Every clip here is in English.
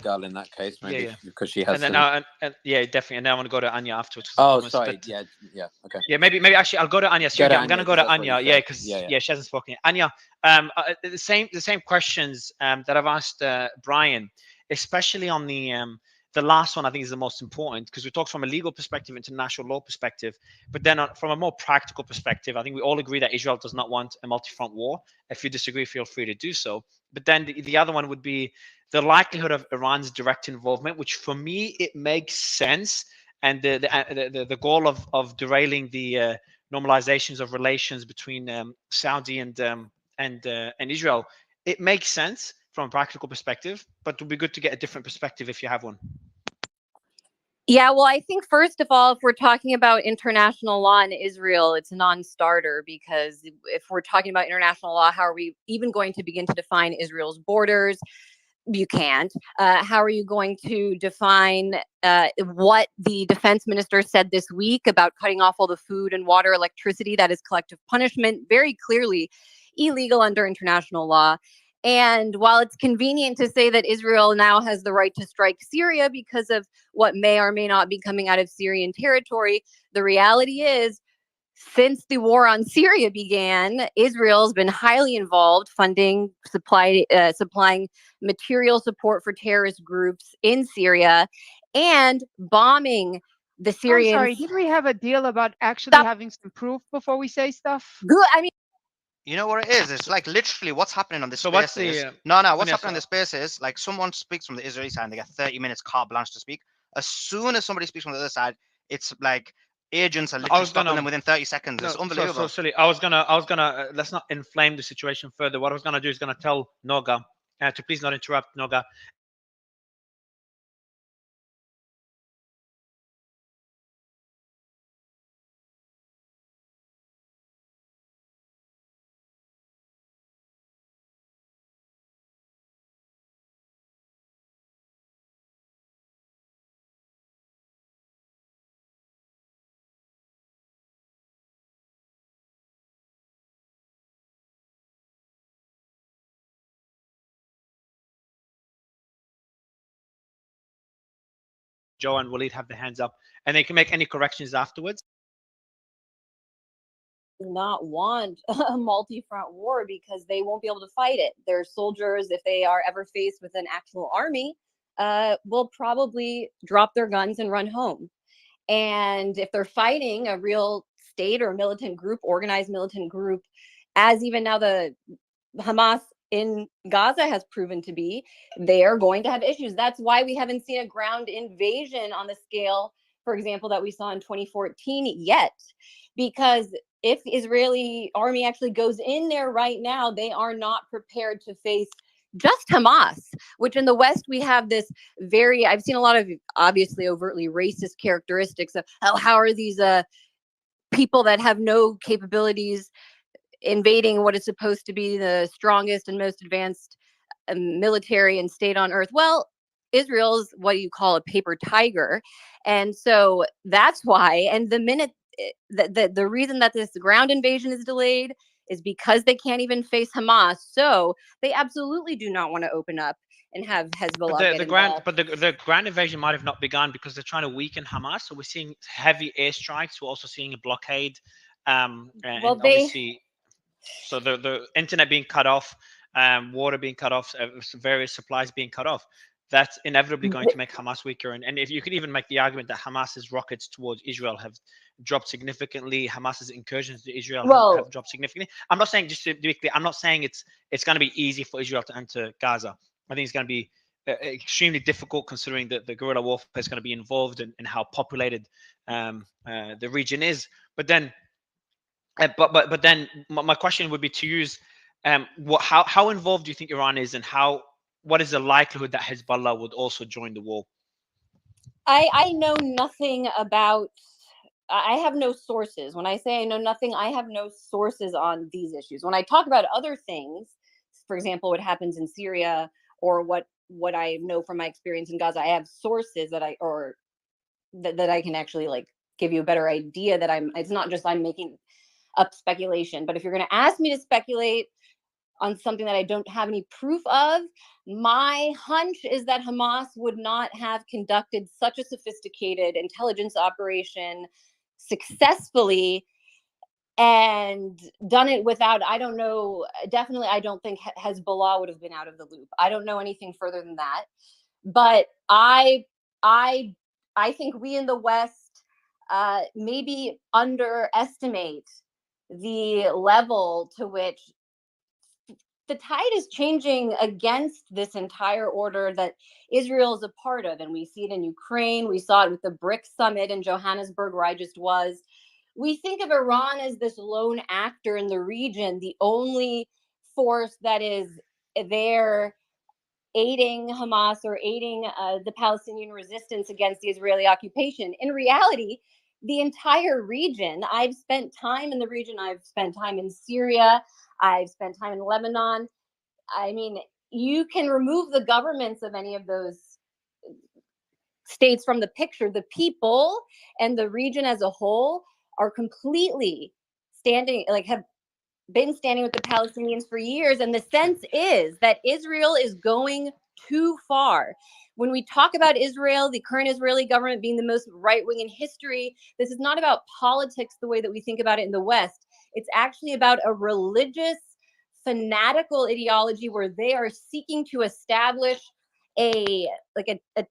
girl in that case, maybe, Yeah. because she has And then some. and yeah, definitely. And then I want to go to Anya afterwards. Oh, sorry. Yeah, yeah. Okay. Yeah, maybe actually I'll go to Anya. Go to I'm Anya gonna go because to that's what you Anya. Yeah, said. because Yeah, yeah. she hasn't spoken yet. Anya, the same questions that I've asked Brian, especially on the last one. I think is the most important because we talked from a legal perspective, international law perspective, but then from a more practical perspective, I think we all agree that Israel does not want a multi-front war. If you disagree, feel free to do so. But then the other one would be the likelihood of Iran's direct involvement, which for me it makes sense, and the goal of derailing the normalizations of relations between Saudi and Israel. It makes sense from a practical perspective, but it would be good to get a different perspective if you have one. Yeah, well, I think first of all, if we're talking about international law in Israel, it's a non-starter because if we're talking about international law, how are we even going to begin to define Israel's borders? You can't. How are you going to define what the defense minister said this week about cutting off all the food and water, electricity? That is collective punishment, very clearly illegal under international law. And while it's convenient to say that Israel now has the right to strike Syria because of what may or may not be coming out of Syrian territory, the reality is, since the war on Syria began, Israel's been highly involved, funding, supplying material support for terrorist groups in Syria, and bombing the Syrians. I'm sorry, did we have a deal about actually Stop. having some proof before we say stuff? Good. I mean, You know what it is? It's like literally what's happening on this So space what's is the no, what's Anya, happening on this space is like someone speaks from the Israeli side and they get 30 minutes carte blanche to speak. As soon as somebody speaks from the other side, it's like agents are I literally was stopping gonna them within 30 seconds. no, It's so unbelievable. silly. I was gonna let's not inflame the situation further. What I was gonna do is gonna tell Noga to please not interrupt Noga. Joe and Walid have their hands up, and they can make any corrections afterwards. not want a multi-front war because they won't be able to fight it. Their soldiers, if they are ever faced with an actual army, will probably drop their guns and run home. And if they're fighting a real state or militant group, organized militant group, as even now the Hamas in Gaza has proven to be, they are going to have issues. That's why we haven't seen a ground invasion on the scale, for example, that we saw in 2014 yet. Because if Israeli army actually goes in there right now, they are not prepared to face just Hamas, which in the West we have this I've seen a lot of obviously overtly racist characteristics of how are these people that have no capabilities invading what is supposed to be the strongest and most advanced military and state on earth. Well, Israel's what you call a paper tiger. And so that's why. And the minute the reason that this ground invasion is delayed is because they can't even face Hamas. So they absolutely do not want to open up and have Hezbollah But get involved. the grand invasion might have not begun because they're trying to weaken Hamas. So we're seeing heavy airstrikes. We're also seeing a blockade, and Well, obviously, so the internet being cut off, water being cut off, various supplies being cut off. That's inevitably going to make Hamas weaker. And if you could even make the argument that Hamas's rockets towards Israel have dropped significantly, Hamas's incursions to Israel have dropped significantly. I'm not saying, just to be clear, I'm not saying it's going to be easy for Israel to enter Gaza. I think it's going to be extremely difficult considering that the guerrilla warfare is going to be involved and how populated the region is. But then, but then my question would be to use how involved do you think Iran is, and what is the likelihood that Hezbollah would also join the war? I know nothing about. I have no sources. When I say I know nothing, I have no sources on these issues. When I talk about other things, for example, what happens in Syria or what I know from my experience in Gaza, I have sources that that I can actually like give you a better idea that it's not just I'm making up speculation. But if you're going to ask me to speculate on something that I don't have any proof of, My hunch is that Hamas would not have conducted such a sophisticated intelligence operation successfully and done it without, I don't know, definitely I don't think Hezbollah would have been out of the loop. I don't know anything further than that. But I think we in the West maybe underestimate the level to which the tide is changing against this entire order that Israel is a part of. And we see it in Ukraine. We saw it with the BRICS summit in Johannesburg, where I just was. We think of Iran as this lone actor in the region, the only force that is there aiding Hamas or aiding the Palestinian resistance against the Israeli occupation. In reality, the entire region, I've spent time in the region, I've spent time in Syria, I've spent time in Lebanon. I mean, you can remove the governments of any of those states from the picture. The people and the region as a whole are completely standing, like have been standing with the Palestinians for years. And the sense is that Israel is going too far. When we talk about Israel, the current Israeli government being the most right-wing in history, this is not about politics the way that we think about it in the West. It's actually about a religious, fanatical ideology where they are seeking to establish a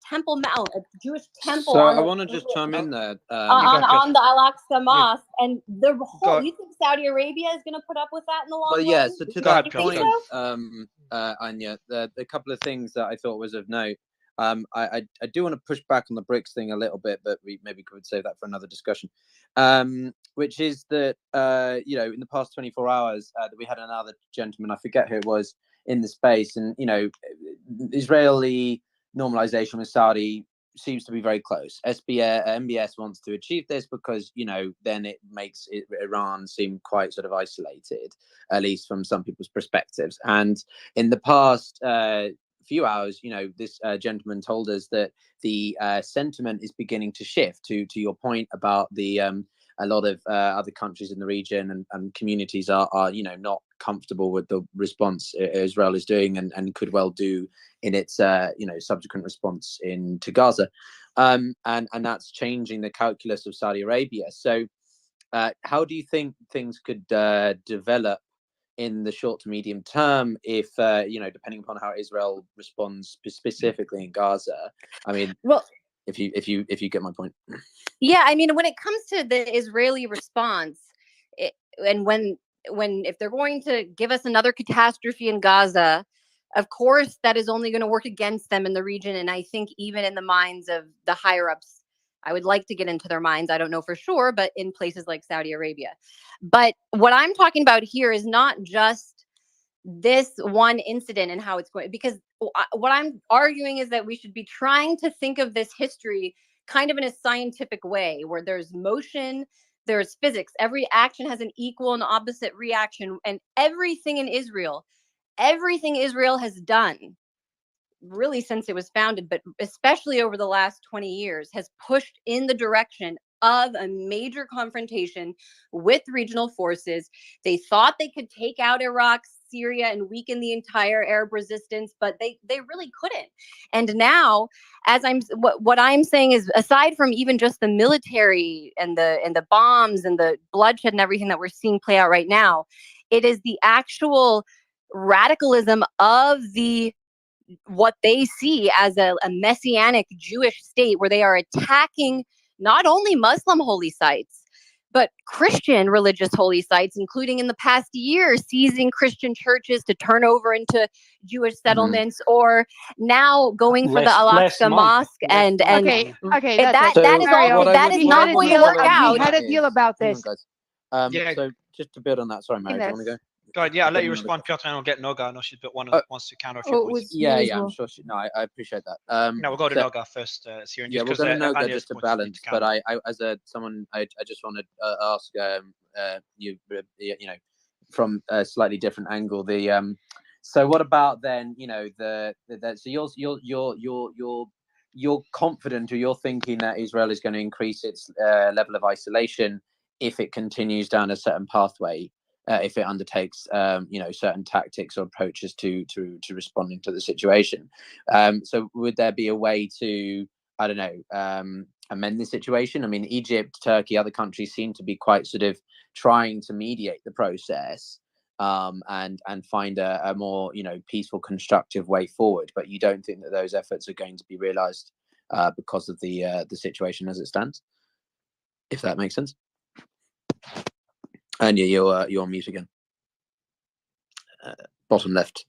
Temple Mount, a Jewish temple. So I want to just chime in there. On the Al-Aqsa Mosque, and the whole. Go. You think Saudi Arabia is going to put up with that in the long Well, run? yeah. So to Go that ahead, point, Piotr. Anya, the couple of things that I thought was of note. I do want to push back on the BRICS thing a little bit, but we maybe could save that for another discussion. Which is that in the past 24 hours that we had another gentleman, I forget who it was, in the space, and Israeli normalization with Saudi seems to be very close. MBS wants to achieve this because then it makes Iran seem quite sort of isolated, at least from some people's perspectives. And in the past few hours, this gentleman told us that the sentiment is beginning to shift. To your point about the a lot of other countries in the region and communities are not comfortable with the response Israel is doing and could well do in its subsequent response into Gaza, and that's changing the calculus of Saudi Arabia. So how do you think things could develop in the short to medium term if depending upon how Israel responds specifically in Gaza? I mean, well, if you get my point. Yeah, I mean, when it comes to the Israeli response, and if they're going to give us another catastrophe in Gaza, of course, that is only going to work against them in the region. And I think even in the minds of the higher ups, I would like to get into their minds. I don't know for sure, but in places like Saudi Arabia. But what I'm talking about here is not just this one incident and how it's going, because what I'm arguing is that we should be trying to think of this history kind of in a scientific way, where there's motion, there's physics. Every action has an equal and opposite reaction, and everything Israel has done, really since it was founded, but especially over the last 20 years, has pushed in the direction of a major confrontation with regional forces. They thought they could take out Iraq, Syria, and weaken the entire Arab resistance, but they really couldn't. And now, what I'm saying is, aside from even just the military and the bombs and the bloodshed and everything that we're seeing play out right now, it is the actual radicalism of what they see as a messianic Jewish state, where they are attacking not only Muslim holy sites, but Christian religious holy sites, including in the past year, seizing Christian churches to turn over into Jewish settlements, or now going for the Al-Aqsa Mosque. And okay, that is not going to work out. We had a deal about this. So just to build on that, sorry, Mary, do you want to go? Go ahead. Yeah, I'll let you respond, Piotr, and I'll get Noga. I know she's one wants to counter a few points. Yeah, I'm sure she. No, I appreciate that. No, we'll go to Noga first, Syrian. Yeah, we're going to Noga just to balance. But I as someone, I just want to ask you from a slightly different angle. So what about then? So you're confident, or you're thinking that Israel is going to increase its level of isolation if it continues down a certain pathway. if it undertakes, certain tactics or approaches to responding to the situation. So would there be a way to, I don't know, amend the situation? I mean, Egypt, Turkey, other countries seem to be quite sort of trying to mediate the process, and find a more, peaceful, constructive way forward. But you don't think that those efforts are going to be realised because of the situation as it stands, if that makes sense. And yeah, you're on mute again. Bottom left.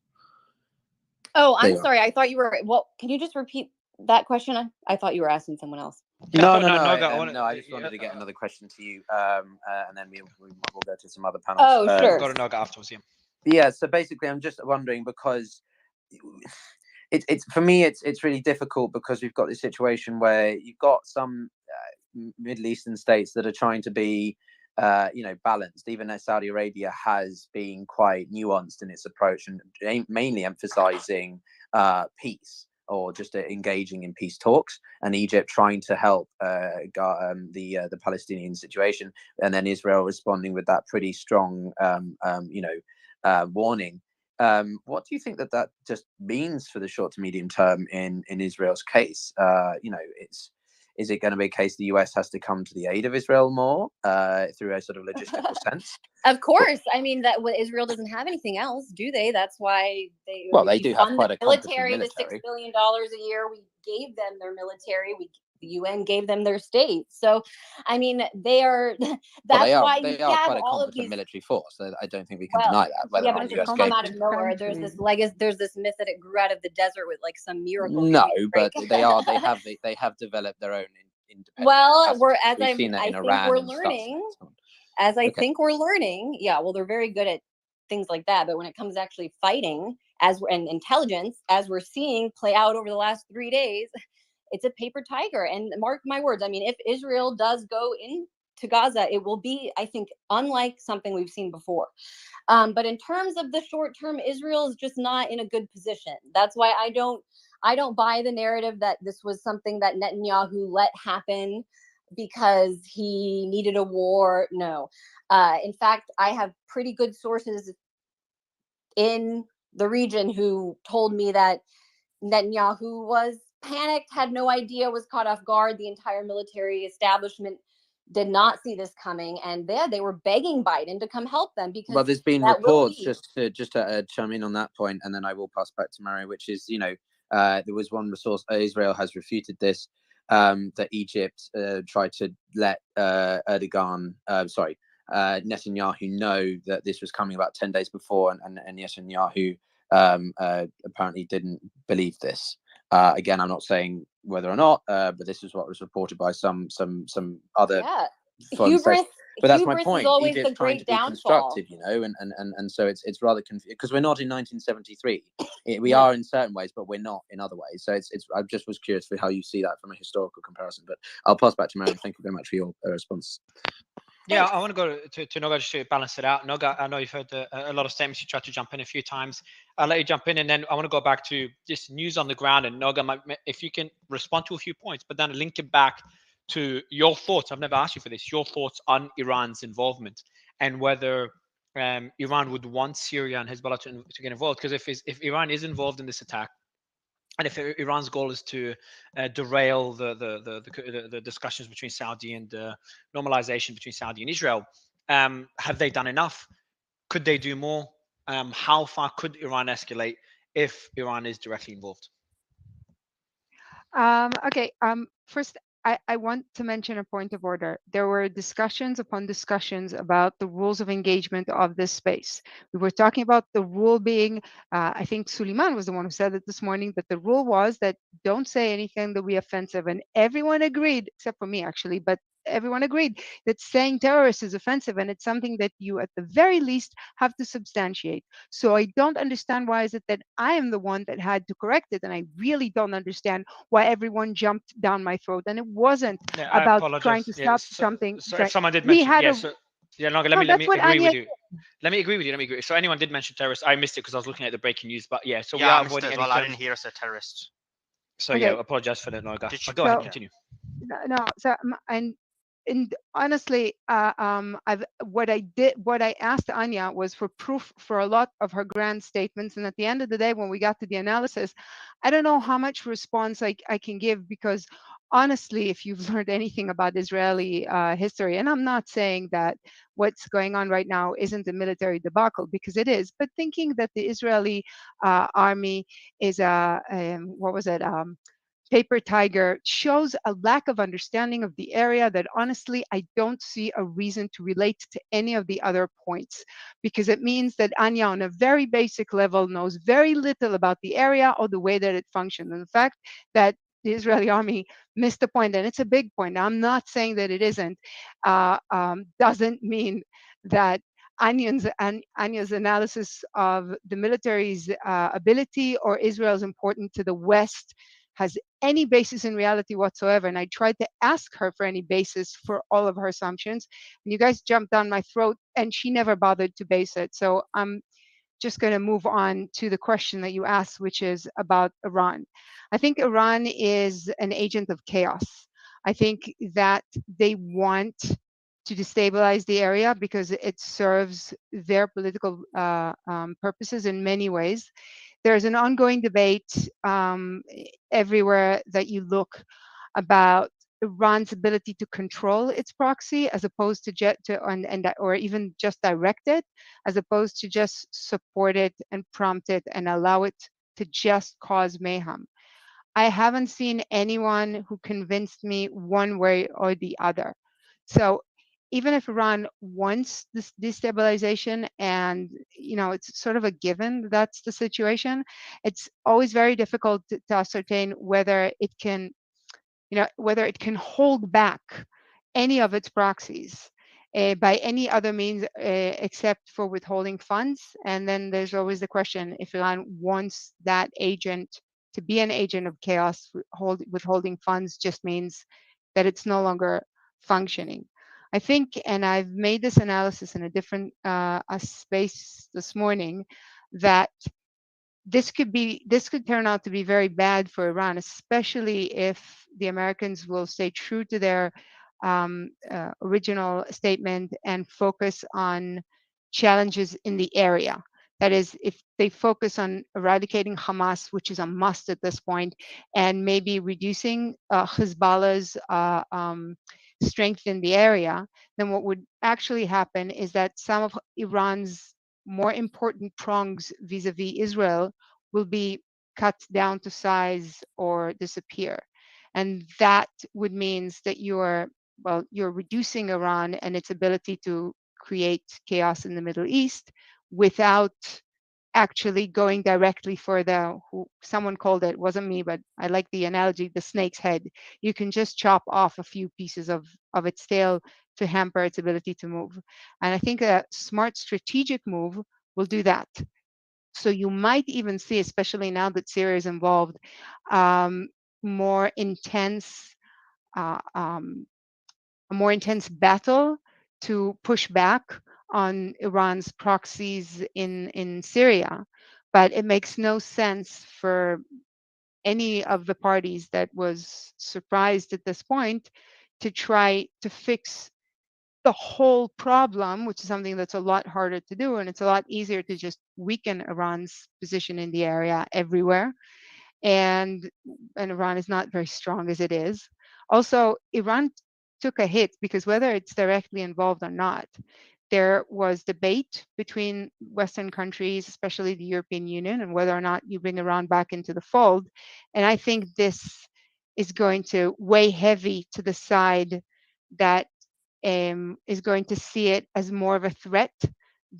Oh, I'm sorry. I thought you were. Well, can you just repeat that question? I thought you were asking someone else. No, I just wanted to get another question to you, and then we'll go to some other panels. Oh, sure. Got to Noga afterwards. Yeah. So basically, I'm just wondering, because it's for me, it's really difficult, because we've got this situation where you've got some Middle Eastern states that are trying to be, balanced. Even as Saudi Arabia has been quite nuanced in its approach, and mainly emphasizing peace, or just engaging in peace talks, and Egypt trying to help the Palestinian situation, and then Israel responding with that pretty strong warning. What do you think that just means for the short to medium term in Israel's case? Is it going to be a case the US has to come to the aid of Israel more through a sort of logistical sense? Of course. I mean, that Israel doesn't have anything else, do they? That's why they do have quite a military. The $6 billion a year, we gave them their military. The UN gave them their state. So, I mean, they are. That's why they are quite a competent military force. I don't think we can deny that. Yeah, but it doesn't come out of nowhere. There's this myth that it grew out of the desert with like some miracle. No, but they have developed their own independent. Well, I think we're learning. Yeah, well, they're very good at things like that. But when it comes to actually fighting, and intelligence, as we're seeing play out over the last 3 days, it's a paper tiger. And mark my words, I mean, if Israel does go into Gaza, it will be, I think, unlike something we've seen before. But in terms of the short term, Israel is just not in a good position. That's why I don't buy the narrative that this was something that Netanyahu let happen because he needed a war. No. In fact, I have pretty good sources in the region who told me that Netanyahu was panicked, had no idea, was caught off guard. The entire military establishment did not see this coming, and they were begging Biden to come help them, because there's been reports, just to chime in on that point, and then I will pass back to Mario, which is, there was one resource, Israel has refuted this, that Egypt tried to let Netanyahu know that this was coming about 10 days before, and Netanyahu apparently didn't believe this. Again, I'm not saying whether or not, but this is what was reported by some other. Hubris. But that's my point. Egypt's trying to be constructive, and so it's rather confusing, because we're not in 1973. We are in certain ways, but we're not in other ways. So it's. I just was curious for how you see that from a historical comparison. But I'll pass back to Marion. Thank you very much for your response. Yeah, I want to go to Noga just to balance it out. Noga, I know you've heard a lot of statements. You tried to jump in a few times. I'll let you jump in, and then I want to go back to just news on the ground. And Noga, if you can respond to a few points, but then link it back to your thoughts. I've never asked you for this. Your thoughts on Iran's involvement, and whether Iran would want Syria and Hezbollah to get involved. Because if Iran is involved in this attack, and if Iran's goal is to derail the discussions between Saudi and normalization between Saudi and Israel, have they done enough? Could they do more? How far could Iran escalate if Iran is directly involved? Okay. First, I want to mention a point of order. There were discussions upon discussions about the rules of engagement of this space. We were talking about the rule being, I think Suleiman was the one who said it this morning, that the rule was that don't say anything that will be offensive. And everyone agreed, except for me actually, but everyone agreed that saying terrorist is offensive, and it's something that you at the very least have to substantiate. So I don't understand why is it that I am the one that had to correct it, and I really don't understand why everyone jumped down my throat. And it wasn't about trying to stop something. Someone did mention, let me agree with you. Let me agree with you. So anyone did mention terrorists. I missed it because I was looking at the breaking news. But yeah, so we are avoiding any. I didn't hear us a terrorist. So yeah, apologize for that, Noga. Go ahead, continue. No. So and and honestly, what I asked Anya was for proof for a lot of her grand statements. And at the end of the day, when we got to the analysis, I don't know how much response I can give, because honestly, if you've learned anything about Israeli history, and I'm not saying that what's going on right now isn't a military debacle, because it is, but thinking that the Israeli army is a, what was it? Paper Tiger shows a lack of understanding of the area that honestly I don't see a reason to relate to any of the other points, because it means that Anya on a very basic level knows very little about the area or the way that it functions. And the fact that the Israeli army missed a point, and it's a big point, I'm not saying that it isn't, doesn't mean that Anya's analysis of the military's ability or Israel's importance to the West has any basis in reality whatsoever. And I tried to ask her for any basis for all of her assumptions. And you guys jumped down my throat, and she never bothered to base it. So I'm just going to move on to the question that you asked, which is about Iran. I think Iran is an agent of chaos. I think that they want to destabilize the area because it serves their political purposes in many ways. There's an ongoing debate everywhere that you look about Iran's ability to control its proxy as opposed to or even just direct it, as opposed to just support it and prompt it and allow it to just cause mayhem. I haven't seen anyone who convinced me one way or the other. So even if Iran wants this destabilization, and it's sort of a given that's the situation, it's always very difficult to ascertain whether it can hold back any of its proxies by any other means except for withholding funds. And then there's always the question, if Iran wants that agent to be an agent of chaos, withholding funds just means that it's no longer functioning. I think, and I've made this analysis in a different a space this morning, that this could turn out to be very bad for Iran, especially if the Americans will stay true to their original statement and focus on challenges in the area. That is, if they focus on eradicating Hamas, which is a must at this point, and maybe reducing Hezbollah's strength in the area, then what would actually happen is that some of Iran's more important prongs vis-a-vis Israel will be cut down to size or disappear. And that would mean that you're reducing Iran and its ability to create chaos in the Middle East without actually going directly for someone called wasn't me, but I like the analogy, the snake's head. You can just chop off a few pieces of its tail to hamper its ability to move. And I think a smart strategic move will do that. So you might even see, especially now that Syria is involved, more intense a more intense battle to push back on Iran's proxies in Syria. But it makes no sense for any of the parties that was surprised at this point to try to fix the whole problem, which is something that's a lot harder to do. And it's a lot easier to just weaken Iran's position in the area everywhere. And Iran is not very strong as it is. Also, Iran took a hit because whether it's directly involved or not, there was debate between Western countries, especially the European Union, and whether or not you bring Iran back into the fold. And I think this is going to weigh heavy to the side that is going to see it as more of a threat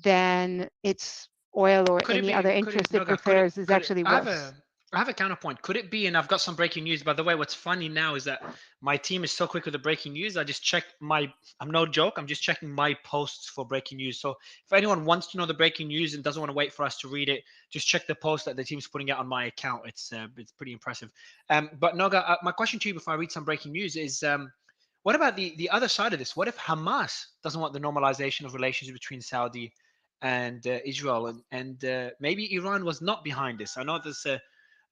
than its oil or Could it any be? other Could it? interest it No, God, could it? prefers is Could it? actually worse. I have a counterpoint. Could it be? And I've got some breaking news. By the way, what's funny now is that my team is so quick with the breaking news. I just check my. I'm no joke. I'm just checking my posts for breaking news. So if anyone wants to know the breaking news and doesn't want to wait for us to read it, just check the post that the team's putting out on my account. It's pretty impressive. But Noga, my question to you before I read some breaking news is. What about the other side of this? What if Hamas doesn't want the normalization of relations between Saudi and Israel, and maybe Iran was not behind this? I know there's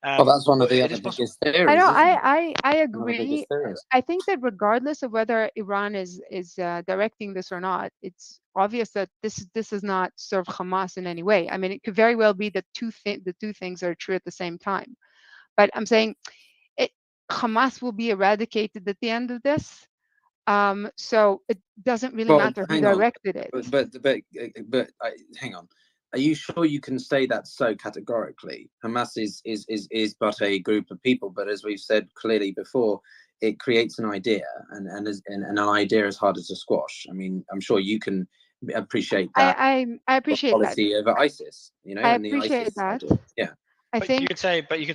Well, that's one of the it other is possible. biggest theories. I know. Isn't it? I One of the agree. biggest theories. I think that regardless of whether Iran is directing this or not, it's obvious that this does not serve Hamas in any way. I mean, it could very well be that the two things are true at the same time. But I'm saying Hamas will be eradicated at the end of this. So it doesn't really Well, matter who hang on. directed it. But hang on. Are you sure you can say that so categorically? Hamas is but a group of people, but as we've said clearly before, it creates an idea, and an idea is harder to squash. I mean, I'm sure you can appreciate that I appreciate that. policy over ISIS, you know, I and the appreciate ISIS that. idea. Yeah. I But think you could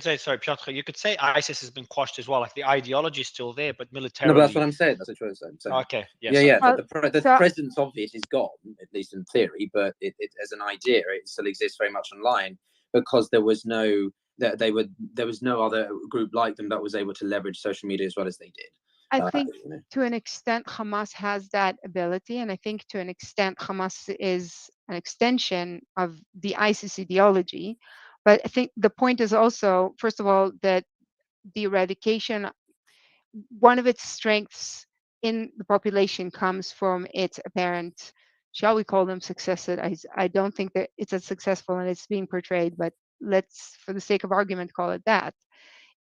say, sorry, Piotr, you could say ISIS has been quashed as well. Like the ideology is still there, but No, militarily. but that's what I'm saying. That's what I'm saying. Okay. Yeah, yeah. Well, But the so- presence of it is gone, at least in theory. But it as an idea, it still exists very much online because there was no other group like them that was able to leverage social media as well as they did. I think You know. to an extent Hamas has that ability, and I think to an extent Hamas is an extension of the ISIS ideology. But I think the point is also, first of all, that the eradication, one of its strengths in the population comes from its apparent, shall we call them successes? I don't think that it's as successful and it's being portrayed, but let's, for the sake of argument, call it that.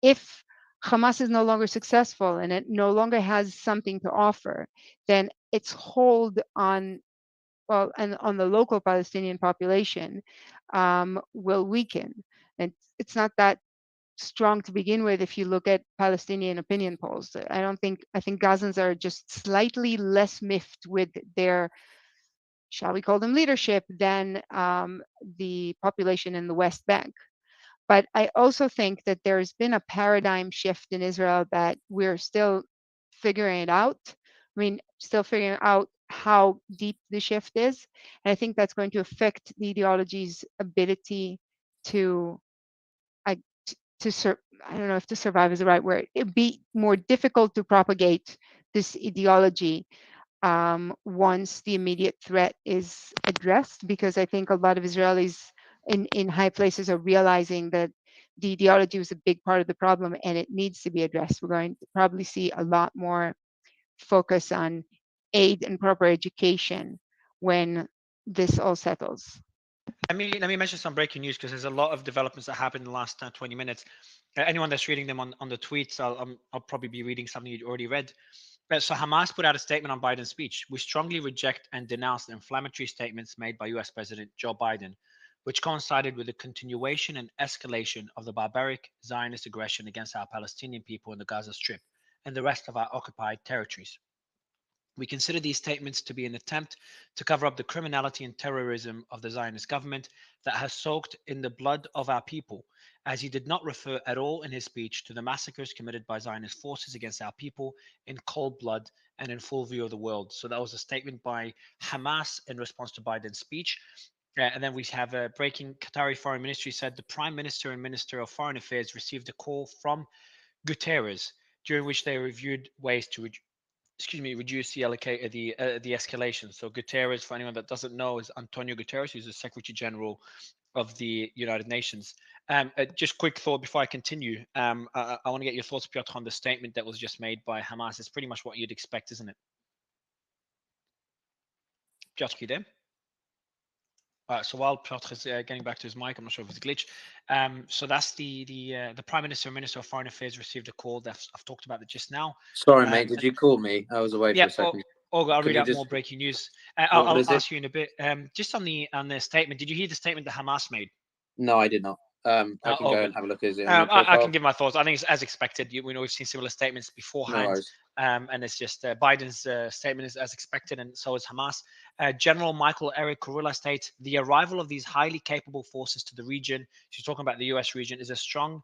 If Hamas is no longer successful and it no longer has something to offer, then its hold on, well, and on the local Palestinian population will weaken. And it's not that strong to begin with if you look at Palestinian opinion polls. I think Gazans are just slightly less miffed with their, shall we call them, leadership than the population in the West Bank. But I also think that there's been a paradigm shift in Israel that we're still figuring it out. I mean, still figuring out how deep the shift is. And I think that's going to affect the ideology's ability to, I don't know if to survive is the right word. It'd be more difficult to propagate this ideology once the immediate threat is addressed, because I think a lot of Israelis in high places are realizing that the ideology was a big part of the problem and it needs to be addressed. We're going to probably see a lot more focus on aid and proper education when this all settles. Let me mention some breaking news because there's a lot of developments that happened in the last 20 minutes. Anyone that's reading them on the tweets, I'll probably be reading something you'd already read. So Hamas put out a statement on Biden's speech. We strongly reject and denounce the inflammatory statements made by US President Joe Biden, which coincided with the continuation and escalation of the barbaric Zionist aggression against our Palestinian people in the Gaza Strip and the rest of our occupied territories. We consider these statements to be an attempt to cover up the criminality and terrorism of the Zionist government that has soaked in the blood of our people, as he did not refer at all in his speech to the massacres committed by Zionist forces against our people in cold blood and in full view of the world. So that was a statement by Hamas in response to Biden's speech. And then we have a breaking. Qatari Foreign Ministry said the Prime Minister and Minister of Foreign Affairs received a call from Guterres, during which they reviewed ways to reduce the escalation. So Guterres, for anyone that doesn't know, is Antonio Guterres, who's the Secretary General of the United Nations. Just quick thought before I continue. I want to get your thoughts, Piotr, on the statement that was just made by Hamas. It's pretty much what you'd expect, isn't it? Piotr, you there? So while Piotr is getting back to his mic, I'm not sure if it's a glitch. So that's the Prime Minister and Minister of Foreign Affairs received a call that I've talked about it just now. Sorry, mate. Did you call me? I was away for a second. I'll read out more breaking news. I'll ask you in a bit. Just on the statement, did you hear the statement that Hamas made? No, I did not. I can go and have a look. Is it I can give my thoughts. I think it's as expected. We've seen similar statements beforehand. No And it's just Biden's statement is as expected, and so is Hamas. General Michael Eric Kurilla states the arrival of these highly capable forces to the region, she's talking about the U.S. region, is a strong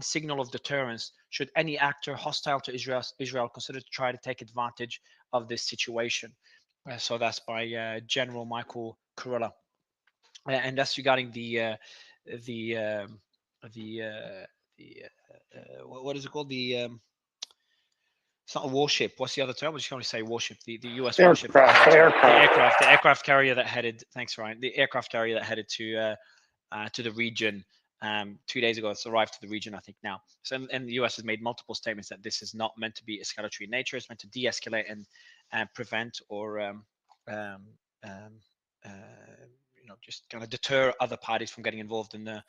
signal of deterrence should any actor hostile to Israel consider to try to take advantage of this situation. So that's by General Michael Kurilla, and that's regarding what is it called? It's not a warship. What's the other term? We just only say warship. The U.S. warship. The aircraft carrier that headed. Thanks, Ryan. The aircraft carrier that headed to the region 2 days ago. It's arrived to the region, I think, now. So, and the US has made multiple statements that this is not meant to be escalatory in nature. It's meant to de-escalate and prevent or um, um, uh, just kind of deter other parties from getting involved in the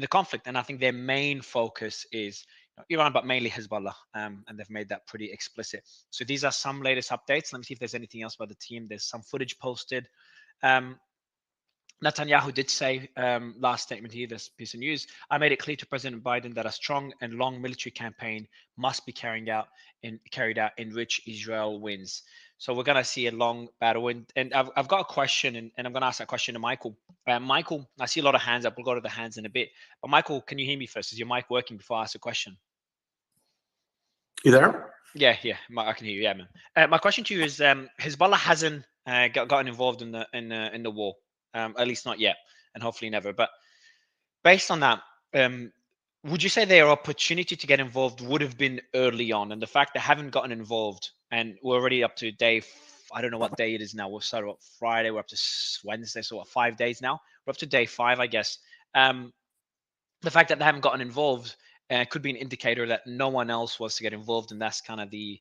conflict. And I think their main focus is Iran, but mainly Hezbollah, and they've made that pretty explicit. So these are some latest updates. Let me see if there's anything else about the team. There's some footage posted. Netanyahu did say last statement here, this piece of news, I made it clear to President Biden that a strong and long military campaign must be carried out in which Israel wins. So we're going to see a long battle. And I've got a question, and I'm going to ask that question to Michael. Michael, I see a lot of hands up. We'll go to the hands in a bit. But Michael, can you hear me first? Is your mic working before I ask a question? You there? Yeah, I can hear you. Yeah, man. My question to you is: Hezbollah hasn't gotten involved in the war, at least not yet, and hopefully never. But based on that, would you say their opportunity to get involved would have been early on, and the fact they haven't gotten involved, and we're already up to day, I don't know what day it is now. We'll start up Friday. We're up to Wednesday, so what, 5 days now? We're up to day 5, I guess. The fact that they haven't gotten involved could be an indicator that no one else wants to get involved, and that's kind of the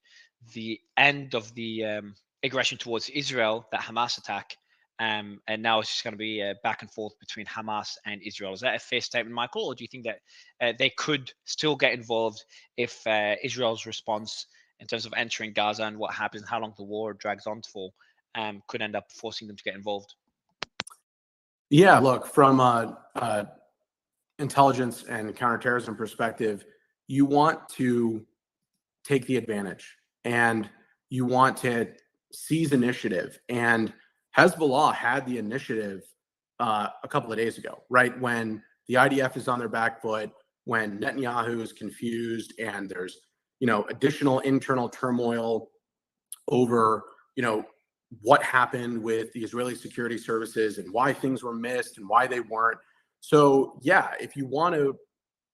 end of the aggression towards Israel, that Hamas attack. And now it's just going to be back and forth between Hamas and Israel. Is that a fair statement, Michael, or do you think that they could still get involved if Israel's response in terms of entering Gaza and what happens and how long the war drags on for could end up forcing them to get involved? Yeah, look, from intelligence and counterterrorism perspective, you want to take the advantage and you want to seize initiative. And Hezbollah had the initiative a couple of days ago, right? When the IDF is on their back foot, when Netanyahu is confused and there's, additional internal turmoil over, what happened with the Israeli security services and why things were missed and why they weren't. So yeah, if you want to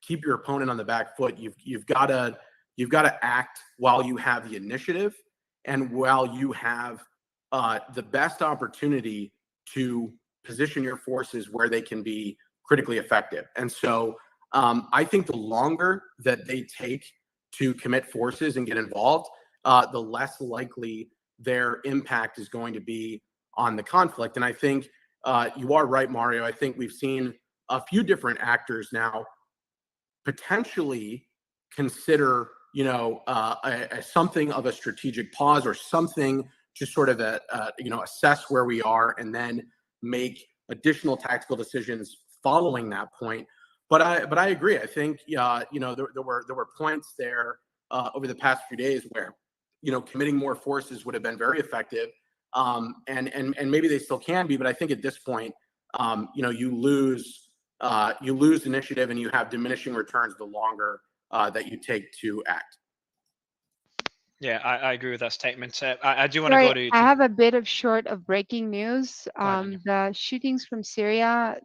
keep your opponent on the back foot, you've got to act while you have the initiative and while you have the best opportunity to position your forces where they can be critically effective. And so I think the longer that they take to commit forces and get involved, the less likely their impact is going to be on the conflict. And I think you are right, Mario. I think we've seen a few different actors now potentially consider, something of a strategic pause or something to sort of, assess where we are and then make additional tactical decisions following that point. But I agree. I think, there were points there over the past few days where, committing more forces would have been very effective. And maybe they still can be, but I think at this point, you lose initiative and you have diminishing returns the longer that you take to act. Yeah, I agree with that statement. I do want to go to. I have a bit of breaking news. The shootings from Syria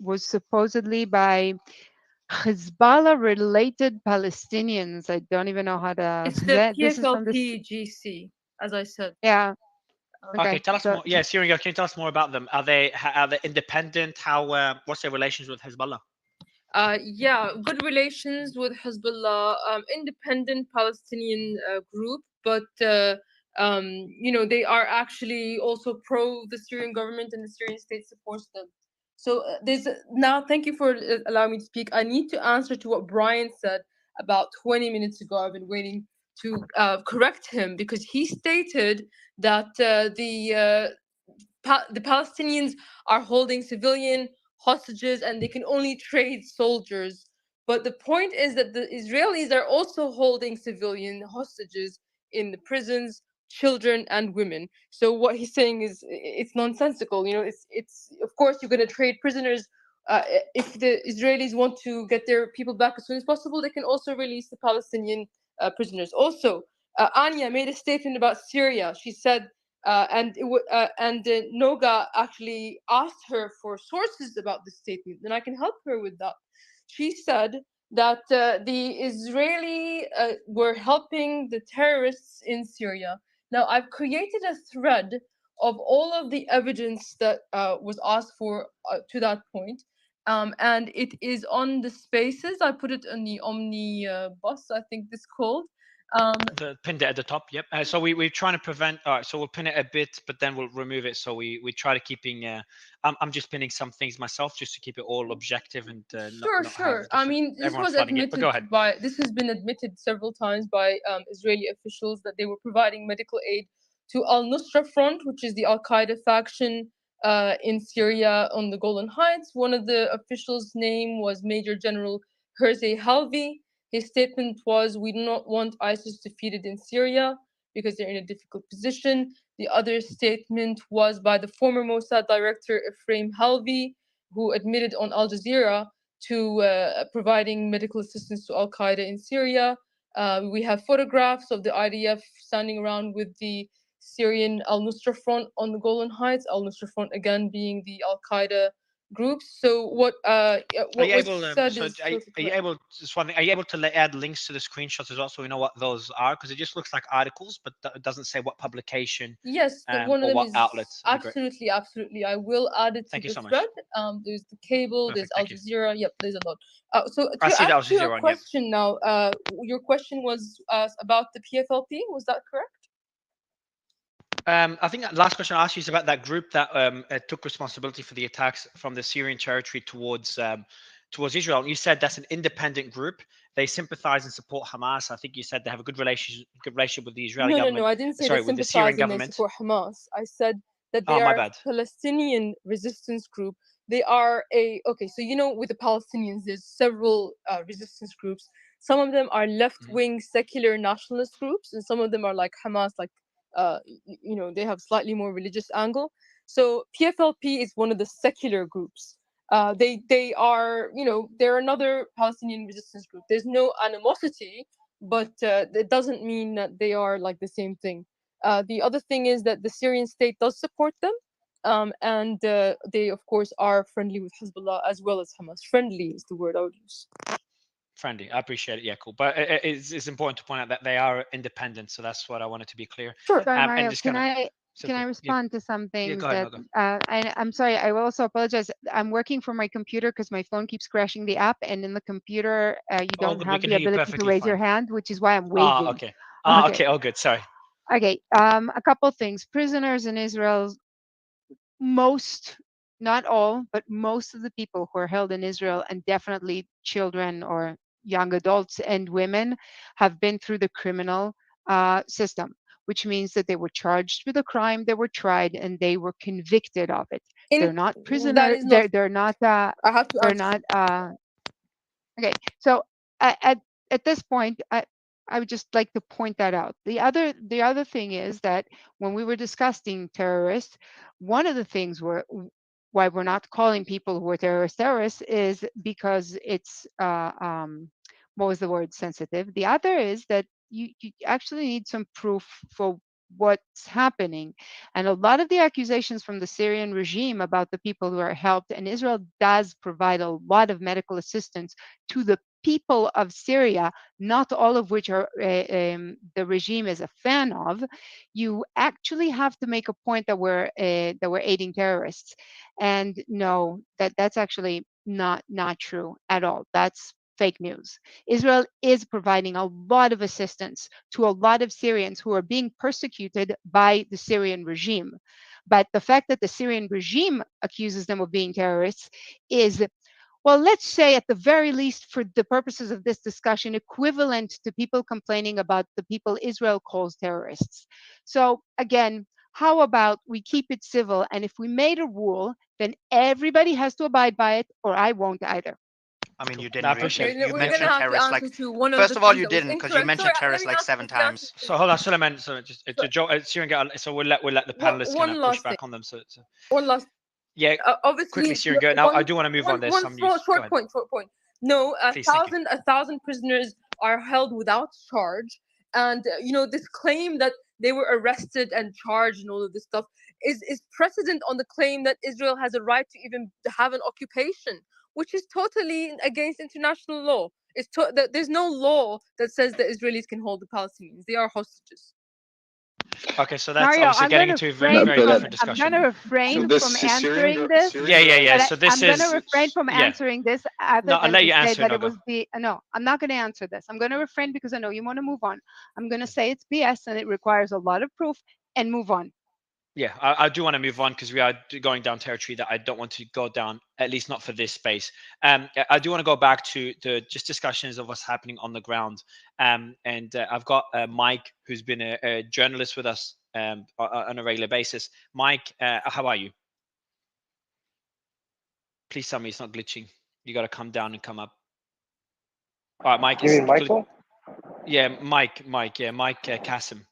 was supposedly by Hezbollah-related Palestinians. I don't even know how to. It's the PFLP-GC, as I said. Yeah. Okay, tell us more. Yeah, Syria, can you tell us more about them? Are they independent? What's their relations with Hezbollah? Yeah, good relations with Hezbollah, independent Palestinian group, but they are actually also pro the Syrian government, and the Syrian state supports them. So now, thank you for allowing me to speak. I need to answer to what Brian said about 20 minutes ago. I've been waiting to correct him because he stated that the Palestinians are holding civilian hostages and they can only trade soldiers. But the point is that the Israelis are also holding civilian hostages in the prisons, children and women. So what he's saying is it's nonsensical. It's of course you're going to trade prisoners. If the Israelis want to get their people back as soon as possible, they can also release the Palestinian prisoners. Also, Anya made a statement about Syria. She said and Noga actually asked her for sources about this statement, and I can help her with that. She said that the Israeli were helping the terrorists in Syria. Now, I've created a thread of all of the evidence that was asked for to that point, and it is on the Spaces. I put it on the Omni bus, I think it's called. Pinned it at the top. Yep. So we're trying to prevent. All right. So we'll pin it a bit, but then we'll remove it. So we try to keeping. I'm just pinning some things myself just to keep it all objective and not Sure. have I mean, this everyone was flooding it. But go admitted ahead. this has been admitted several times by Israeli officials that they were providing medical aid to Al Nusra Front, which is the Al Qaeda faction in Syria on the Golan Heights. One of the officials' name was Major General Herzi Halvi. His statement was, "We do not want ISIS defeated in Syria because they're in a difficult position." The other statement was by the former Mossad director Ephraim Halvi, who admitted on Al Jazeera to providing medical assistance to Al Qaeda in Syria. We have photographs of the IDF standing around with the Syrian Al Nusra Front on the Golan Heights. Al Nusra Front again being the Al Qaeda groups. So what was said is are you able? Just one thing. Are you able to add links to the screenshots as well, so we know what those are? Because it just looks like articles, but it doesn't say what publication. Yes, one of or them what is outlets. absolutely. I will add it to Thank you the so much. thread. There's the cable. Perfect, There's Al thank you. Jazeera. Yep, there's a lot. So I to see the Al answer your Jazeera one, yep. question now, your question was about the PFLP. Was that correct? I think that last question I asked you is about that group that took responsibility for the attacks from the Syrian territory towards Israel. And you said that's an independent group. They sympathize and support Hamas. I think you said they have a good relationship with the Israeli government. No, I didn't say Sorry, they with the Syrian sympathize and they government. support Hamas. I said that they Oh, my are a bad. Palestinian resistance group. They are okay. So with the Palestinians, there's several resistance groups. Some of them are left-wing secular nationalist groups, and some of them are like Hamas, like they have slightly more religious angle. So PFLP is one of the secular groups. They are they're another Palestinian resistance group. There's no animosity, but it doesn't mean that they are like the same thing. The other thing is that the Syrian state does support them, and they of course are friendly with Hezbollah as well as Hamas. Friendly is the word I would use. Friendly, I appreciate it. Yeah, cool. But it's important to point out that they are independent, so that's what I wanted to be clear. Sure. Sorry, Mario, And just can I yeah. respond to some Yeah, things go ahead, that I'm sorry, I will also apologize. I'm working from my computer because my phone keeps crashing the app, and in the computer you All don't good. We have can the hear you ability to perfectly raise your fine. hand, which is why I'm waving. Okay. Okay. Okay, all good. Sorry. Okay, a couple things. Prisoners in Israel, most, not all, but most of the people who are held in Israel, and definitely children or young adults and women, have been through the criminal system, which means that they were charged with a crime, they were tried, and they were convicted of it. They're not That prisoners. is not. They're not. I have to They're answer. not. Okay, so at this point, I would just like to point that out. The other thing is that when we were discussing terrorists, one of the things why we're not calling people who are terrorists is because it's what was the word, sensitive. The other is that you actually need some proof for what's happening. And a lot of the accusations from the Syrian regime about the people who are helped, and Israel does provide a lot of medical assistance to the people of Syria, not all of which are the regime is a fan of. You actually have to make a point that we're aiding terrorists, and no, that's actually not true at all. That's fake news. Israel is providing a lot of assistance to a lot of Syrians who are being persecuted by the Syrian regime. But the fact that the Syrian regime accuses them of being terrorists is, well, let's say at the very least, for the purposes of this discussion, equivalent to people complaining about the people Israel calls terrorists. So again, how about we keep it civil? And if we made a rule, then everybody has to abide by it, or I won't either. I mean, you No, I didn't appreciate really. it. You We're gonna mentioned have to terrorists answer like. to one of First the of all, things you that was didn't, because you incorrect. mentioned Sorry, let terrorists me like answer 7 this last times. So hold on, Suleiman. So it's a joke. Syrian girl. So we'll let the panelists kind one of push last thing. back on them. So One last. yeah, Obviously, quickly, Syrian girl. Now I do want to move on. There's some news. Go short ahead. point. No, Please, thank you. a thousand prisoners are held without charge, and this claim that they were arrested and charged and all of this stuff is precedent on the claim that Israel has a right to even have an occupation, which is totally against international law. There's no law that says that Israelis can hold the Palestinians. They are hostages. Okay, so that's Mario, obviously I'm getting going to into a very, very refrain different from. I'm discussion. going to refrain from answering this. Yeah, yeah, yeah. So this I'm going is to refrain from yeah. answering this other No, I'll than let to you say answer. that No, it go. was the. No, I'm not going to answer this. I'm going to refrain because I know you want to move on. I'm going to say it's BS and it requires a lot of proof and move on. Yeah, I do want to move on because we are going down territory that I don't want to go down, at least not for this space. I do want to go back to the just discussions of what's happening on the ground. And I've got Mike, who's been a journalist with us on a regular basis. Mike, how are you? Please tell me it's not glitching. You got to come down and come up. All right, Mike. You mean Michael? Yeah, Mike. Yeah, Mike Kasim.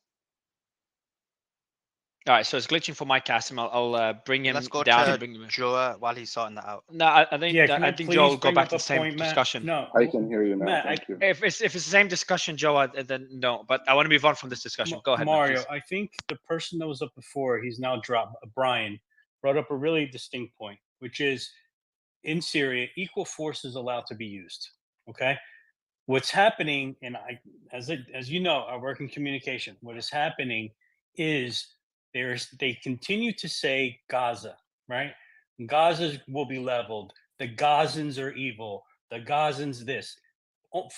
All right, so it's glitching for Mike Kasim. I'll bring him Let's go down to and bring him in. Joe while he's sorting that out. No, I think Yeah, can I I think please Joe will go bring back up to a the same point, Matt? discussion. No, I can hear you now. Matt, Thank you. If it's the same discussion, Joe, then no. But I want to move on from this discussion. Go ahead, Mario. Matt, I think the person that was up before, he's now dropped. Brian brought up a really distinct point, which is in Syria, equal force is allowed to be used. Okay, what's happening, and as you know, I work in communication. What is happening is they continue to say Gaza, right? Gaza will be leveled. The Gazans are evil. The Gazans this.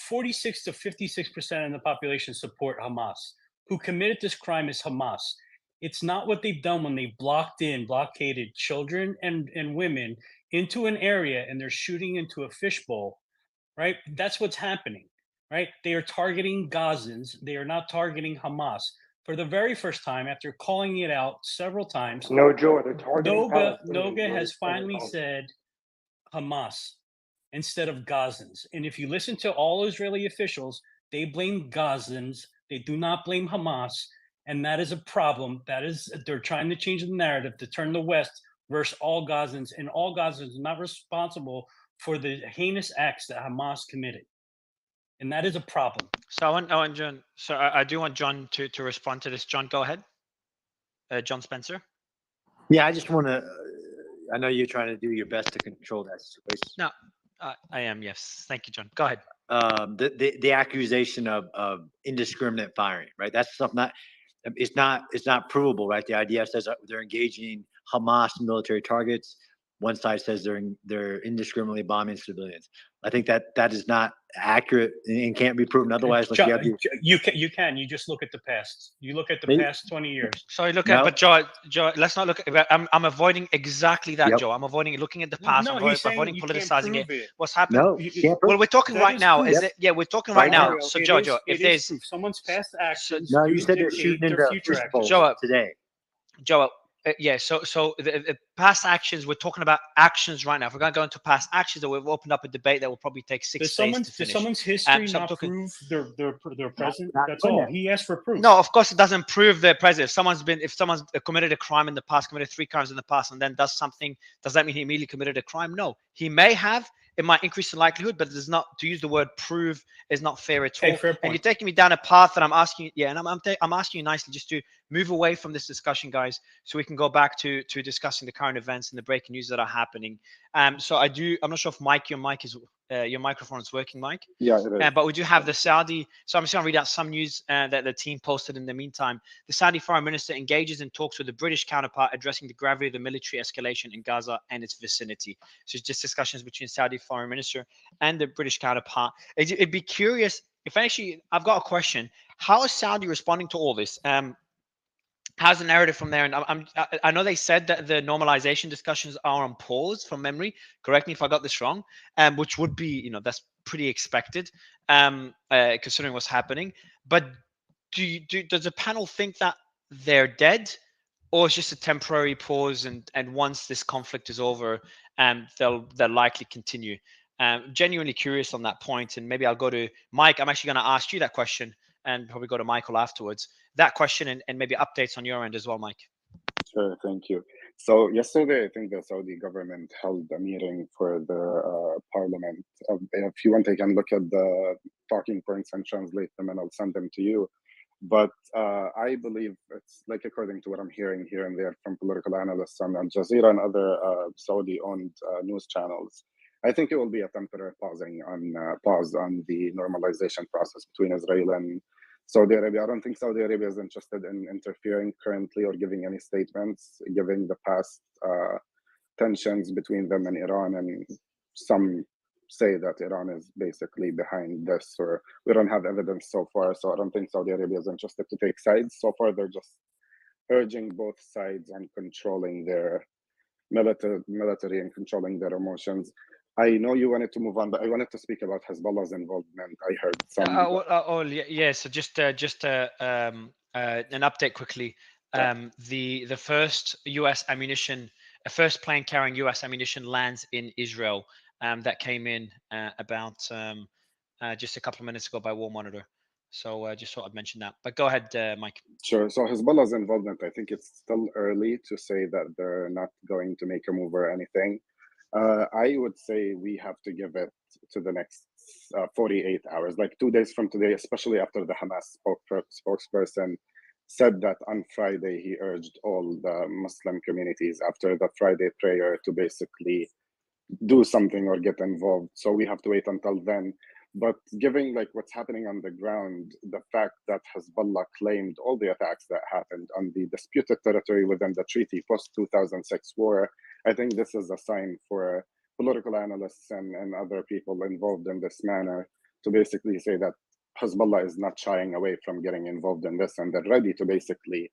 46 to 56% of the population support Hamas. Who committed this crime is Hamas. It's not what they've done when they blockaded children and women into an area and they're shooting into a fishbowl, right? That's what's happening, right? They are targeting Gazans. They are not targeting Hamas. For the very first time, after calling it out several times, No, Joe, they're targeting Noga has finally said Hamas instead of Gazans. And if you listen to all Israeli officials, they blame Gazans. They do not blame Hamas. And that is a problem. They're trying to change the narrative to turn the West versus all Gazans. And all Gazans are not responsible for the heinous acts that Hamas committed. And that is a problem. So I want John. So I do want John to respond to this. John, go ahead. John Spencer. Yeah, I just want to. I know you're trying to do your best to control that situation. No, I am. Yes, thank you, John. Go ahead. The accusation of indiscriminate firing, right? That's something that it's not provable, right? The IDF says they're engaging Hamas military targets. One side says they're indiscriminately bombing civilians. I think that is not accurate and can't be proven otherwise. You can. You just look at the past. You look at the past 20 years. So but Joe, let's not look at. I'm avoiding exactly that, Joe. I'm avoiding looking at the past. No, I'm avoiding politicizing it. What's happening? No, well, we're talking right now. Is it? Yeah, we're talking right now. So, Joe, if there's someone's past actions, no, you said they're shooting into future actions. Joe, today. Joe. Yeah, so the past actions, we're talking about actions right now. If we're going to go into past actions, that we've opened up a debate that will probably take 6 days to finish. Does someone's history not prove their present? That's all. He asked for proof. No, of course it doesn't prove their present. If someone's committed a crime in the past, committed 3 crimes in the past, and then does something, does that mean he immediately committed a crime? No, he may have. It might increase the likelihood, but it does not. To use the word "prove" is not fair at all. Fair point. And you're taking me down a path that I'm asking. Yeah, and I'm asking you nicely just to move away from this discussion, guys, so we can go back to discussing the current events and the breaking news that are happening. So I'm not sure if your microphone is working, Mike. Yeah, it is. But we do have the Saudi. So I'm just going to read out some news that the team posted in the meantime. The Saudi foreign minister engages in talks with the British counterpart addressing the gravity of the military escalation in Gaza and its vicinity. So it's just discussions between Saudi foreign minister and the British counterpart. It'd be curious if I've got a question. How is Saudi responding to all this? How's the narrative from there? And I know they said that the normalization discussions are on pause from memory. Correct me if I got this wrong. Which would be, that's pretty expected, considering what's happening. But does the panel think that they're dead, or it's just a temporary pause, and once this conflict is over, they'll likely continue? Genuinely curious on that point, and maybe I'll go to Mike. I'm actually going to ask you that question, and probably go to Michael afterwards. That question and maybe updates on your end as well, Mike. Sure, thank you. So yesterday, I think the Saudi government held a meeting for the parliament. If you want, I can look at the talking points and translate them, and I'll send them to you. But I believe it's like, according to what I'm hearing here and there from political analysts on Al Jazeera and other Saudi-owned news channels, I think it will be a temporary pause on the normalization process between Israel and Saudi Arabia. I don't think Saudi Arabia is interested in interfering currently or giving any statements, given the past tensions between them and Iran. And some say that Iran is basically behind this, or we don't have evidence so far. So I don't think Saudi Arabia is interested to take sides. So far, they're just urging both sides on controlling their military and controlling their emotions. I know you wanted to move on, but I wanted to speak about Hezbollah's involvement. I heard some. Yeah. So just an update quickly. The first U.S. ammunition, a first plane carrying U.S. ammunition lands in Israel. That came in about just a couple of minutes ago by War Monitor. So just thought I'd mention that. But go ahead, Mike. Sure. So Hezbollah's involvement, I think it's still early to say that they're not going to make a move or anything. I would say we have to give it to the next 48 hours, like 2 days from today, especially after the Hamas spokesperson said that on Friday he urged all the Muslim communities after the Friday prayer to basically do something or get involved. So we have to wait until then. But given like what's happening on the ground, the fact that Hezbollah claimed all the attacks that happened on the disputed territory within the treaty post 2006 war, I think this is a sign for political analysts and other people involved in this manner to basically say that Hezbollah is not shying away from getting involved in this, and they're ready to basically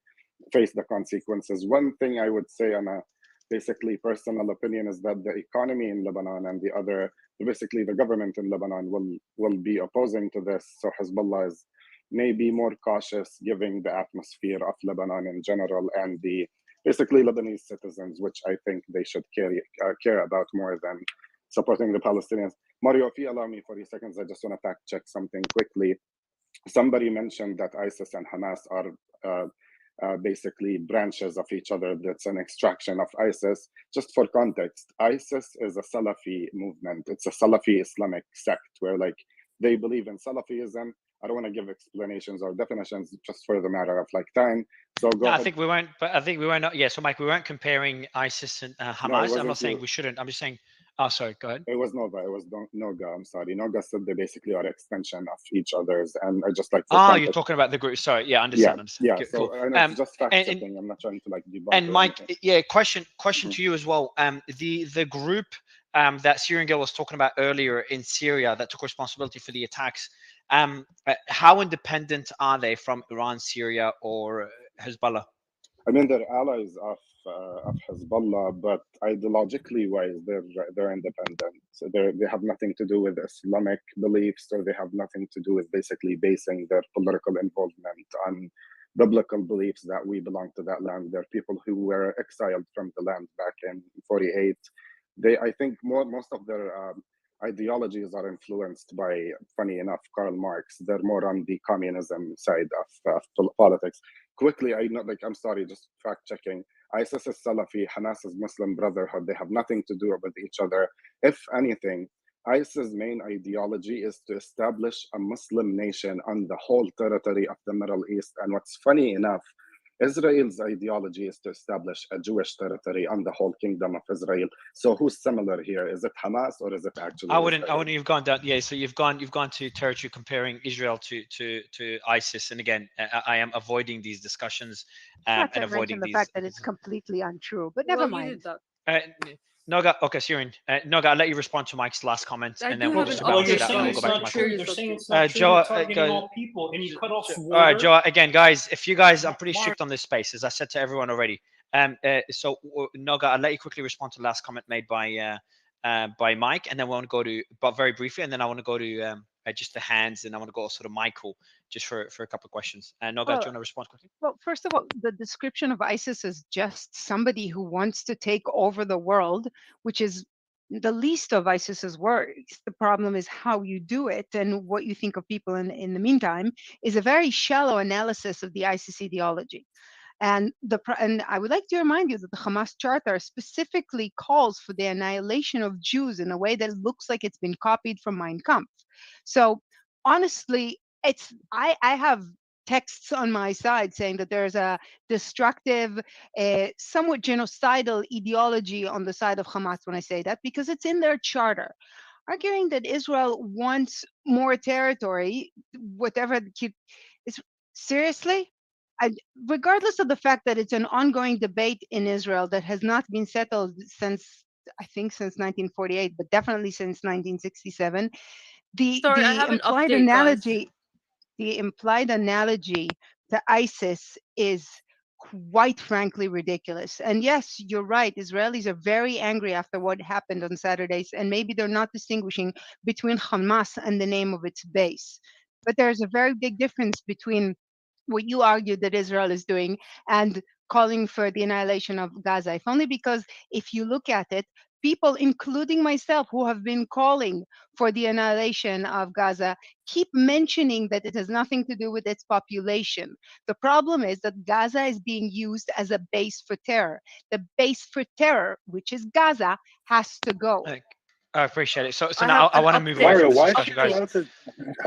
face the consequences. One thing I would say on a basically personal opinion is that the economy in Lebanon and basically the government in Lebanon will be opposing to this. So Hezbollah is maybe more cautious, given the atmosphere of Lebanon in general and the basically Lebanese citizens, which I think they should care about more than supporting the Palestinians. Mario, if you allow me 40 seconds, I just want to fact check something quickly. Somebody mentioned that ISIS and Hamas are basically branches of each other. That's an extraction of ISIS. Just for context, ISIS is a Salafi movement. It's a Salafi Islamic sect where like they believe in Salafism. I don't want to give explanations or definitions just for the matter of like time. So go ahead. I think we weren't, but I think we weren't. Yeah. So Mike, we weren't comparing ISIS and Hamas. I'm not saying we shouldn't. I'm just saying. Oh, sorry. Go ahead. It was Nova. It was Noga. I'm sorry. Noga said they basically are extension of each other's, and I just like. You're talking about the group. Sorry. Yeah. Understand. Yeah. Cool. So I know it's just fact checking. I'm not trying to like debunk. And Mike, yeah. Question to you as well. The group that Syrian Girl was talking about earlier in Syria that took responsibility for the attacks. How independent are they from Iran, Syria, or Hezbollah? I mean, they're allies of Hezbollah, but ideologically wise, they're independent. So they have nothing to do with Islamic beliefs, or they have nothing to do with basically basing their political involvement on biblical beliefs that we belong to that land. They're people who were exiled from the land back in 48. I think most of their ideologies are influenced by, funny enough, Karl Marx. They're more on the communism side of politics. Quickly, I'm sorry, just fact checking. ISIS is Salafi, Hamas is Muslim Brotherhood. They have nothing to do with each other. If anything, ISIS's main ideology is to establish a Muslim nation on the whole territory of the Middle East. And what's funny enough, Israel's ideology is to establish a Jewish territory on the whole kingdom of Israel. So who's similar here? Is it Hamas or is it actually? I wouldn't. You've gone down. Yeah. So you've gone to territory comparing Israel to ISIS. And again, I am avoiding these discussions and avoiding the fact that it's completely untrue. But never mind. Noga, okay, Syrian. Noga, I'll let you respond to Mike's last comment, and then we'll just you're saying it's not true. They're saying it's not true. You're targeting all people, and you cut off water. All right, Joe. Again, guys, I'm pretty strict on this space, as I said to everyone already. So Noga, I'll let you quickly respond to the last comment made by Mike, and then we want to go to, but very briefly, and then I want to go to just the hands, and I want to go also to Michael just for a couple of questions. Noga, do you want to respond quickly? Well, first of all, the description of ISIS as just somebody who wants to take over the world, which is the least of ISIS's worries. The problem is how you do it, and what you think of people in the meantime is a very shallow analysis of the ISIS ideology. And I would like to remind you that the Hamas Charter specifically calls for the annihilation of Jews in a way that looks like it's been copied from Mein Kampf. So honestly, I have texts on my side saying that there's a destructive, somewhat genocidal ideology on the side of Hamas when I say that, because it's in their charter. Arguing that Israel wants more territory, whatever Seriously? Regardless of the fact that it's an ongoing debate in Israel that has not been settled since, I think, since 1948, but definitely since 1967, the Sorry, I the have an implied update, guys. analogy, the implied analogy to ISIS is quite frankly ridiculous. And yes, you're right. Israelis are very angry after what happened on Saturdays, and maybe they're not distinguishing between Hamas and the name of its base. But there's a very big difference between what you argued that Israel is doing and calling for the annihilation of Gaza, if only because if you look at it, people, including myself, who have been calling for the annihilation of Gaza, keep mentioning that it has nothing to do with its population. The problem is that Gaza is being used as a base for terror. The base for terror, which is Gaza, has to go. I appreciate it. So I now have I an want to move update. away from Mario, this why is discussion, she guys. allowed to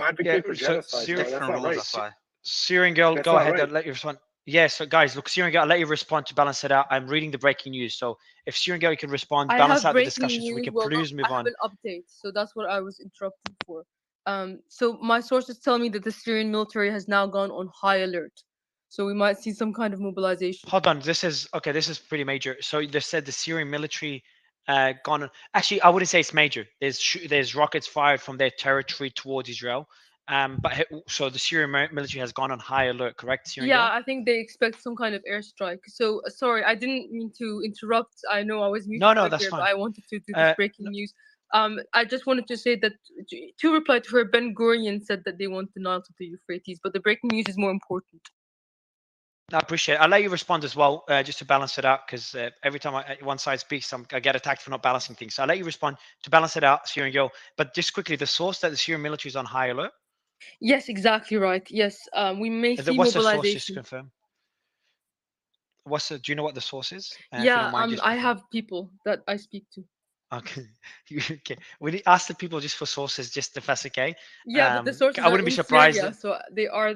advocate for so genocide? Syria, No, that's Different not rules, right. that's why. Syrian girl, That's go not ahead. I'll right. let you respond. Yeah, so guys, look, Syrian girl, I'll let you respond to balance it out. I'm reading the breaking news. So if Syrian girl, you can respond, I balance have out the breaking discussion so we news. can Well, no, please move I have on. an update. So that's what I was interrupted for. So my sources tell me that the Syrian military has now gone on high alert. So we might see some kind of mobilization. Hold on, this is pretty major. So they said the Syrian military gone. Actually, I wouldn't say it's major. There's rockets fired from their territory towards Israel. So the Syrian military has gone on high alert, correct, Syrian Yeah, girl? I think they expect some kind of airstrike. So sorry, I didn't mean to interrupt. I know I was muted No, that's earlier, but fine. I wanted to do this breaking news. I just wanted to say that to reply to her, Ben Gurion said that they want the Nile to the Euphrates, but the breaking news is more important. I appreciate it. I'll let you respond as well, just to balance it out, because every time one side speaks, I get attacked for not balancing things. So I'll let you respond to balance it out, Syrian girl. But just quickly, the source that the Syrian military is on high alert. Yes, exactly right. Yes, we may see What's the source, just to mobilization. confirm? Do you know what the source is? If you Yeah, don't mind, just I confirm. have people that I speak to. Okay. Okay. We ask the people just for sources, just if that's okay. Yeah, but the sources I are wouldn't be in surprised. Syria, so they are,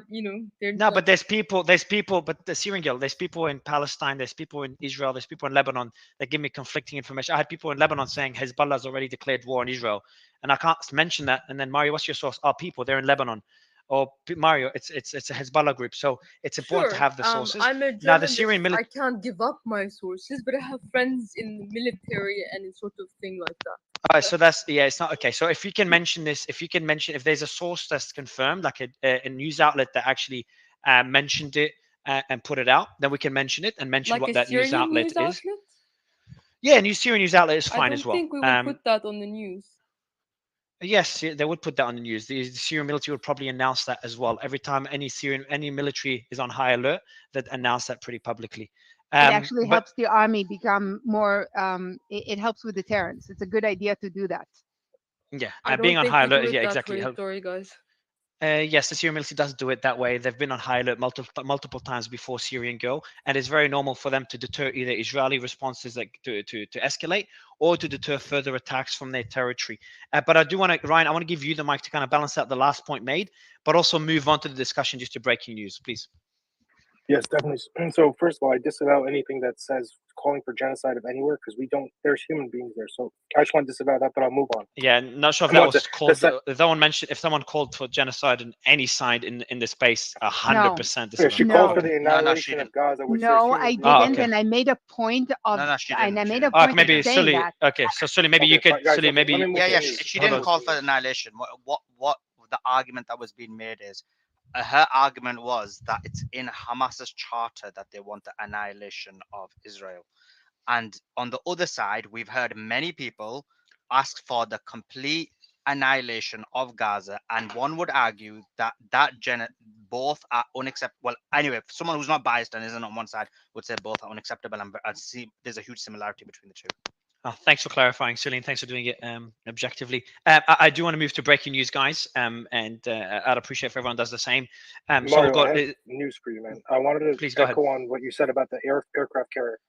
they're No, not. but there's people, but the Syrian girl, there's people in Palestine, there's people in Israel, there's people in Lebanon that give me conflicting information. I had people in Lebanon saying Hezbollah's already declared war on Israel, and I can't mention that. And then Mario, what's your source? Our people, they're in Lebanon. Or Mario, it's a Hezbollah group, so it's important to Sure. have the sources. I'm a Now the journalist. Syrian I military. can't give up my sources, but I have friends in the military and in sort of thing like that. All right, so that's it's not okay. So if you can mention this, if there's a source that's confirmed, like a news outlet that actually mentioned it and put it out, then we can mention it and mention Like what a that news Syrian outlet news is. outlet? Yeah, Syrian news outlet is I fine don't as well. think we would put that on the news. Yes, they would put that on the news. The Syrian military would probably announce that as well. Every time any military is on high alert, that announce that pretty publicly. It actually helps the army become more. It helps with deterrence. It's a good idea to do that. Yeah, I don't being on think high we do alert, it yeah, that exactly. way. Sorry, guys. Yes, the Syrian military does do it that way. They've been on high alert multiple times before Syrian go, and it's very normal for them to deter either Israeli responses to escalate or to deter further attacks from their territory. But I do want to, Ryan, I want to give you the mic to kind of balance out the last point made, but also move on to the discussion just to breaking news, please. Yes, definitely. So first of all, I disavow anything that says calling for genocide of anywhere because we don't. There's human beings there, so I just want to disavow that. But I'll move on. Yeah, not sure if that was called. If someone called for genocide on any side in the space, 100%. Yeah, she called for the annihilation of Gaza. Which no, I didn't, and I made a point of. And I made a point maybe of saying that. Okay, so Sully, maybe you could. Sully, maybe. Yeah. She didn't call for annihilation. What the argument that was being made is. Her argument was that it's in Hamas's charter that they want the annihilation of Israel. And on the other side, we've heard many people ask for the complete annihilation of Gaza. And one would argue that both are unacceptable. Well, anyway, someone who's not biased and isn't on one side would say both are unacceptable. And I see there's a huge similarity between the two. Thanks for clarifying, Celine. Thanks for doing it objectively. I do want to move to breaking news, guys, and I'd appreciate if everyone does the same. Mario, I have news for you, man. I wanted to echo on what you said about the aircraft carrier.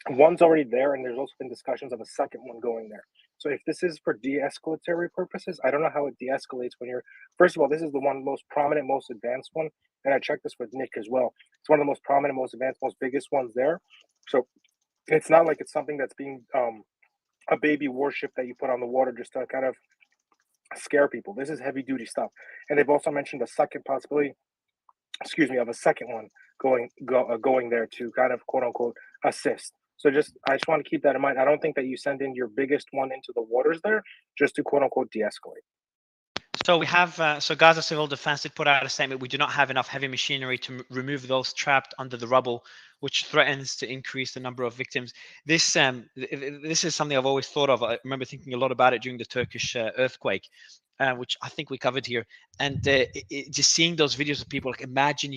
One's already there, and there's also been discussions of a second one going there. So if this is for de-escalatory purposes, I don't know how it de-escalates when you're. First of all, this is the one most prominent, most advanced one, and I checked this with Nick as well. It's one of the most prominent, most advanced, most biggest ones there. So it's not like it's something that's being a baby warship that you put on the water just to kind of scare people. This is heavy duty stuff. And they've also mentioned a second possibility excuse me, of a second one going there to kind of quote unquote assist. So I just want to keep that in mind. I don't think that you send in your biggest one into the waters there just to quote unquote de-escalate. So we have, so Gaza Civil Defense did put out a statement. We do not have enough heavy machinery to remove those trapped under the rubble, which threatens to increase the number of victims. This is something I've always thought of. I remember thinking a lot about it during the Turkish earthquake, which I think we covered here. And just seeing those videos of people, like imagine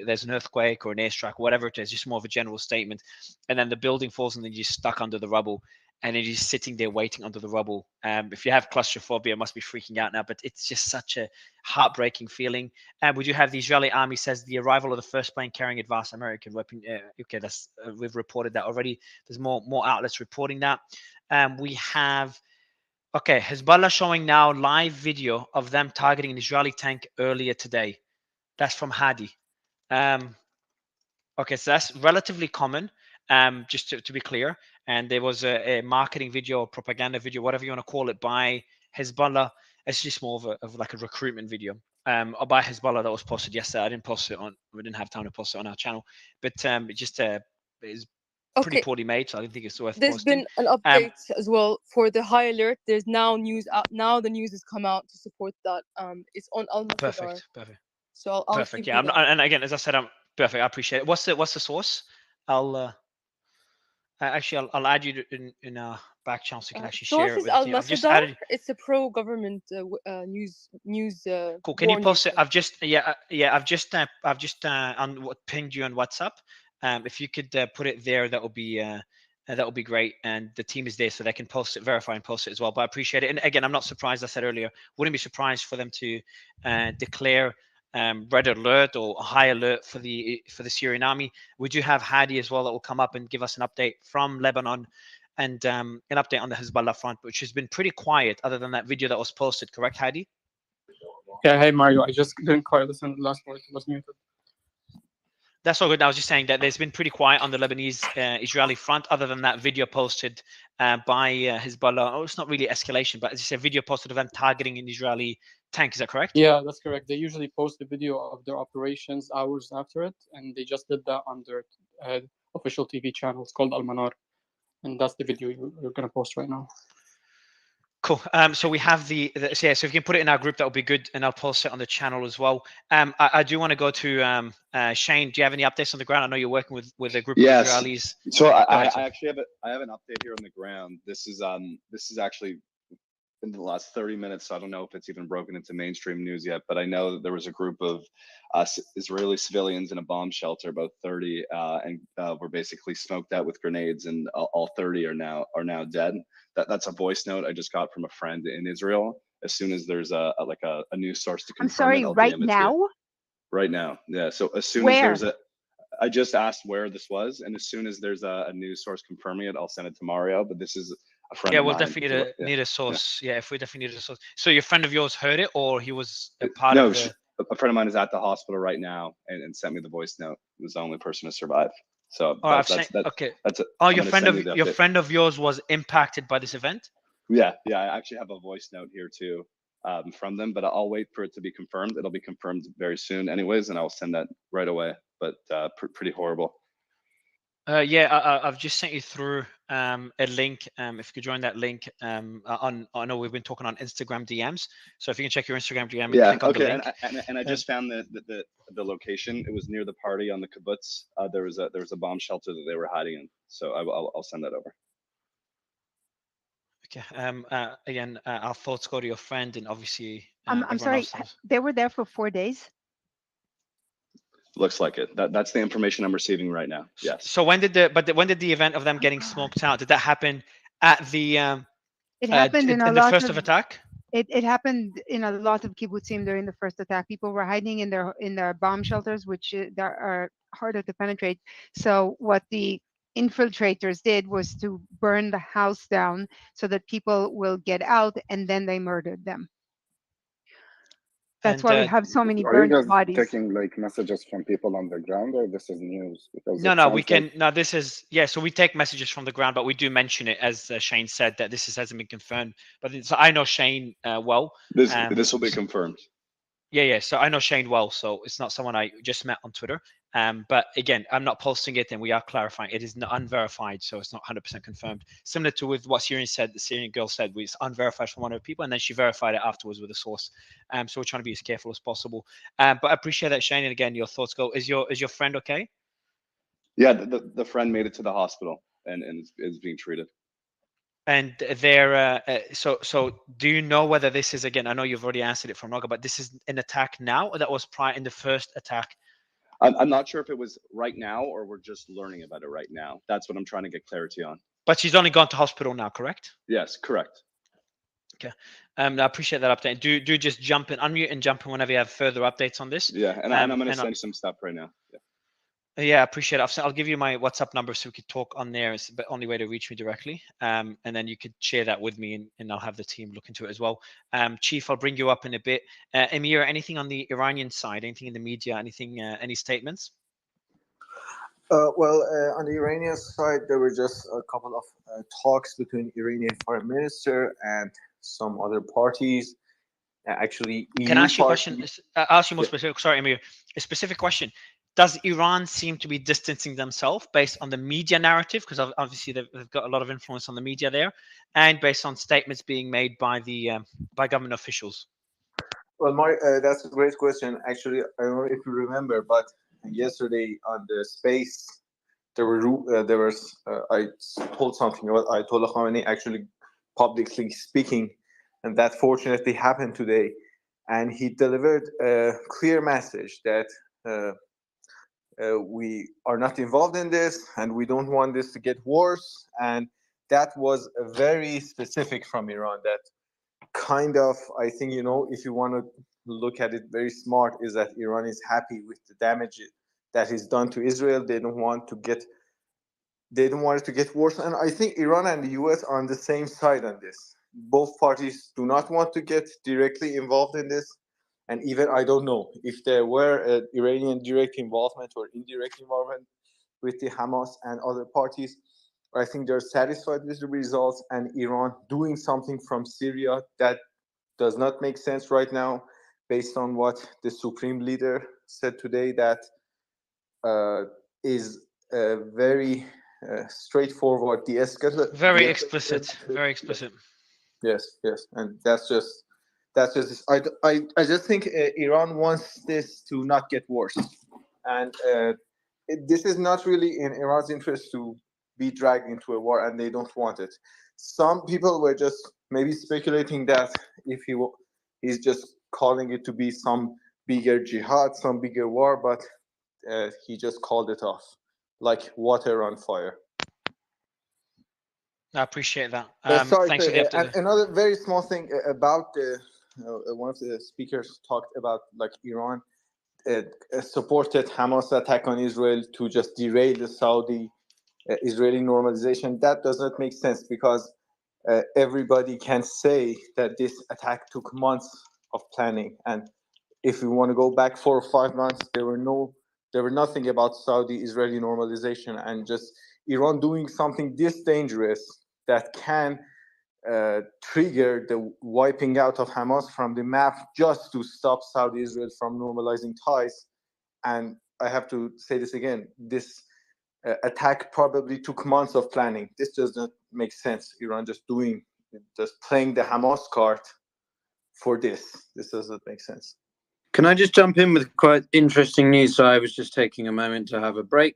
there's an earthquake or an airstrike, whatever it is, just more of a general statement, and then the building falls and then you're stuck under the rubble. And it is sitting there waiting under the rubble. If you have claustrophobia, it must be freaking out now, but it's just such a heartbreaking feeling. And we do have the Israeli army says the arrival of the first plane carrying advanced American weapon. Okay, that's we've reported that already. There's more outlets reporting that. We have, okay, Hezbollah showing now live video of them targeting an Israeli tank earlier today. That's from Hadi. Okay, so that's relatively common. Just to be clear, and there was a marketing video or propaganda video, whatever you want to call it, by Hezbollah. It's just more of like a recruitment video, or by Hezbollah that was posted yesterday. I didn't post it on. We didn't have time to post it on our channel, but it just is pretty poorly made, so I don't think it's worth There's posting. Been an update as well for the high alert. There's now news out. Now the news has come out to support that. It's on Al Masdar. Perfect. So I'll perfect. Yeah, and again, as I said, I'm perfect. I appreciate it. What's the source? Actually, I'll add you in our back channel so you can actually share it with Al you. I've just Masdar. added. It's a pro-government news. Cool. Can you post it? I've just pinged you on WhatsApp. If you could put it there, that would be great. And the team is there, so they can post it, verify and post it as well. But I appreciate it. And again, I'm not surprised. I said earlier, wouldn't be surprised for them to declare red alert or high alert for the Syrian army. We do have Hadi as well that will come up and give us an update from Lebanon and an update on the Hezbollah front, which has been pretty quiet other than that video that was posted. Correct, Hadi? Yeah. Hey, Mario. I just didn't quite listen. The last part was muted. That's all good. I was just saying that there's been pretty quiet on the Lebanese Israeli front, other than that video posted by Hezbollah. Oh, it's not really escalation, but as you said, video posted of them targeting an Israeli tank. Is that correct? Yeah, that's correct. They usually post the video of their operations hours after it, and they just did that on their official TV channel. It's called Al Manar, and that's the video you're going to post right now. Cool. So we have so if you can put it in our group, that would be good, and I'll post it on the channel as well. I do want to go to Shane. Do you have any updates on the ground? I know you're working with a group of Israelis. So I actually have an update here on the ground. This is actually in the last 30 minutes. So I don't know if it's even broken into mainstream news yet, but I know that there was a group of Israeli civilians in a bomb shelter, about 30, and were basically smoked out with grenades, and all 30 are now dead. That's a voice note I just got from a friend in Israel. As soon as there's a news source to confirm, I'm sorry, right now? Right now, yeah. So as soon Where? as there's I just asked where this was, and as soon as there's a news source confirming it, I'll send it to Mario. But this is a friend. Yeah, of we'll mine. definitely need a source. Yeah, if we definitely need a source. So your friend of yours heard it, or he was a part of the... a friend of mine is at the hospital right now and sent me the voice note. He was the only person to survive. So okay. Your friend of yours was impacted by this event? Yeah. I actually have a voice note here too from them, but I'll wait for it to be confirmed. It'll be confirmed very soon anyways, and I'll send that right away. But pretty horrible. I've just sent you through a link. If you could join that link, I know we've been talking on Instagram DMs, so if you can check your Instagram DM and click on the link. And I just found the location. It was near the party on the kibbutz. There was a bomb shelter that they were hiding in. So I'll send that over. Okay. Again, our thoughts go to your friend, and obviously. I'm sorry. They were there for 4 days. Looks like it. That's the information I'm receiving right now. Yes. So when did the event of them getting smoked out? Did that happen at the? It happened in the first of attack. It happened in a lot of kibbutzim during the first attack. People were hiding in their bomb shelters, which are harder to penetrate. So what the infiltrators did was to burn the house down so that people will get out, and then they murdered them. That's why we have so many burned bodies. Are you guys taking like messages from people on the ground, or this is news? Because this is so we take messages from the ground, but we do mention it, as Shane said, that this hasn't been confirmed. But I know Shane well. This will be confirmed. Yeah. So I know Shane well, so it's not someone I just met on Twitter. But again, I'm not posting it, and we are clarifying it is not unverified, so it's not 100% confirmed. Similar to with what Syrian said, the Syrian girl said was unverified from one of the people, and then she verified it afterwards with a source. So we're trying to be as careful as possible. But I appreciate that, Shane. And again, your thoughts go. Is your friend okay? Yeah, the friend made it to the hospital and is being treated. And they're so do you know whether this is, again, I know you've already answered it from Raga, but this is an attack now, or that was prior in the first attack? I'm not sure if it was right now or we're just learning about it right now. That's what I'm trying to get clarity on. But she's only gone to hospital now, correct? Yes, correct. Okay. I appreciate that update. Do just jump in, unmute and jump in whenever you have further updates on this. Yeah, and I'm going to send you some stuff right now. Yeah. Yeah, I appreciate it. I'll give you my WhatsApp number so we could talk on there. It's the only way to reach me directly. And then you could share that with me, and I'll have the team look into it as well. Chief, I'll bring you up in a bit. Amir, anything on the Iranian side? Anything in the media? Anything? Any statements? On the Iranian side, there were just a couple of talks between Iranian foreign minister and some other parties. Actually, Can I ask you a question? I'll ask you more specific. Sorry, Amir. A specific question. Does Iran seem to be distancing themselves based on the media narrative? Because obviously they've got a lot of influence on the media there, and based on statements being made by the by government officials. Well, that's a great question. Actually, I don't know if you remember, but yesterday on the space, there was I told something about Ayatollah Khamenei actually publicly speaking, and that fortunately happened today, and he delivered a clear message that we are not involved in this, and we don't want this to get worse. And that was very specific from Iran. That kind of, I think, if you want to look at it very smart, is that Iran is happy with the damage that is done to Israel. They don't want it to get worse. And I think Iran and the US are on the same side on this. Both parties do not want to get directly involved in this. And even, I don't know if there were Iranian direct involvement or indirect involvement with the Hamas and other parties. I think they're satisfied with the results, and Iran doing something from Syria that does not make sense right now, based on what the supreme leader said today, that is very straightforward, very explicit, very explicit. Yes, and that's just I just think Iran wants this to not get worse, and this is not really in Iran's interest to be dragged into a war, and they don't want it. Some people were just maybe speculating that if he's just calling it to be some bigger jihad, some bigger war, but he just called it off like water on fire. I appreciate that. Sorry, thanks for the update. Another very small thing about the one of the speakers talked about, like, Iran supported Hamas attack on Israel to just derail the Saudi Israeli normalization. That does not make sense, because everybody can say that this attack took months of planning, and if we want to go back 4 or 5 months, there were nothing about Saudi Israeli normalization, and just Iran doing something this dangerous that can trigger the wiping out of Hamas from the map just to stop Saudi Israel from normalizing ties. And I have to say this again, this attack probably took months of planning. This does not make sense. Iran just playing the Hamas card for this. This doesn't make sense. Can I just jump in with quite interesting news? So I was just taking a moment to have a break.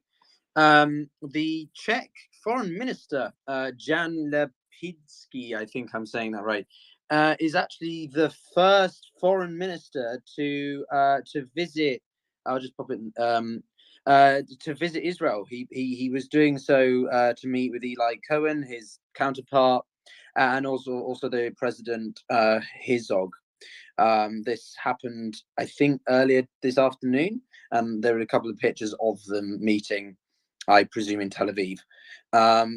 The Czech foreign minister, Jan Lepidsky, I think I'm saying that right, is actually the first foreign minister to visit. I'll just pop it. To visit Israel. He was doing so to meet with Eli Cohen, his counterpart, and also the president Herzog. This happened, I think, earlier this afternoon. There were a couple of pictures of them meeting, I presume, in Tel Aviv.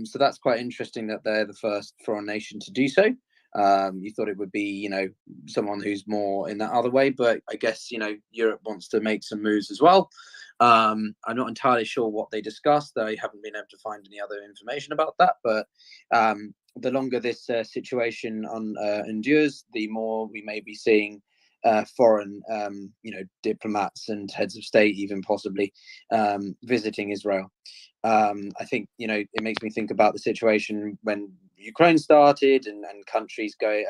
So that's quite interesting that they're the first foreign nation to do so. You thought it would be, someone who's more in that other way, but I guess, Europe wants to make some moves as well. I'm not entirely sure what they discussed. I haven't been able to find any other information about that, but the longer this situation endures, the more we may be seeing foreign, diplomats and heads of state, even possibly visiting Israel. I think, it makes me think about the situation when Ukraine started and countries go,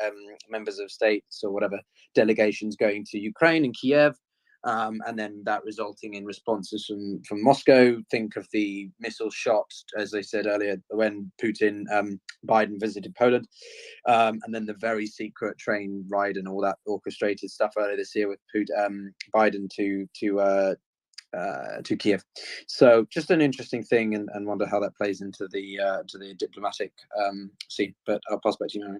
members of states or whatever, delegations going to Ukraine and Kiev. And then that resulting in responses from Moscow. Think of the missile shots, as I said earlier, when Biden visited Poland, and then the very secret train ride and all that orchestrated stuff earlier this year with Biden to Kiev. So just an interesting thing, and wonder how that plays into the diplomatic scene. But I'll pass back to you, Mary.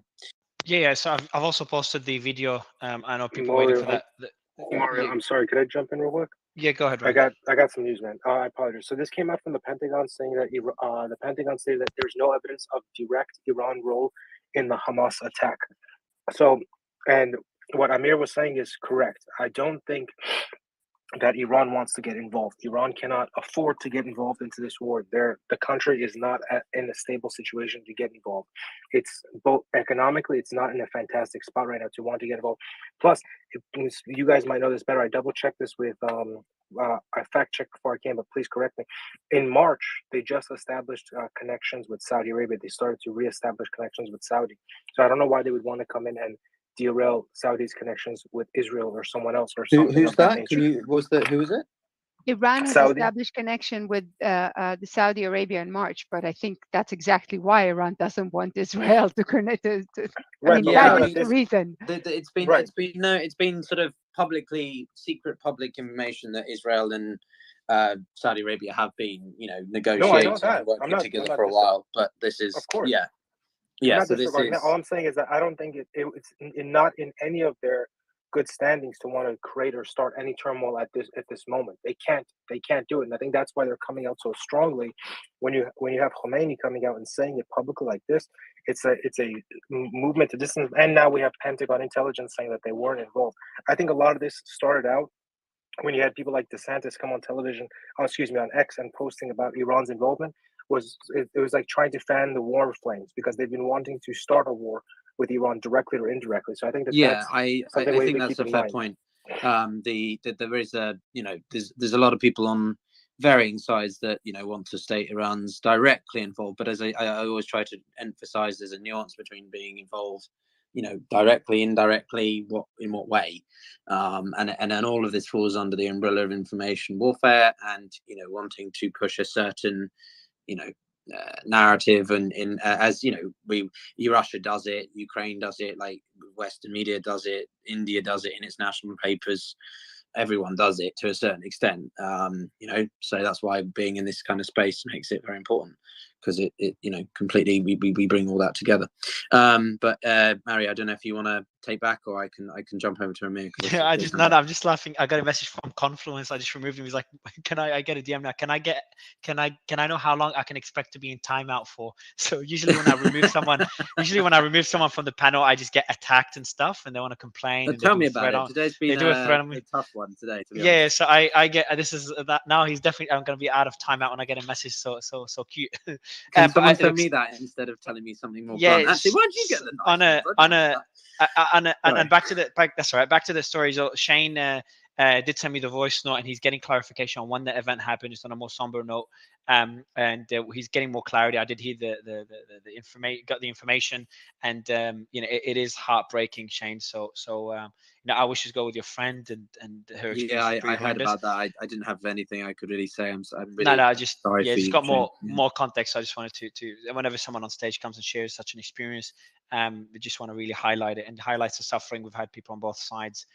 Yeah. So I've also posted the video. I know people waiting for that. Mario, I'm sorry. Could I jump in real quick? Yeah, go ahead, Ryan. I got some news, man. I apologize. So this came out from the Pentagon saying that the Pentagon stated that there's no evidence of direct Iran role in the Hamas attack. So, and what Amir was saying is correct. I don't think that Iran wants to get involved. Iran cannot afford to get involved into this war. The country is not in a stable situation to get involved. It's both economically, it's not in a fantastic spot right now to want to get involved. Plus, you guys might know this better. I double checked this with I fact checked before I came, but please correct me. In March, they just established connections with Saudi Arabia. They started to reestablish connections with Saudi. So I don't know why they would want to come in and derail Saudi's connections with Israel or someone else or something. Who's that? Who is it? Iran has established connection with the Saudi Arabia in March, but I think that's exactly why Iran doesn't want Israel to connect. Right, that is the reason. It's been sort of secret public information that Israel and Saudi Arabia have been, negotiating and working together for a while. But this is, of course, yeah. So this is all I'm saying is that I don't think it's not in any of their good standings to want to create or start any turmoil at this moment. They can't do it, and I think that's why they're coming out so strongly. When you have Khomeini coming out and saying it publicly like this, it's a movement to distance. And now we have Pentagon intelligence saying that they weren't involved. I think a lot of this started out when you had people like DeSantis come on television, on X, and posting about Iran's involvement. It was like trying to fan the war flames because they've been wanting to start a war with Iran directly or indirectly. So I think I think that's a fair point. There is there's a lot of people on varying sides that want to state Iran's directly involved, but as I always try to emphasize, there's a nuance between being involved, directly, indirectly, in what way, and then all of this falls under the umbrella of information warfare and wanting to push a certain narrative, and as Russia does it, Ukraine does it, like Western media does it, India does it in its national papers, everyone does it to a certain extent, so that's why being in this kind of space makes it very important, because it completely we bring all that together. But Mary, I don't know if you want to take back, or I can jump over to Amir. Yeah, I'm just laughing. I got a message from Confluence. I just removed him. He's like, can I get a DM now? Can I know how long I can expect to be in timeout for? So usually when I remove someone from the panel, I just get attacked and stuff, and they want to complain. Tell me about it. Today's been a tough one today. To be honest. So I get this is that now. He's definitely I'm going to be out of timeout when I get a message. So cute. Can someone tell me that instead of telling me something more blunt? Actually, why did you get the and back to the story. So Shane did send me the voice note, and he's getting clarification on when the event happened, just on a more somber note. And he's getting more clarity. I did hear the information, and it is heartbreaking, Shane. So I wish you go with your friend and her. Yeah, I heard about that. I didn't have anything I could really say. I'm really just sorry. Just got more context. So I just wanted to whenever someone on stage comes and shares such an experience, we just want to really highlight it, and highlights the suffering. We've had people on both sides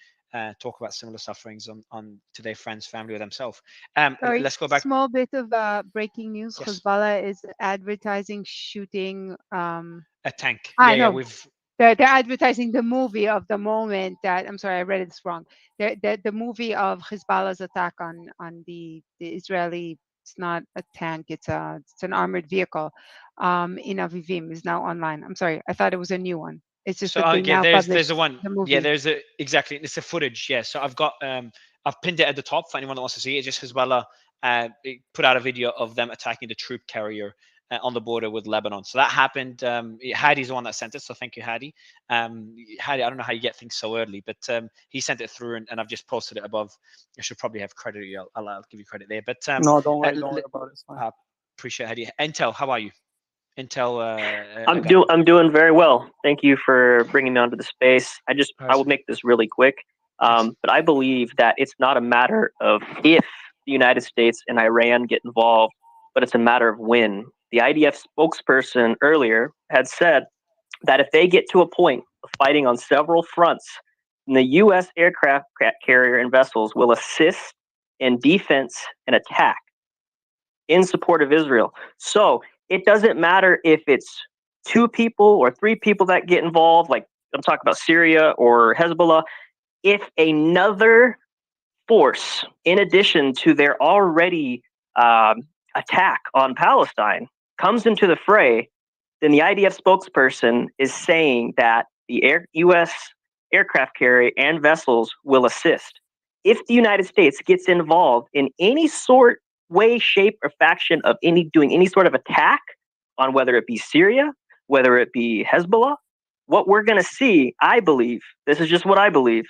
talk about similar sufferings to their friends, family, or themselves. Let's go back. Small bit of breaking news. Yes. Hezbollah is advertising shooting a tank. They're advertising the movie of the moment that, I'm sorry, I read this wrong. The movie of Hezbollah's attack on the Israeli. It's not a tank. It's an armored vehicle. In Avivim is now online. I'm sorry, I thought it was a new one. It's just there's a one. There's exactly. It's a footage. Yeah. So I've got I've pinned it at the top for anyone that wants to see it. Just Hezbollah put out a video of them attacking the troop carrier on the border with Lebanon. So that happened. Hadi's the one that sent it, so thank you, Hadi. Hadi, I don't know how you get things so early, but he sent it through, and I've just posted it above. I should probably have credit. I'll give you credit there. But no, don't worry about it. It's fine. Appreciate Hadi. Intel, how are you? Intel. I'm doing very well. Thank you for bringing me onto the space. I will make this really quick. But I believe that it's not a matter of if the United States and Iran get involved, but it's a matter of when. The IDF spokesperson earlier had said that if they get to a point of fighting on several fronts, the U.S. aircraft carrier and vessels will assist in defense and attack in support of Israel. So it doesn't matter if it's 2 people or 3 people that get involved, like I'm talking about Syria or Hezbollah. If another force, in addition to their already attack on Palestine, comes into the fray, then the IDF spokesperson is saying that the U.S. aircraft carrier and vessels will assist. If the United States gets involved in any sort, way, shape, or faction of doing any sort of attack on whether it be Syria, whether it be Hezbollah, what we're going to see, I believe, this is just what I believe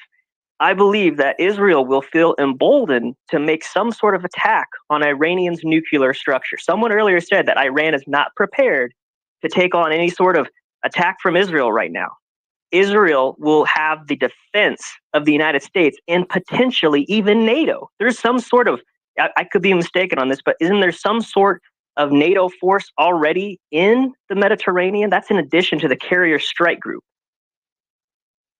that Israel will feel emboldened to make some sort of attack on Iranian's nuclear structure. Someone earlier said that Iran is not prepared to take on any sort of attack from Israel right now. Israel will have the defense of the United States and potentially even NATO. There's some sort of, I could be mistaken on this, but isn't there some sort of NATO force already in the Mediterranean? That's in addition to the carrier strike group.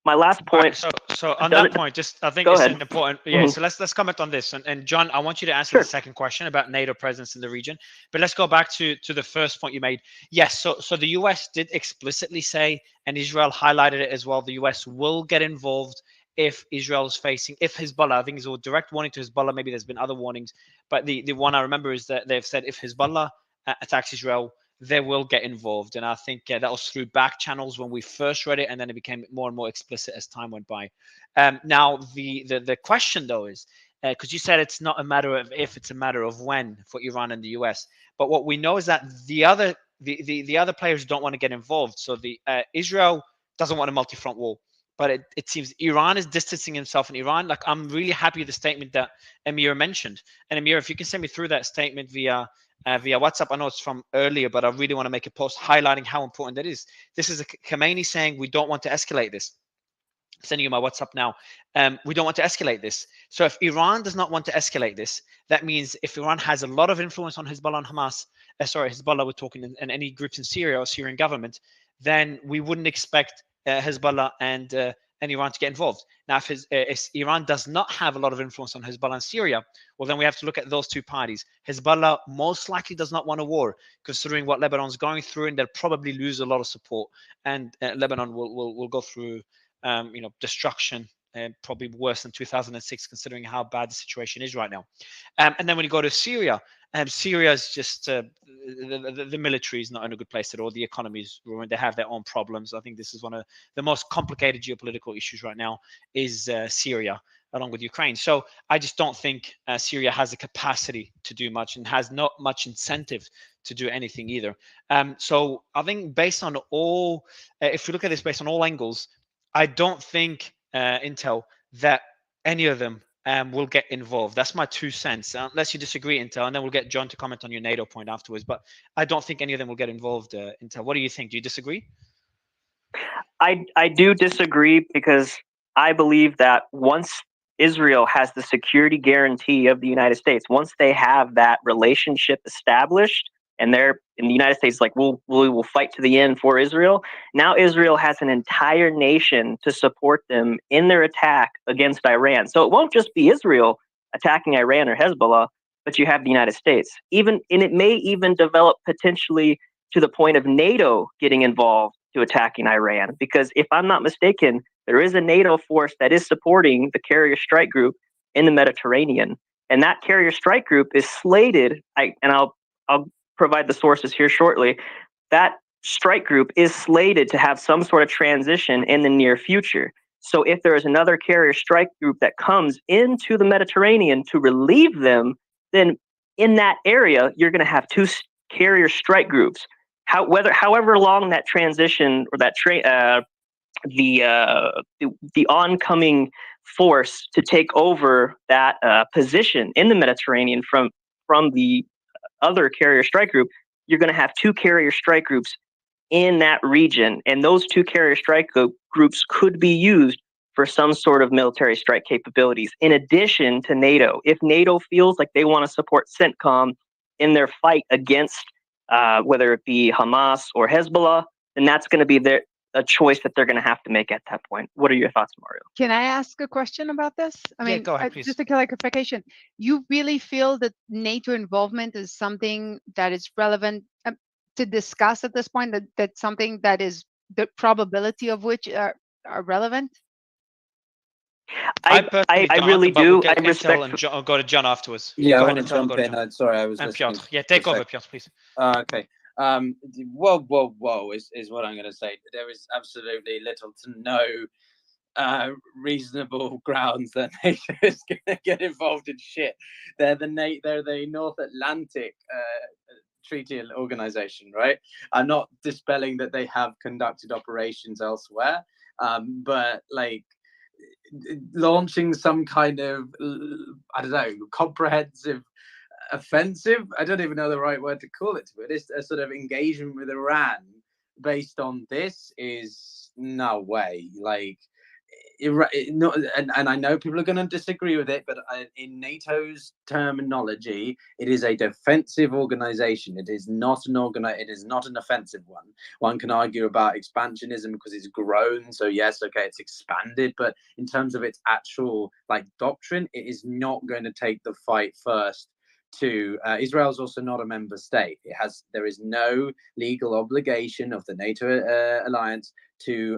My last point. So on that point, just I think it's important. Yeah. So let's comment on this. And John, I want you to answer the second question about NATO presence in the region. But let's go back to the first point you made. Yes. So the US did explicitly say, and Israel highlighted it as well, the US will get involved if Israel is facing, if Hezbollah, I think it's a direct warning to Hezbollah. Maybe there's been other warnings, but the one I remember is that they've said if Hezbollah attacks Israel, they will get involved. And I think that was through back channels when we first read it, and then it became more and more explicit as time went by. Now, the question, though, is, because you said it's not a matter of if, it's a matter of when for Iran and the US. But what we know is that the other players don't want to get involved. So Israel doesn't want a multi-front war. But it seems Iran is distancing himself in Iran. Like, I'm really happy with the statement that Amir mentioned. And Amir, if you can send me through that statement via WhatsApp. I know it's from earlier, but I really want to make a post highlighting how important that is. This is a Khamenei saying we don't want to escalate this. I'm sending you my WhatsApp now. We don't want to escalate this. So if Iran does not want to escalate this, that means if Iran has a lot of influence on Hezbollah and Hamas, Hezbollah, we're talking, and any groups in Syria or Syrian government, then we wouldn't expect Hezbollah and Iran to get involved. Now, if Iran does not have a lot of influence on Hezbollah and Syria, well, then we have to look at those two parties. Hezbollah most likely does not want a war, considering what Lebanon's going through, and they'll probably lose a lot of support. And Lebanon will go through, destruction, probably worse than 2006, considering how bad the situation is right now. And then when you go to Syria, Syria is just the military is not in a good place at all. The economy is ruined. They have their own problems. I think this is one of the most complicated geopolitical issues right now is Syria, along with Ukraine. So I just don't think Syria has the capacity to do much and has not much incentive to do anything either. So I think based on all, if we look at this based on all angles, I don't think Intel that any of them will get involved. That's my 2 cents, unless you disagree, Intel, and then we'll get John to comment on your NATO point afterwards. But I don't think any of them will get involved, Intel. What do you think? Do you disagree? I do disagree, because I believe that once Israel has the security guarantee of the United States, once they have that relationship established, and they're in the United States, like we will fight to the end for Israel. Now Israel has an entire nation to support them in their attack against Iran. So it won't just be Israel attacking Iran or Hezbollah, but you have the United States. And it may even develop potentially to the point of NATO getting involved to attacking Iran. Because if I'm not mistaken, there is a NATO force that is supporting the carrier strike group in the Mediterranean. And that carrier strike group is slated, I'll provide the sources here shortly, that strike group is slated to have some sort of transition in the near future. So if there is another carrier strike group that comes into the Mediterranean to relieve them, then in that area, you're going to have carrier strike groups. However long that transition or that the oncoming force to take over that position in the Mediterranean from the other carrier strike group, you're going to have 2 carrier strike groups in that region, and those 2 carrier strike groups could be used for some sort of military strike capabilities in addition to NATO. If NATO feels like they want to support CENTCOM in their fight against whether it be Hamas or Hezbollah, then that's going to be a choice that they're going to have to make at that point. What are your thoughts, Mario? Can I ask a question about this? I mean, go ahead, please. Just a clarification. You really feel that NATO involvement is something that is relevant to discuss at this point? That's something that is the probability of which are relevant? I really do. We'll and go to John afterwards. Yeah, go I want to jump in. Sorry, I was and listening. Piotr. Yeah, take over, Piotr, please. Okay. Whoa is what I'm going to say. There is absolutely little to no reasonable grounds that NATO is going to get involved in shit. They're the North Atlantic Treaty Organization, right? I'm not dispelling that they have conducted operations elsewhere, but like launching some kind of I don't know comprehensive offensive. I don't even know the right word to call it. But it's a sort of engagement with Iran based on this is no way. Like, and I know people are going to disagree with it, but in NATO's terminology, it is a defensive organization. It is not It is not an offensive one. One can argue about expansionism because it's grown. So yes, okay, it's expanded, but in terms of its actual like doctrine, it is not going to take the fight first. To Israel is also not a member state. There is no legal obligation of the NATO alliance to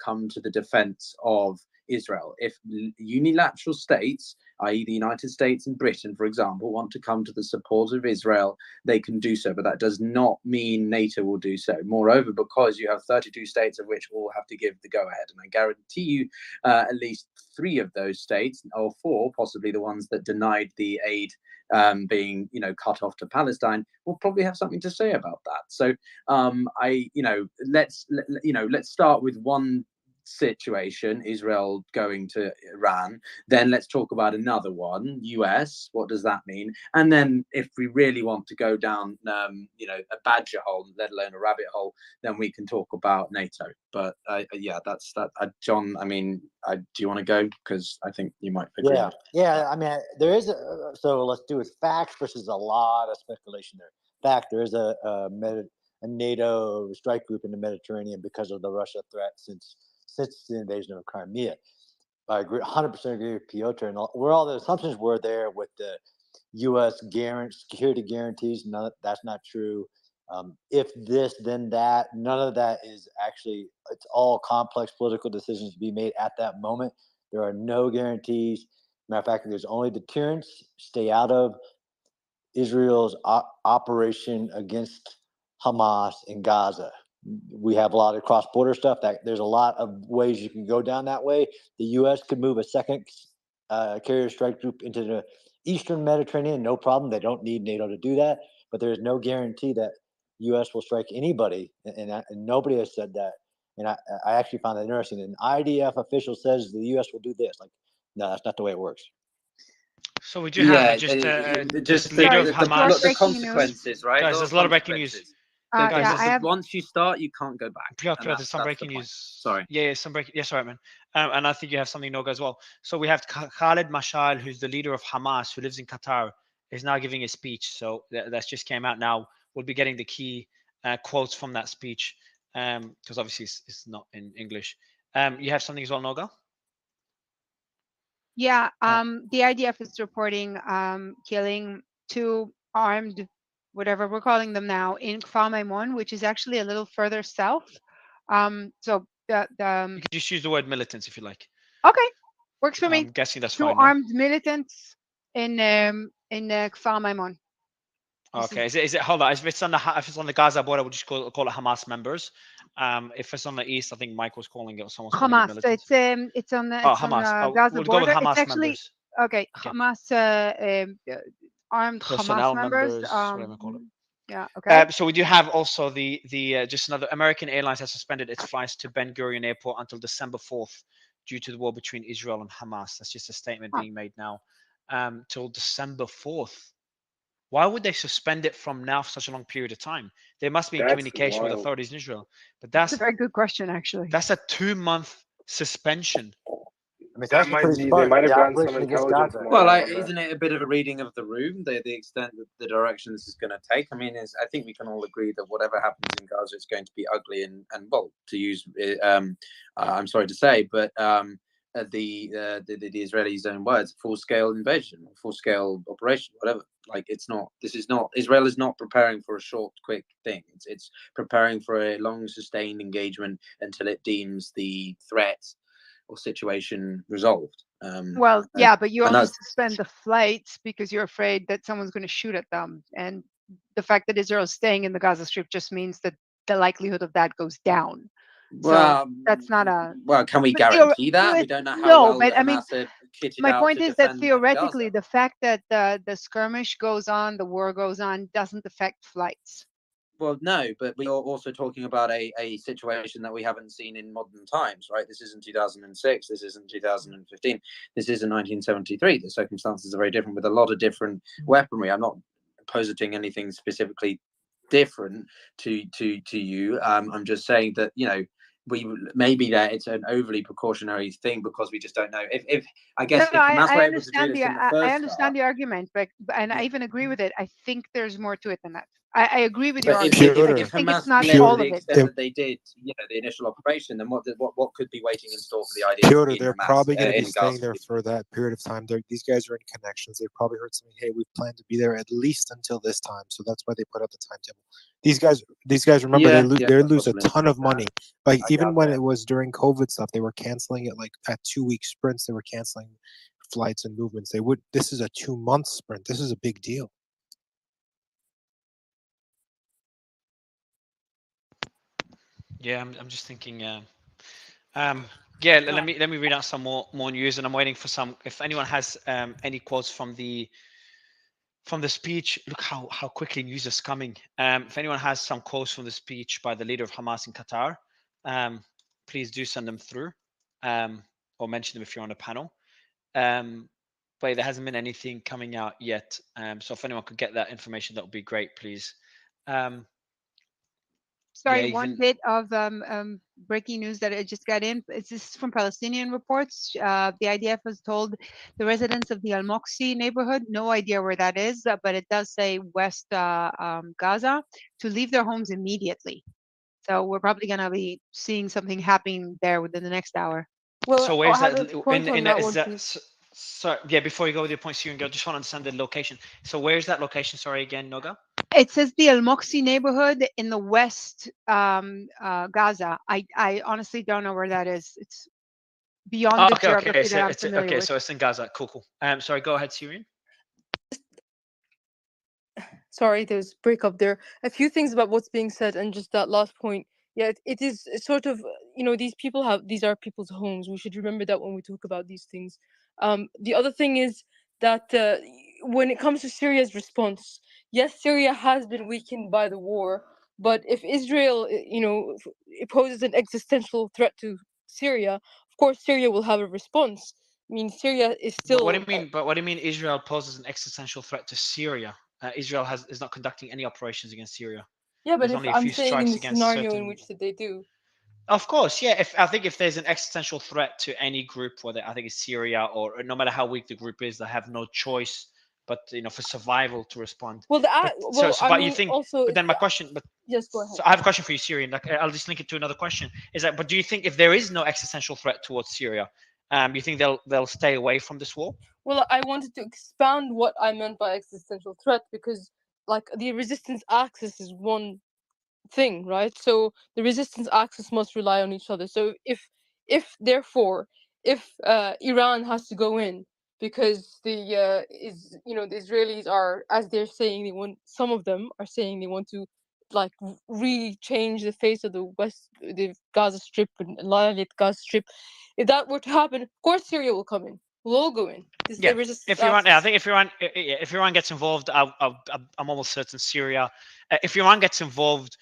come to the defense of Israel. If unilateral states, i.e. the United States and Britain, for example, want to come to the support of Israel, they can do so, but that does not mean NATO will do so. Moreover, because you have 32 states of which all have to give the go-ahead, and I guarantee you at least 3 of those states, or 4, possibly the ones that denied the aid being cut off to Palestine, will probably have something to say about that. So let's start with one situation, Israel going to Iran, then let's talk about another one, US, what does that mean? And then if we really want to go down a badger hole, let alone a rabbit hole, then we can talk about NATO. But yeah, that's that. John, I mean, do you want to go? Because I think you might agree. Yeah, I mean, there is so let's do it facts versus a lot of speculation there. Fact, there is a NATO strike group in the Mediterranean because of the Russia threat since the invasion of Crimea. I agree, 100% agree with Piotr, and where all the assumptions were there with the U.S. security guarantees. No, that's not true. If this, then that. None of that is actually. It's all complex political decisions to be made at that moment. There are no guarantees. Matter of fact, there's only deterrence. Stay out of Israel's operation against Hamas in Gaza. We have a lot of cross-border stuff. That there's a lot of ways you can go down that way. The U.S. could move a second carrier strike group into the Eastern Mediterranean, no problem. They don't need NATO to do that, but there's no guarantee that U.S. will strike anybody, and nobody has said that. And I actually found that interesting. An IDF official says the U.S. will do this. Like, no, that's not the way it works. So we do have just leader of Hamas. The consequences, right? Guys, there's a lot of breaking news. Once you start, you can't go back. Piotr, there's some breaking news. Sorry. Yeah, some breaking. Yes, right, man. And I think you have something, Noga, as well. So we have Khaled Mashal, who's the leader of Hamas, who lives in Qatar, is now giving a speech. So that just came out now. We'll be getting the key quotes from that speech because obviously it's not in English. You have something as well, Noga? Yeah, the IDF is reporting killing 2 armed, whatever we're calling them now, in Kfar Maimon, which is actually a little further south. So you can just use the word militants if you like. Okay, works for me. I'm guessing that's 2 fine. armed militants in Kfar Maimon. Okay, is it hold on? If it's on the Gaza border, we'll just call it Hamas members. If it's on the east, I think Mike was calling it someone's Hamas. It's on the Hamas. Gaza We'll border. go with Hamas it's actually members. Okay. Hamas armed Personnel Hamas members. whatever you call it. Yeah. Okay. So we do have also the just another American Airlines has suspended its flights to Ben Gurion Airport until December 4th due to the war between Israel and Hamas. That's just a statement being made now. Till December 4th. Why would they suspend it from now for such a long period of time? There must be in communication with authorities in Israel. But that's a very good question, actually. That's a 2-month suspension. I mean, it's actually pretty They smart. might have The gotten some operation against intelligence Gaza. more Well, on that. isn't it a bit of a reading of the room, the extent that the direction this is going to take? I mean, I think we can all agree that whatever happens in Gaza is going to be ugly and well, to use, I'm sorry to say, but the Israelis' own words, full-scale invasion, full-scale operation, whatever. Like, it's not. This is not. Israel is not preparing for a short, quick thing. It's preparing for a long, sustained engagement until it deems the threat or situation resolved. Well, yeah, but you only suspend the flights because you're afraid that someone's going to shoot at them, and the fact that Israel is staying in the Gaza Strip just means that the likelihood of that goes down. Well, so that's not a. Well, can we guarantee that? We don't know how well but I mean, Hamas are kitted my out point to is that defend theoretically, Gaza. the fact that the skirmish goes on, the war goes on, doesn't affect flights. Well, no, but we are also talking about a situation that we haven't seen in modern times, right? This isn't 2006. This isn't 2015. This isn't 1973. The circumstances are very different with a lot of different weaponry. I'm not positing anything specifically different to you. I'm just saying that, we maybe that it's an overly precautionary thing because we just don't know if I guess if Hamas were able to do this in the first I understand the argument, but and I even agree with it. I think there's more to it than that. I agree with your argument. I just think it's not all of it. That they did, the initial operation, then what could be waiting in store for the idea? Piotr, they're probably going to be staying there for that period of time. These guys are in connections. They've probably heard something. Hey, we've planned to be there at least until this time, so that's why they put out the timetable. These guys, remember, they lose a ton of money. Like even when it was during COVID stuff, they were canceling it. Like at 2-week sprints, they were canceling flights and movements. This is a 2-month sprint. This is a big deal. Yeah, I'm just thinking. Yeah, let me read out some more news, and I'm waiting for some. If anyone has any quotes from the speech, look how quickly news is coming. If anyone has some quotes from the speech by the leader of Hamas in Qatar, please do send them through, or mention them if you're on a panel. But there hasn't been anything coming out yet. So if anyone could get that information, that would be great, please. Sorry, one bit of breaking news that I just got in. This is from Palestinian reports. The IDF has told the residents of the Al Moksi neighborhood, no idea where that is, but it does say West Gaza, to leave their homes immediately. So we're probably going to be seeing something happening there within the next hour. Well, so where's that? Sorry, yeah, before you go with your point, Syrian girl, just want to understand the location. So where's that location? Sorry again, Noga. It says the Al Moksi neighborhood in the West Gaza. I honestly don't know where that is. It's beyond the geography that I'm familiar with. So it's in Gaza. Cool. Sorry, go ahead, Syrian. Sorry, there's breakup there. A few things about what's being said and just that last point. Yeah, it is sort of, these are people's homes. We should remember that when we talk about these things. The other thing is that when it comes to Syria's response, yes, Syria has been weakened by the war, but if Israel, it poses an existential threat to Syria, of course Syria will have a response. I mean, Syria is still. But what do you mean? But what do you mean? Israel poses an existential threat to Syria? Israel is not conducting any operations against Syria. Yeah, but if I'm saying in the scenario in which that they do. Of course, yeah. I think if there's an existential threat to any group, whether I think it's Syria or no matter how weak the group is, they have no choice but for survival to respond. Well, you think? Also, but then my question, yes, go ahead. So I have a question for you, Syrian. I'll just link it to another question. But do you think if there is no existential threat towards Syria, you think they'll stay away from this war? Well, I wanted to expound what I meant by existential threat because, the resistance axis is one thing, right? So the resistance axis must rely on each other. So if Iran has to go in because the Israelis are, as they're saying, some of them are saying they want to re-change the face of the Gaza Strip and annihilate Gaza Strip. If that were to happen, of course Syria will come in. we'll all go in. Yeah, if Iran, I think if Iran gets involved, I'm almost certain Syria. If Iran gets involved,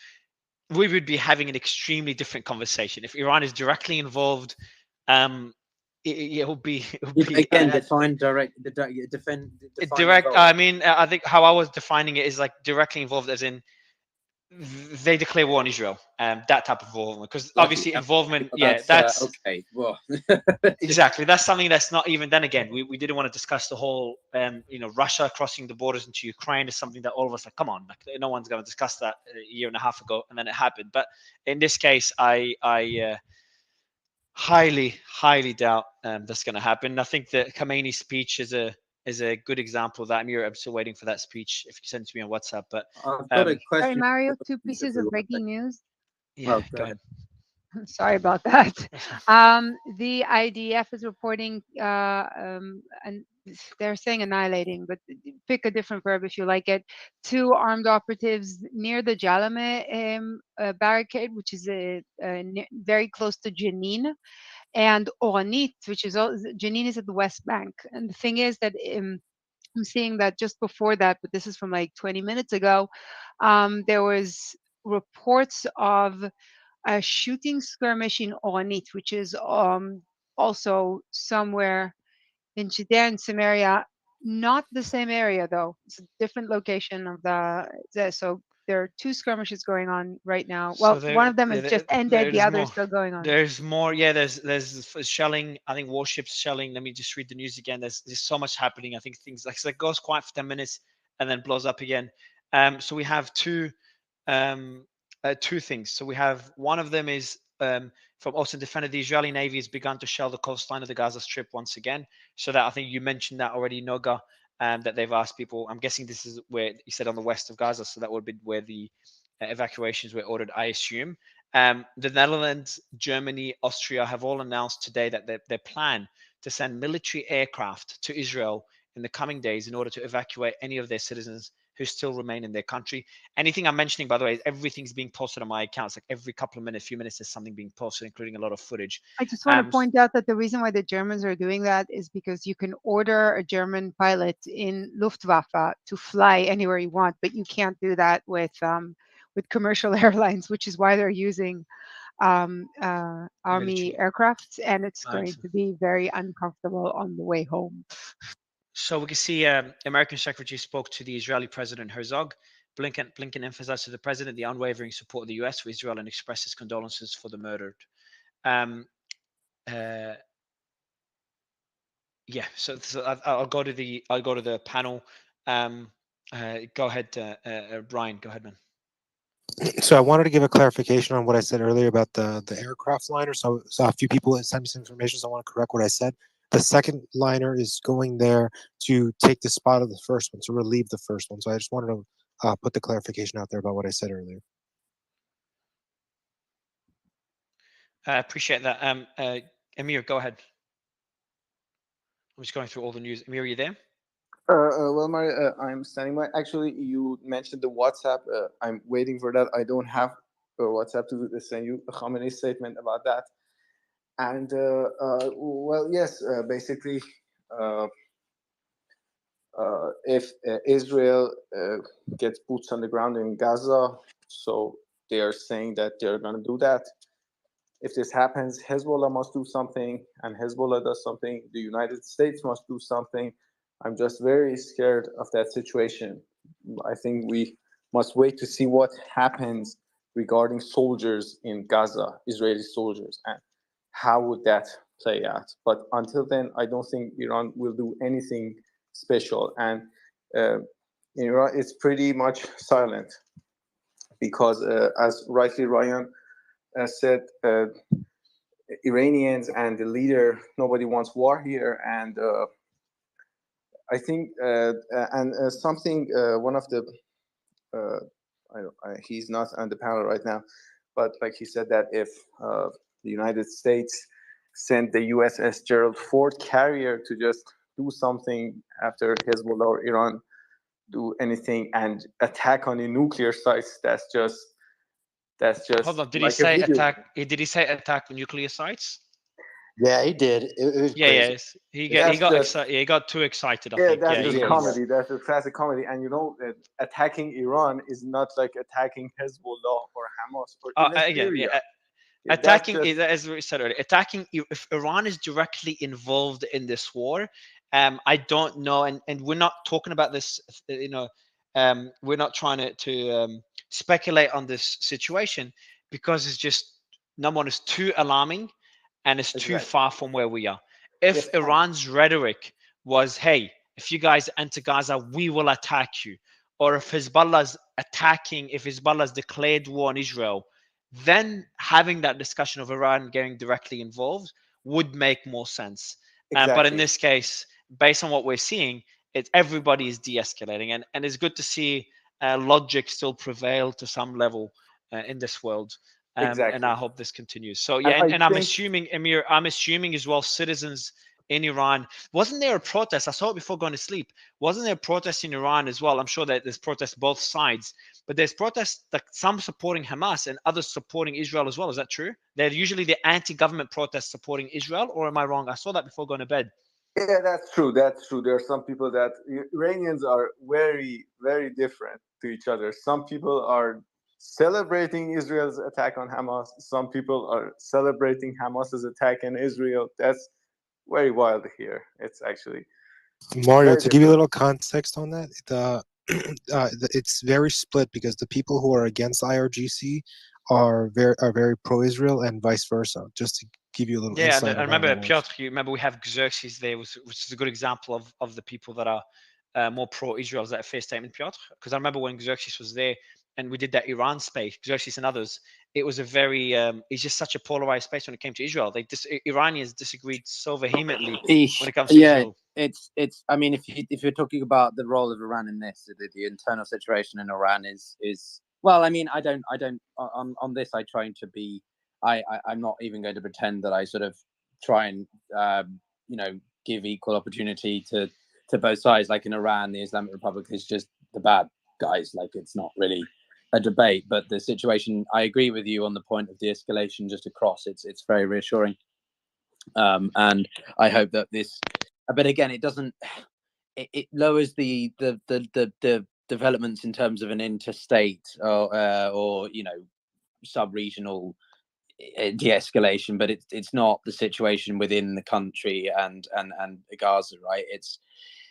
we would be having an extremely different conversation. If Iran is directly involved, it will be again define direct defend direct. involved. I mean, I think how I was defining it is like directly involved, as in they declare war on Israel, that type of involvement, because obviously involvement, that's okay. Well, exactly, that's something that's not even. Then again, we didn't want to discuss the whole, Russia crossing the borders into Ukraine is something that all of us like. Come on, like no one's going to discuss that a year and a half ago, and then it happened. But in this case, I highly doubt that's going to happen. I think the Khamenei speech is a good example of that. I'm still waiting for that speech. If you send it to me on WhatsApp, but I've got a question. Sorry, Mario, 2 pieces of breaking news. Yeah, go ahead. Sorry about that. The IDF is reporting, and they're saying annihilating, but pick a different verb if you like it. 2 armed operatives near the Jalame barricade, which is very close to Jenin, and Oranit, which is Jenin is at the West Bank. And the thing is that I'm seeing that just before that, but this is from like 20 minutes ago, there was reports of a shooting skirmish in Oranit, which is also somewhere in Judea and Samaria, not the same area though. It's a different location of so there are 2 skirmishes going on right now. Well, So one of them has just ended, the other is still going on. There's more. Yeah, there's shelling. I think warships shelling. Let me just read the news again. There's so much happening. I think things like it goes quiet for 10 minutes and then blows up again. So we have two things. So we have one of them is from Ocean Defender. The Israeli Navy has begun to shell the coastline of the Gaza Strip once again. So that I think you mentioned that already, Noga, that they've asked people. I'm guessing this is where you said on the west of Gaza. So that would be where the evacuations were ordered, I assume. The Netherlands, Germany, Austria have all announced today that their plan to send military aircraft to Israel in the coming days in order to evacuate any of their citizens who still remain in their country. Anything I'm mentioning, by the way, everything's being posted on my accounts. Like every couple of minutes, few minutes, there's something being posted, including a lot of footage. I just want to point out that the reason why the Germans are doing that is because you can order a German pilot in Luftwaffe to fly anywhere you want, but you can't do that with commercial airlines, which is why they're using army aircrafts, and it's going to be very uncomfortable on the way home. So we can see American Secretary spoke to the Israeli President Herzog. Blinken emphasized to the president the unwavering support of the U.S. for Israel and expressed his condolences for the murdered. Yeah, so I'll go to the panel. Go ahead, Brian. Go ahead, man. So I wanted to give a clarification on what I said earlier about the aircraft liner. So a few people sent me some information, so I want to correct what I said. The second liner is going there to take the spot of the first one, to relieve the first one. So I just wanted to put the clarification out there about what I said earlier. I appreciate that. Amir, go ahead. I'm just going through all the news. Amir, are you there? Well, Mario, I'm standing by. Actually, you mentioned the WhatsApp. I'm waiting for that. I don't have a WhatsApp to send you a Khamenei statement about that. And well, yes, basically, if Israel gets boots on the ground in Gaza, so they are saying that they're going to do that. If this happens, Hezbollah must do something, and Hezbollah does something. The United States must do something. I'm just very scared of that situation. I think we must wait to see what happens regarding soldiers in Gaza, Israeli soldiers, and how would that play out. But until then, I don't think Iran will do anything special. And Iran is pretty much silent because, as rightly Ryan said, Iranians and the leader, nobody wants war here. And I think, something, one of the, he's not on the panel right now, but like he said that if the United States sent the USS Gerald Ford carrier to just do something after Hezbollah or Iran do anything and attack on the nuclear sites, that's just Hold on. Did he say attack? Did he say attack nuclear sites? Yeah, he did. It was Yeah, crazy. he That's got just excited. Yeah, he got too excited. I yeah, think. that's Yeah, just Yeah, comedy. That's a classic comedy. And attacking Iran is not like attacking Hezbollah or Hamas or even again, Syria. yeah. That's Attacking, just as we said earlier, attacking. If Iran is directly involved in this war, I don't know, and we're not talking about this. We're not trying to speculate on this situation because it's just number one, it's too alarming, and it's too exactly. far from where we are. If Yes, Iran's rhetoric was, "Hey, if you guys enter Gaza, we will attack you," or if Hezbollah's attacking, if Hezbollah's declared war on Israel, then having that discussion of Iran getting directly involved would make more sense. But in exactly. this case, based on what we're seeing, everybody is de-escalating, and it's good to see logic still prevail to some level in this world. And Exactly. I hope this continues. So And yeah, I and I'm think assuming, Amir, I'm assuming as well, citizens in Iran. Wasn't there a protest? I saw it before going to sleep. Wasn't there a protest in Iran as well? I'm sure that there's protests both sides, but there's protests that some supporting Hamas and others supporting Israel as well. Is that true? They're usually the anti-government protests supporting Israel, or am I wrong? I saw that before going to bed. yeah, that's true. That's true. There are some people that Iranians are very, very different to each other. Some people are celebrating Israel's attack on Hamas. Some people are celebrating Hamas's attack in Israel. That's very wild here. It's actually Mario, very to give you a different. little context on that, it's very split because the people who are against IRGC are very pro-Israel and vice versa. Just to give you a little Yeah, and insight I of how remember that works. Piotr. You remember we have Xerxes there, which is a good example of the people that are more pro-Israel. Is that a fair statement, Piotr? Because I remember when Xerxes was there and we did that Iran space, Xerxes and others. It was a very, it's just such a polarized space when it came to Israel. Iranians disagreed so vehemently when it comes to Yeah, Israel. it's. I mean, if you're talking about the role of Iran in this, the internal situation in Iran is well. I mean, I don't on this. I try to be. I'm not even going to pretend that I sort of try and give equal opportunity to both sides. Like in Iran, the Islamic Republic is just the bad guys. Like it's not really a debate, but the situation. I agree with you on the point of de-escalation just across. It's very reassuring. And I hope that this, but again, it doesn't. It lowers the developments in terms of an interstate or sub-regional de-escalation, but it's not the situation within the country and Gaza, right?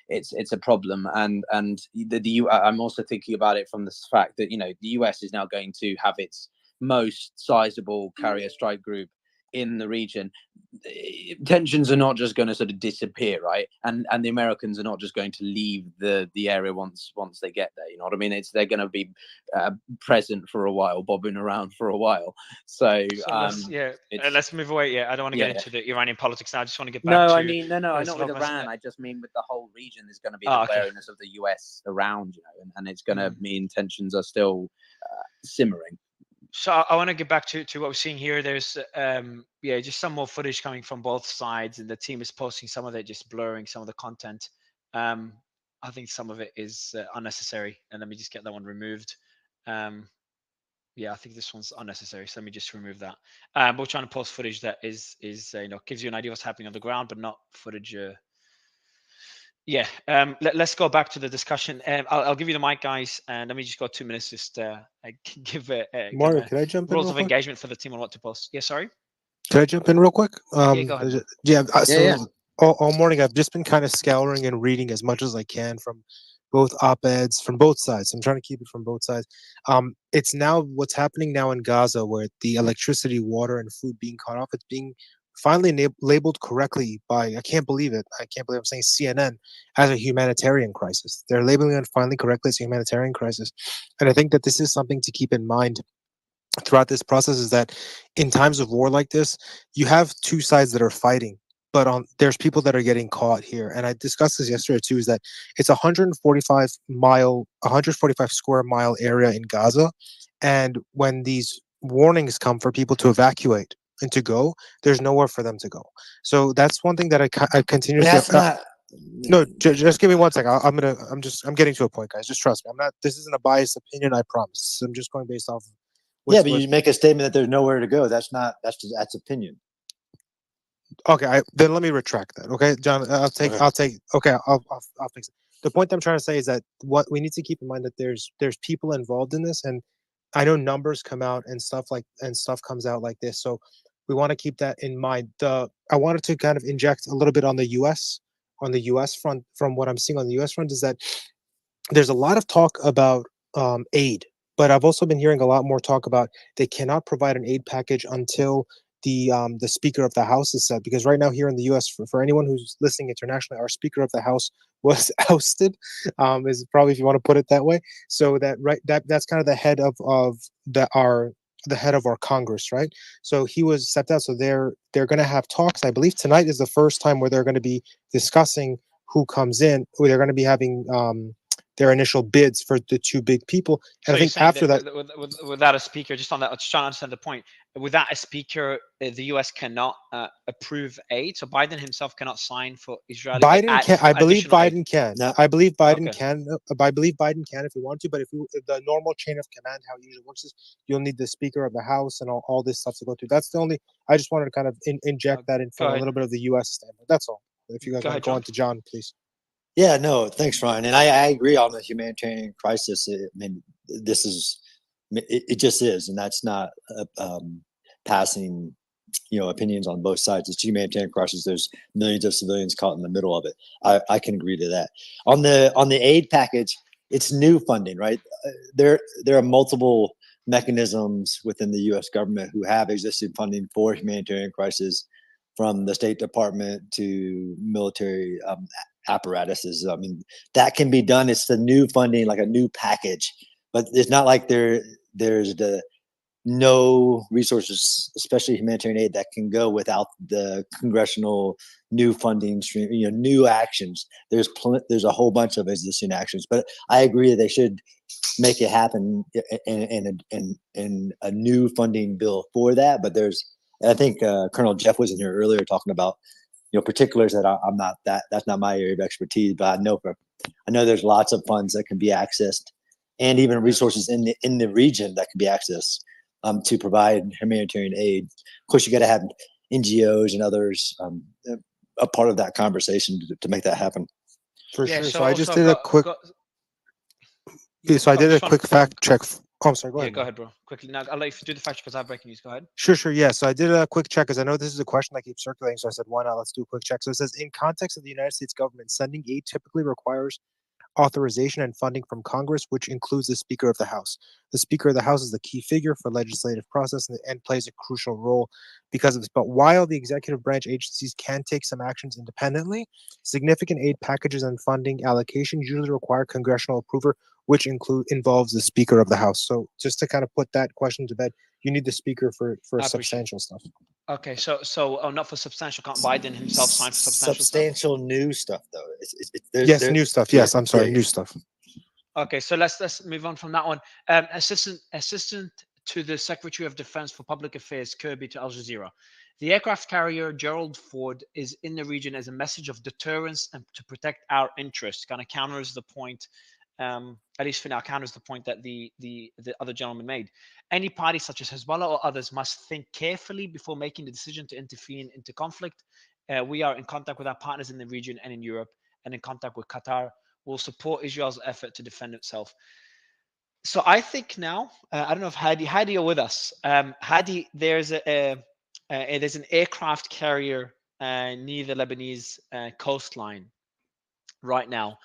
It's a problem, and I'm also thinking about it from the fact that the US is now going to have its most sizable carrier strike group in the region. Tensions are not just going to sort of disappear, right? And the Americans are not just going to leave the area once they get there. You know what I mean? They're going to be present for a while, bobbing around for a while. So let's move away. Yeah, I don't want to get into the Iranian politics now. I just want to get back no, to. I mean, no, not with Iran. I just mean with the whole region. There's going to be the wariness of the US around, and it's going to mean tensions are still simmering. So I want to get back to what we're seeing here. There's just some more footage coming from both sides, and the team is posting some of it, just blurring some of the content. I think some of it is unnecessary, and let me just get that one removed. I think this one's unnecessary, so let me just remove that. We're trying to post footage that is gives you an idea of what's happening on the ground, but not footage. Let's go back to the discussion. I'll give you the mic, guys, and let me just go 2 minutes. Just give Mario, can I jump in rules real of quick? engagement for the team on what to post. Yeah, sorry. Can I jump in real quick? Yeah, go ahead. All morning I've just been kind of scouring and reading as much as I can from both op-eds from both sides. I'm trying to keep it from both sides. It's now what's happening now in Gaza, where the electricity, water, and food being cut off. It's being finally labeled correctly by, I can't believe it. I can't believe I'm saying CNN as a humanitarian crisis. They're labeling it finally correctly as a humanitarian crisis, and I think that this is something to keep in mind throughout this process. Is that in times of war like this, you have two sides that are fighting, but there's people that are getting caught here. And I discussed this yesterday too, is that it's 145 square mile area in Gaza. And when these warnings come for people to evacuate and to go, there's nowhere for them to go. So that's one thing that I continuously. That's not. No, just give me 1 second. I'm getting to a point, guys. Just trust me. This isn't a biased opinion. I promise. I'm just going based off. Yeah, but you make a statement that there's nowhere to go. That's opinion. Okay, then let me retract that. Okay, John, I'll take. Okay, I'll fix it. The point I'm trying to say is that what we need to keep in mind that there's people involved in this, and I know numbers come out and stuff comes out like this. So we want to keep that in mind. I wanted to kind of inject a little bit on the U.S. front. From what I'm seeing on the U.S. front is that there's a lot of talk about aid, but I've also been hearing a lot more talk about they cannot provide an aid package until the Speaker of the House is set. Because right now here in the U.S., for anyone who's listening internationally, our Speaker of the House was ousted. Is probably, if you want to put it that way. So that's kind of the head of the head of our Congress, right? So he was stepped out. So they're going to have talks. I believe tonight is the first time where they're going to be discussing who comes in. They're going to be having their initial bids for the two big people. And So I think after that, without a speaker, just on that, just trying to understand the point. Without a speaker, the U.S. cannot approve aid. So Biden himself cannot sign for Israeli. Biden can. I believe Biden aid. can. I believe Biden can. I believe Biden can if he wants to. But if the normal chain of command, how it usually works is you'll need the Speaker of the House and all this stuff to go through. That's the only. I just wanted to kind of inject that in from a little bit of the U.S. standpoint. That's all. If you guys want to go on to John, please. Yeah, no, thanks, Ryan. And I agree on the humanitarian crisis. I mean, this is, it just is. And that's not passing, opinions on both sides. It's a humanitarian crisis. There's millions of civilians caught in the middle of it. I can agree to that. On the aid package, it's new funding, right? There are multiple mechanisms within the U.S. government who have existing funding for humanitarian crisis, from the State Department to military apparatuses. I mean, that can be done. It's the new funding, like a new package, but it's not like there's the no resources, especially humanitarian aid, that can go without the congressional new funding stream, new actions. There's a whole bunch of existing actions, but I agree that they should make it happen in a new funding bill for that. But I think Colonel Jeff was in here earlier talking about particulars that I'm not that's not my area of expertise, but I know there's lots of funds that can be accessed, and even resources in the region that can be accessed to provide humanitarian aid. Of course, you got to have NGOs and others a part of that conversation to make that happen. For sure. So I just did a quick. So I did a quick fact check. Oh, I'm sorry. Go ahead. Yeah, go ahead, bro. Quickly. Now, I'll let you do the fact check because I have breaking news. Go ahead. Sure. Yeah. So I did a quick check because I know this is a question that keeps circulating. So I said, why not? Let's do a quick check. So it says, in context of the United States government, sending aid typically requires authorization and funding from Congress, which includes the Speaker of the House. The Speaker of the House is the key figure for legislative process and plays a crucial role because of this. But while the executive branch agencies can take some actions independently, significant aid packages and funding allocations usually require congressional approval, which involves the Speaker of the House. So just to kind of put that question to bed, you need the Speaker for substantial stuff. Okay, so not for substantial. Can't Biden himself sign for substantial new stuff though? Yes, new stuff. Yes, I'm sorry, new stuff. Okay, so let's move on from that one. Assistant to the Secretary of Defense for Public Affairs, Kirby, to Al Jazeera. The aircraft carrier Gerald Ford is in the region as a message of deterrence and to protect our interests. Kind of counters the point. At least for now, counters the point that the other gentleman made. Any party such as Hezbollah or others must think carefully before making the decision to intervene into conflict. We are in contact with our partners in the region and in Europe, and in contact with Qatar. We'll support Israel's effort to defend itself. So I think now, I don't know if Hadi, you're with us. Hadi, there's an aircraft carrier near the Lebanese coastline right now.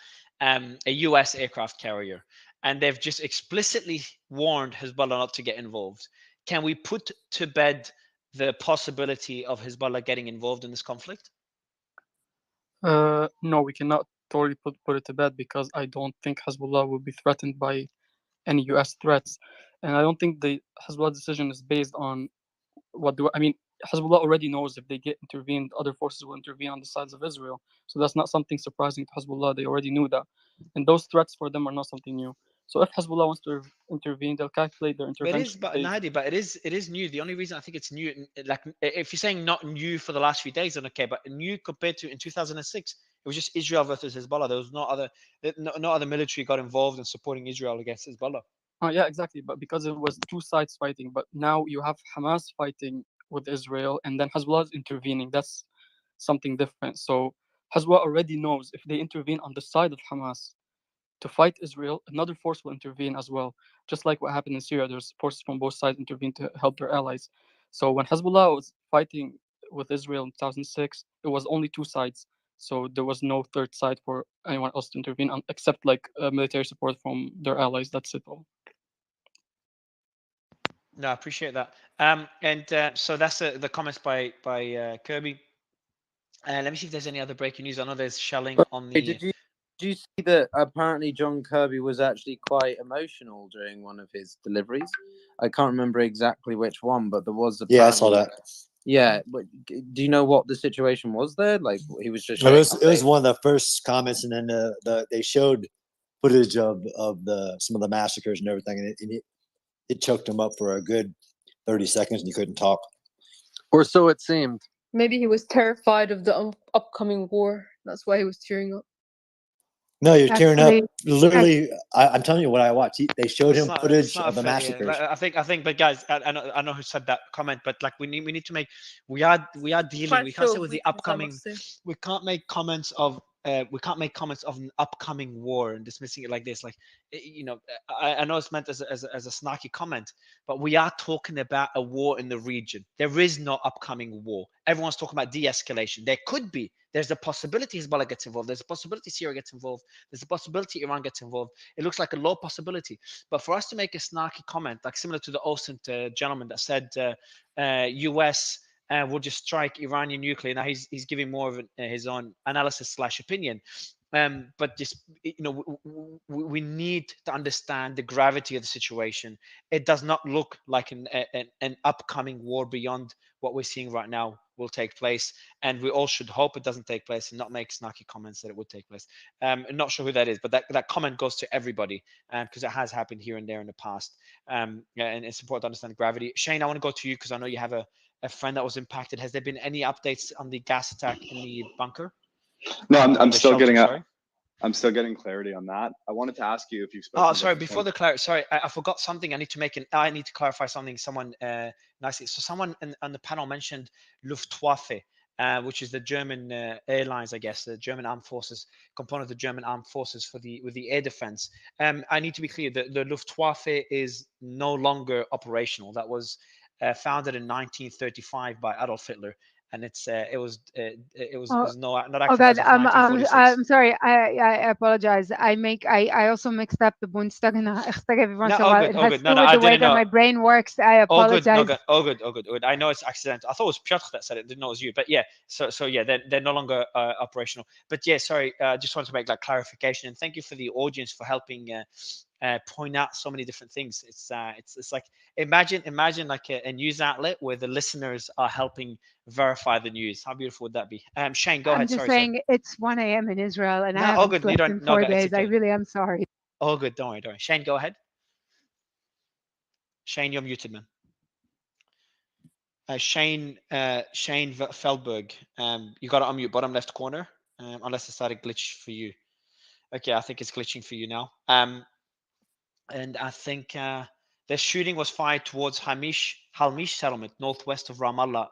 A U.S. aircraft carrier, and they've just explicitly warned Hezbollah not to get involved. Can we put to bed the possibility of Hezbollah getting involved in this conflict? No, we cannot totally put it to bed because I don't think Hezbollah will be threatened by any U.S. threats, and I don't think the Hezbollah decision is based on Hezbollah already knows if they get intervened, other forces will intervene on the sides of Israel. So that's not something surprising to Hezbollah. They already knew that. And those threats for them are not something new. So if Hezbollah wants to intervene, they'll calculate their intervention. But it is new. The only reason I think it's new, like if you're saying not new for the last few days, then okay, but new compared to in 2006, it was just Israel versus Hezbollah. There was no other military got involved in supporting Israel against Hezbollah. Yeah, exactly. But because it was two sides fighting, but now you have Hamas fighting with Israel, and then Hezbollah is intervening. That's something different. So Hezbollah already knows if they intervene on the side of Hamas to fight Israel, another force will intervene as well. Just like what happened in Syria, there's forces from both sides intervene to help their allies. So when Hezbollah was fighting with Israel in 2006, it was only two sides. So there was no third side for anyone else to intervene on, except like military support from their allies. That's it all. No, I appreciate that. So that's the comments by Kirby. Let me see if there's any other breaking news. I know there's shelling on the. Did you see that apparently John Kirby was actually quite emotional during one of his deliveries? I can't remember exactly which one, but there was. Yeah, I saw that. Yeah, but do you know what the situation was there? Like he was just. It was one of the first comments, and then they showed footage of some of the massacres and everything, and it choked him up for a good 30 seconds, and he couldn't talk. Or so it seemed. Maybe he was terrified of the upcoming war. That's why he was tearing up. No, you're tearing up. Literally, I'm telling you what I watched. They showed him footage of the massacres. I think, but guys, I know who said that comment, but like we need to make. We are dealing. We can't say with the upcoming. We can't make comments of. We can't make comments of an upcoming war and dismissing it like this. Like, I know it's meant as a snarky comment, but we are talking about a war in the region. There is no upcoming war. Everyone's talking about de-escalation. There could be. There's a possibility Hezbollah gets involved. There's a possibility Syria gets involved. There's a possibility Iran gets involved. It looks like a low possibility. But for us to make a snarky comment, like similar to the Austin gentleman that said US will just strike Iranian nuclear. Now he's giving more of his own analysis / opinion. But just we need to understand the gravity of the situation. It does not look like an upcoming war beyond what we're seeing right now will take place, and we all should hope it doesn't take place and not make snarky comments that it would take place. I'm not sure who that is, but that comment goes to everybody because it has happened here and there in the past, and it's important to understand the gravity. Shane, I want to go to you because I know you have a friend that was impacted. Has there been any updates on the gas attack in the bunker? No, I'm still getting I'm still getting clarity on that. I wanted to ask you if you've spoken. Oh, sorry. Before the clarity, sorry, I forgot something. I need to clarify something. Someone nicely. So someone on the panel mentioned Luftwaffe, which is the German airlines, I guess, the German armed forces component of the German armed forces with the air defense. I need to be clear that the Luftwaffe is no longer operational. That was founded in 1935 by Adolf Hitler. And it was not active. Oh God, I'm sorry. I apologize. I also mixed up the Bundestag and Reichstag every once in a while. It has to do with the way that my brain works. I apologize. All good. I know it's accidental. I thought it was Piotr that said it. Didn't know it was you. But yeah, so yeah, they're no longer operational. But yeah, sorry. Just wanted to make that clarification. And thank you for the audience for helping point out so many different things. It's like imagine like a news outlet where the listeners are helping verify the news. How beautiful would that be? Shane, go ahead. I'm just saying it's 1 a.m. in Israel and I haven't slept in 4 days. Okay. I really am sorry. All good. Don't worry. Shane, go ahead. Shane, you're muted, man. Shane Feldberg, you got to unmute bottom left corner, unless it started glitch for you. Okay, I think it's glitching for you now. And I think the shooting was fired towards Halmish settlement, northwest of Ramallah.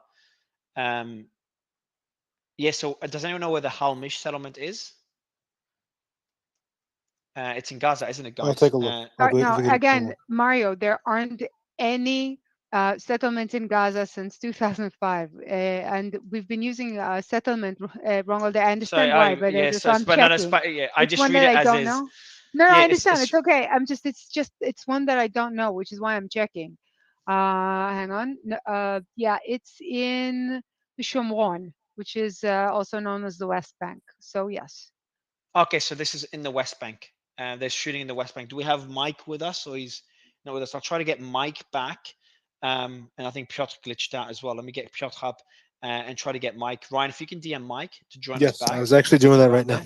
Yeah, so does anyone know where the Halmish settlement is? It's in Gaza, isn't it, guys? I'll take a look. No, again, Mario, there aren't any settlements in Gaza since 2005, and we've been using settlement wrong all day. I understand why, but so I'm checking. I just read it as is. No, I understand. It's okay. It's one that I don't know, which is why I'm checking. Hang on. Yeah, it's in the Shomron, which is also known as the West Bank. So yes. Okay, so this is in the West Bank. They're shooting in the West Bank. Do we have Mike with us, or he's not with us? I'll try to get Mike back. And I think Piotr glitched out as well. Let me get Piotr up and try to get Mike. Ryan, if you can DM Mike to join us back. Yes, I was actually doing that right now.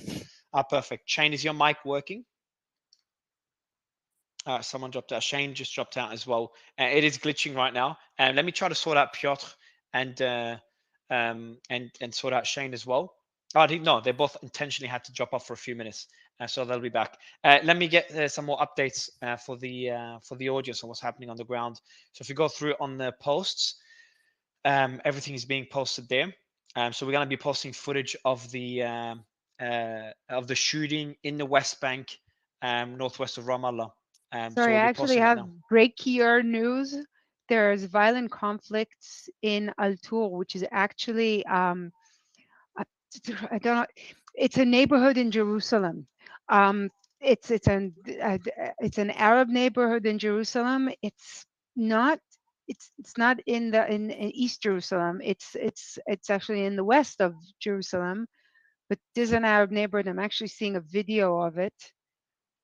Perfect. Shane, is your mic working? Someone dropped out. Shane just dropped out as well. It is glitching right now. And let me try to sort out Piotr and sort out Shane as well. Oh, no, they both intentionally had to drop off for a few minutes, so they'll be back. Let me get some more updates for the audience on what's happening on the ground. So if you go through on the posts, everything is being posted there. So we're going to be posting footage of the shooting in the West Bank, northwest of Ramallah. So Sorry, we'll I be actually posting that have now. breakier news. There's violent conflicts in Al-Tur, which is actually I don't know. It's a neighborhood in Jerusalem. It's an Arab neighborhood in Jerusalem. It's not in East Jerusalem. It's actually in the west of Jerusalem, but there's an Arab neighborhood. I'm actually seeing a video of it,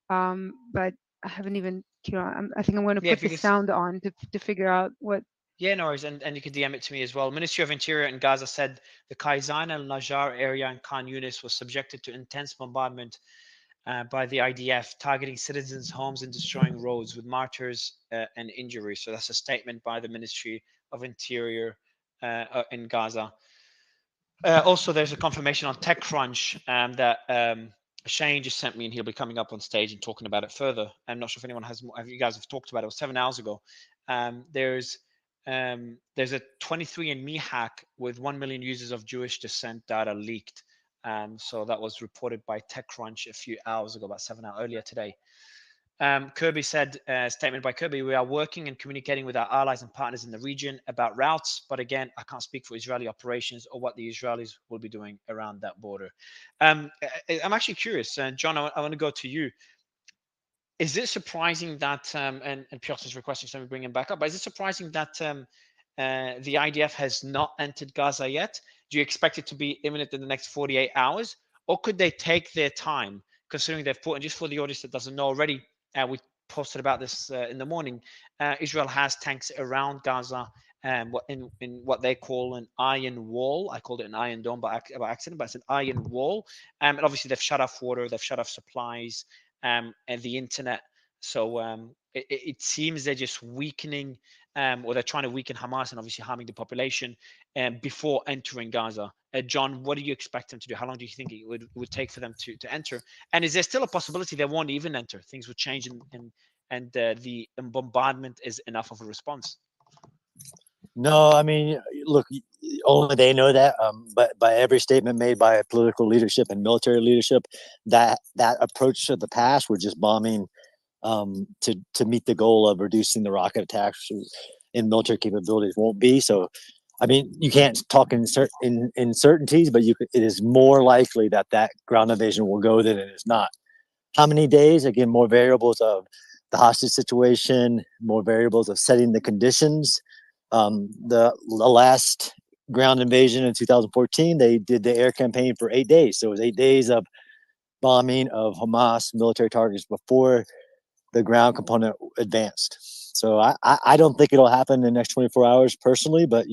but I haven't even. I think I'm going to put the sound on to figure out what. Yeah, no worries, and you can DM it to me as well. Ministry of Interior in Gaza said the Kaisan al-Najjar area in Khan Yunis was subjected to intense bombardment by the IDF, targeting citizens' homes and destroying roads with martyrs and injuries. So that's a statement by the Ministry of Interior in Gaza. Also, there's a confirmation on TechCrunch that Shane just sent me, and he'll be coming up on stage and talking about it further. I'm not sure if anyone has more, if you guys have talked about it. It was 7 hours ago. There's a 23andMe hack with 1 million users of Jewish descent data leaked. So that was reported by TechCrunch a few hours ago, about 7 hours earlier today. Kirby said, statement by Kirby, we are working and communicating with our allies and partners in the region about routes, but again, I can't speak for Israeli operations or what the Israelis will be doing around that border. I'm actually curious, John, I want to go to you. Is it surprising that, and Piotr is requesting somebody bring him back up, but is it surprising that the IDF has not entered Gaza yet? Do you expect it to be imminent in the next 48 hours? Or could they take their time, considering they've put, and just for the audience that doesn't know already, we posted about this in the morning, Israel has tanks around Gaza in what they call an iron wall. I called it an iron dome by accident, but it's an iron wall. And obviously they've shut off water, they've shut off supplies, and the internet. So it seems they're just weakening, or they're trying to weaken Hamas and obviously harming the population before entering Gaza. John, what do you expect them to do? How long do you think it would take for them to enter? And is there still a possibility they won't even enter? Things would change and the bombardment is enough of a response? No, I mean, look, only they know that. But by every statement made by political leadership and military leadership, that approach to the past was just bombing to meet the goal of reducing the rocket attacks in military capabilities won't be. So, I mean, you can't talk in certainties, but it is more likely that ground invasion will go than it is not. How many days? Again, more variables of the hostage situation, more variables of setting the conditions. The last ground invasion in 2014, they did the air campaign for 8 days. So it was 8 days of bombing of Hamas military targets before the ground component advanced. So I don't think it'll happen in the next 24 hours personally, but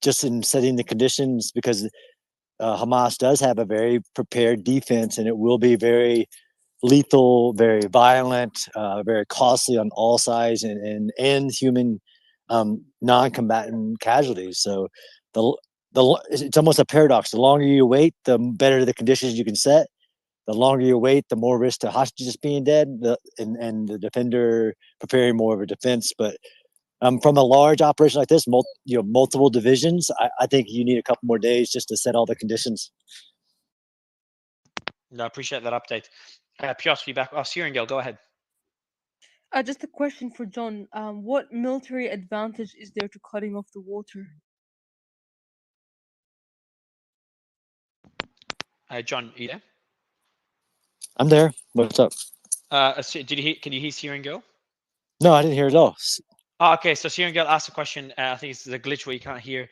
just in setting the conditions, because Hamas does have a very prepared defense, and it will be very lethal, very violent, very costly on all sides, and human non-combatant casualties. So it's almost a paradox. The longer you wait, the better the conditions you can set. The longer you wait, the more risk to hostages being dead, and the defender preparing more of a defense. But from a large operation like this, multiple divisions, I think you need a couple more days just to set all the conditions. No, I appreciate that update. Piotr, you back? Oh, Siringale, go ahead. Just a question for John. What military advantage is there to cutting off the water? John, are you there? I'm there. What's up? Can you hear Siringale? No, I didn't hear it at all. Oh, okay, so Siringale asked a question. I think it's the glitch where you can't hear.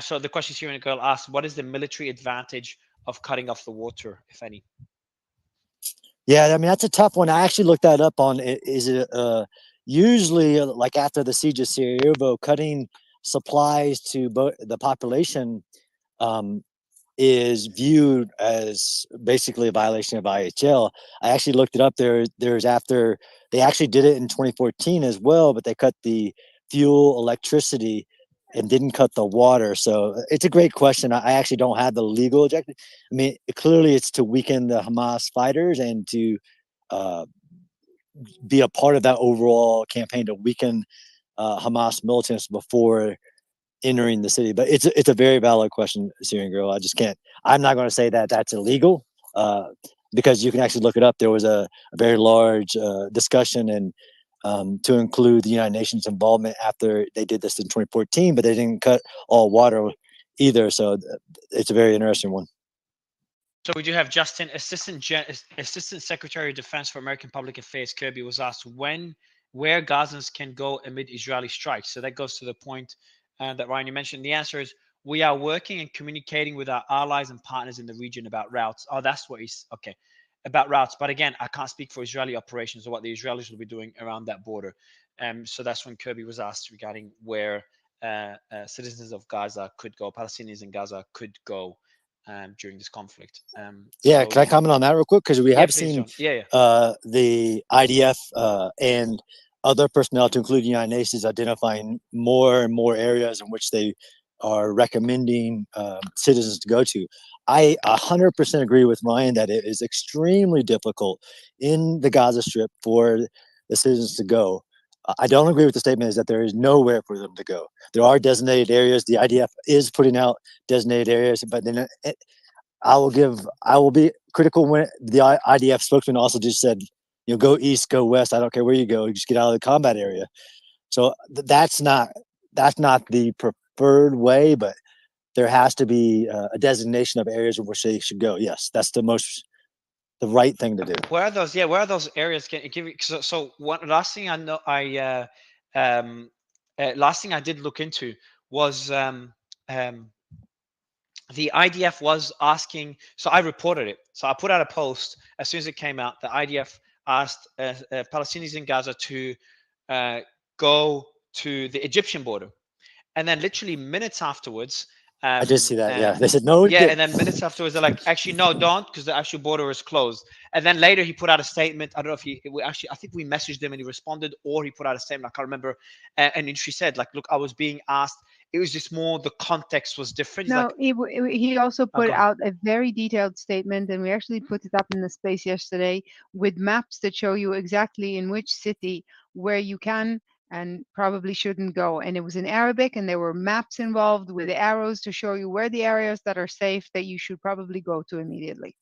So the question Siringale asked, what is the military advantage of cutting off the water, if any? Yeah, I mean, that's a tough one. I actually looked that up on is it usually like after the siege of Sarajevo, cutting supplies to the population is viewed as basically a violation of IHL. I actually looked it up. There's after they actually did it in 2014 as well, but they cut the fuel, electricity, and didn't cut the water. So it's a great question. I actually don't have the legal objective. I mean, clearly it's to weaken the Hamas fighters and to be a part of that overall campaign to weaken Hamas militants before entering the city. But it's a very valid question, Syrian girl. I just can't. I'm not going to say that that's illegal, because you can actually look it up. There was a very large discussion and to include the United Nations involvement after they did this in 2014, but they didn't cut all water either. So it's a very interesting one. So we do have Justin, Assistant Secretary of Defense for American Public Affairs, Kirby, was asked where Gazans can go amid Israeli strikes. So that goes to the point that Ryan, you mentioned. The answer is we are working and communicating with our allies and partners in the region about routes. Oh, that's what he's okay. About routes. But again, I can't speak for Israeli operations or what the Israelis will be doing around that border. So that's when Kirby was asked regarding where citizens of Gaza could go, Palestinians in Gaza could go during this conflict. Yeah, can I comment on that real quick? Because we have seen the IDF and other personnel, to include the United Nations, identifying more and more areas in which they are recommending citizens to go to. I 100% agree with Ryan that it is extremely difficult in the Gaza Strip for the citizens to go. I don't agree with the statement is that there is nowhere for them to go. There are designated areas. The IDF is putting out designated areas, but then I will be critical when the IDF spokesman also just said, go east, go west. I don't care where you go. You just get out of the combat area. So that's not the preferred way, but there has to be a designation of areas in which they should go. Yes, that's the right thing to do. Where are those? Yeah, where are those areas? Can you give me? So one last thing I know, last thing I did look into was the IDF was asking. So I reported it. So I put out a post as soon as it came out. The IDF asked Palestinians in Gaza to go to the Egyptian border, and then literally minutes afterwards. I did see that. Yeah, they said no. Yeah, and then minutes afterwards, they're like, actually, no, don't, because the actual border is closed. And then later he put out a statement. I don't know if I think we messaged him and he responded, or he put out a statement. I can't remember. And she said, like, look, I was being asked. It was just more the context was different. He's No, like, he also put out a very detailed statement, and we actually put it up in the space yesterday with maps that show you exactly in which city where you can and probably shouldn't go. And it was in Arabic, and there were maps involved with arrows to show you where the areas that are safe that you should probably go to immediately.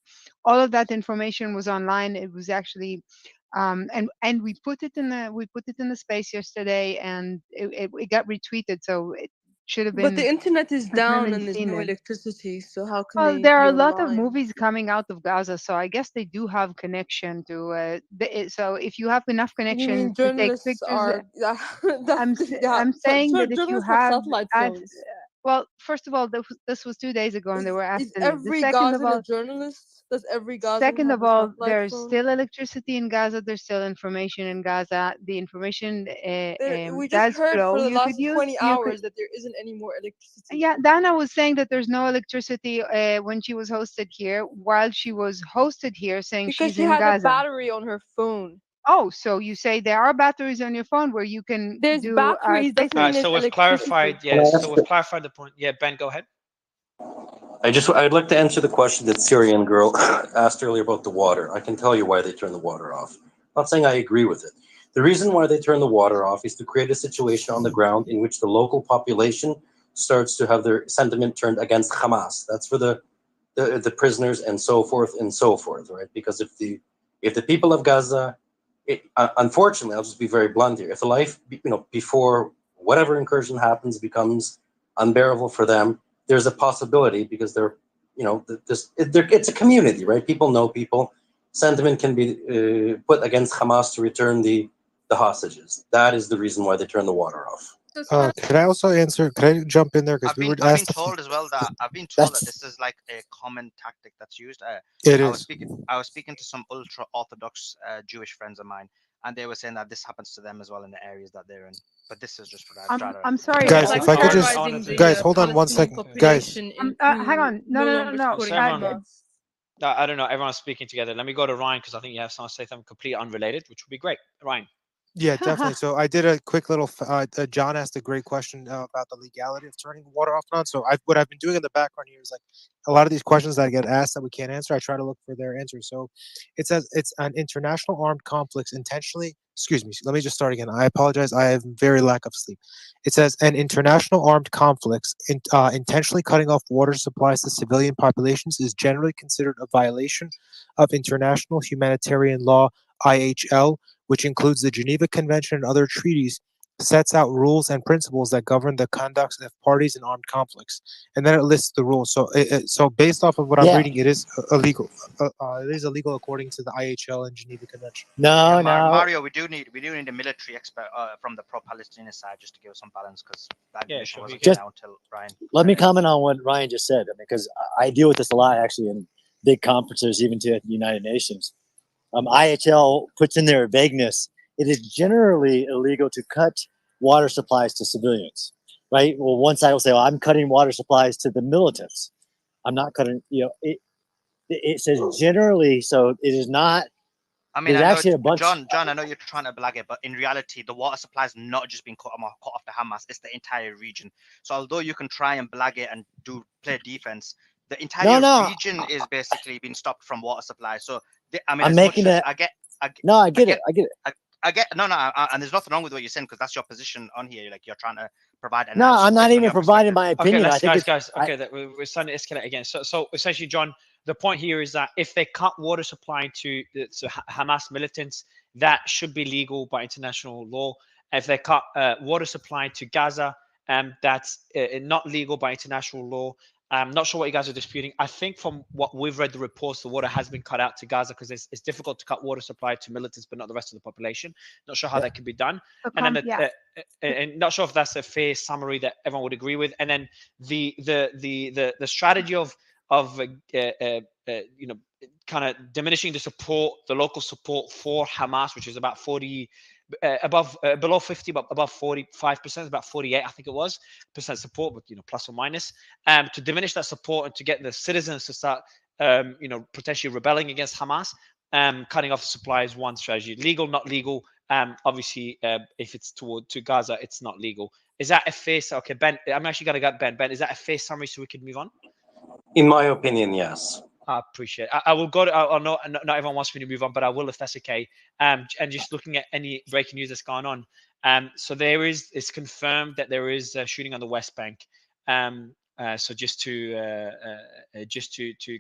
All of that information was online. It was actually and we put it in the space yesterday, and it got retweeted, so it should have been. But the internet is down and there's seen no it. electricity, so how can Well, they there are be a lot of online? movies coming out of Gaza, so I guess they do have connection to. So if you have enough You connection mean to take journalists pictures, are? I'm saying that if you journalists have have, satellite phones. well, first of all, this was 2 days ago, and they were Is asking me. The every second of Gazan a all, journalist? Does every Gazan second have of a all, satellite there's phone? still electricity in Gaza. There's still information in Gaza. The information We just does heard flow. for the You could last use. 20 You could. hours that there isn't any more electricity. Yeah, Dana was saying that there's no electricity when she was hosted here, while she was hosted here saying Because she's she in had a Gaza. battery on her phone. Oh, so you say there are batteries on your phone where you can There's do batteries. Doesn't mean so there's we've clarified. electricity. Yes, so we've clarified the point. Yeah, Ben, go ahead. I'd like to answer the question that Syrian girl asked earlier about the water. I can tell you why they turn the water off. I'm not saying I agree with it. The reason why they turn the water off is to create a situation on the ground in which the local population starts to have their sentiment turned against Hamas. That's for the prisoners and so forth, right? Because if the people of Gaza, unfortunately, I'll just be very blunt here. If the life, before whatever incursion happens becomes unbearable for them, there's a possibility, because it's a community, right? People know people. Sentiment can be put against Hamas to return the hostages. That is the reason why they turn the water off. Can I also answer? Can I jump in there? Because I've been told as well that this is like a common tactic that's used. I was speaking to some ultra orthodox Jewish friends of mine, and they were saying that this happens to them as well in the areas that they're in. But this is just for that. I'm sorry, guys. If I could just, hold on one second, guys. Hang on, no. I don't know. Everyone's speaking together. Let me go to Ryan, because I think you have someone say something completely unrelated, which would be great. Ryan. Yeah, definitely. So I did a quick little. John asked a great question about the legality of turning water off and on. So what I've been doing in the background here is like a lot of these questions that I get asked that we can't answer. I try to look for their answers. So it says it's an international armed conflicts intentionally. Excuse me. Let me just start again. I apologize. I have very lack of sleep. It says an international armed conflicts intentionally cutting off water supplies to civilian populations is generally considered a violation of international humanitarian law (IHL), which includes the Geneva Convention and other treaties, sets out rules and principles that govern the conduct of parties in armed conflicts, and then it lists the rules. So based off of what I'm reading, it is illegal. It is illegal according to the IHL and Geneva Convention. Yeah, Mario, we do need a military expert from the pro-Palestinian side just to give us some balance because that mission wasn't Just down until Ryan. let me comment on what Ryan just said, because I deal with this a lot actually in big conferences, even to the United Nations. IHL puts in their vagueness. It is generally illegal to cut water supplies to civilians, right? Well, one side will say, "Well, I'm cutting water supplies to the militants. I'm not cutting." It says generally, so it is not. I mean, there's I know actually a bunch. John, I know you're trying to blag it, but in reality, the water supply is not just being cut off the Hamas; it's the entire region. So although you can try and blag it and play defense, the entire region is basically being stopped from water supply. So I mean, I'm as making much as it. I get it. I get no, and there's nothing wrong with what you're saying because that's your position on here. Like you're trying to provide an No, answer I'm not based on even your providing my opinion. Okay, I think guys. Okay, we're starting to escalate again. So essentially, John, the point here is that if they cut water supply to Hamas militants, that should be legal by international law. If they cut water supply to Gaza, that's not legal by international law. I'm not sure what you guys are disputing. I think from what we've read the reports, the water has been cut out to Gaza because it's difficult to cut water supply to militants, but not the rest of the population. Not sure how that can be done. And not sure if that's a fair summary that everyone would agree with. And then the strategy of kind of diminishing the support, the local support for Hamas, which is about 40. Below 50, but above 45%, about 48, I think it was, percent support, but plus or minus, to diminish that support and to get the citizens to start, potentially rebelling against Hamas. Cutting off the supply is one strategy. Legal, not legal. Obviously, if it's to Gaza, it's not legal. Is that a fair? Okay, Ben, I'm actually gonna get Ben. Ben, is that a fair summary so we can move on? In my opinion, yes. I appreciate it. I will go to, I know not everyone wants me to move on, but I will if that's okay. And just looking at any breaking news that's gone on. So it's confirmed that there is a shooting on the West Bank. So just to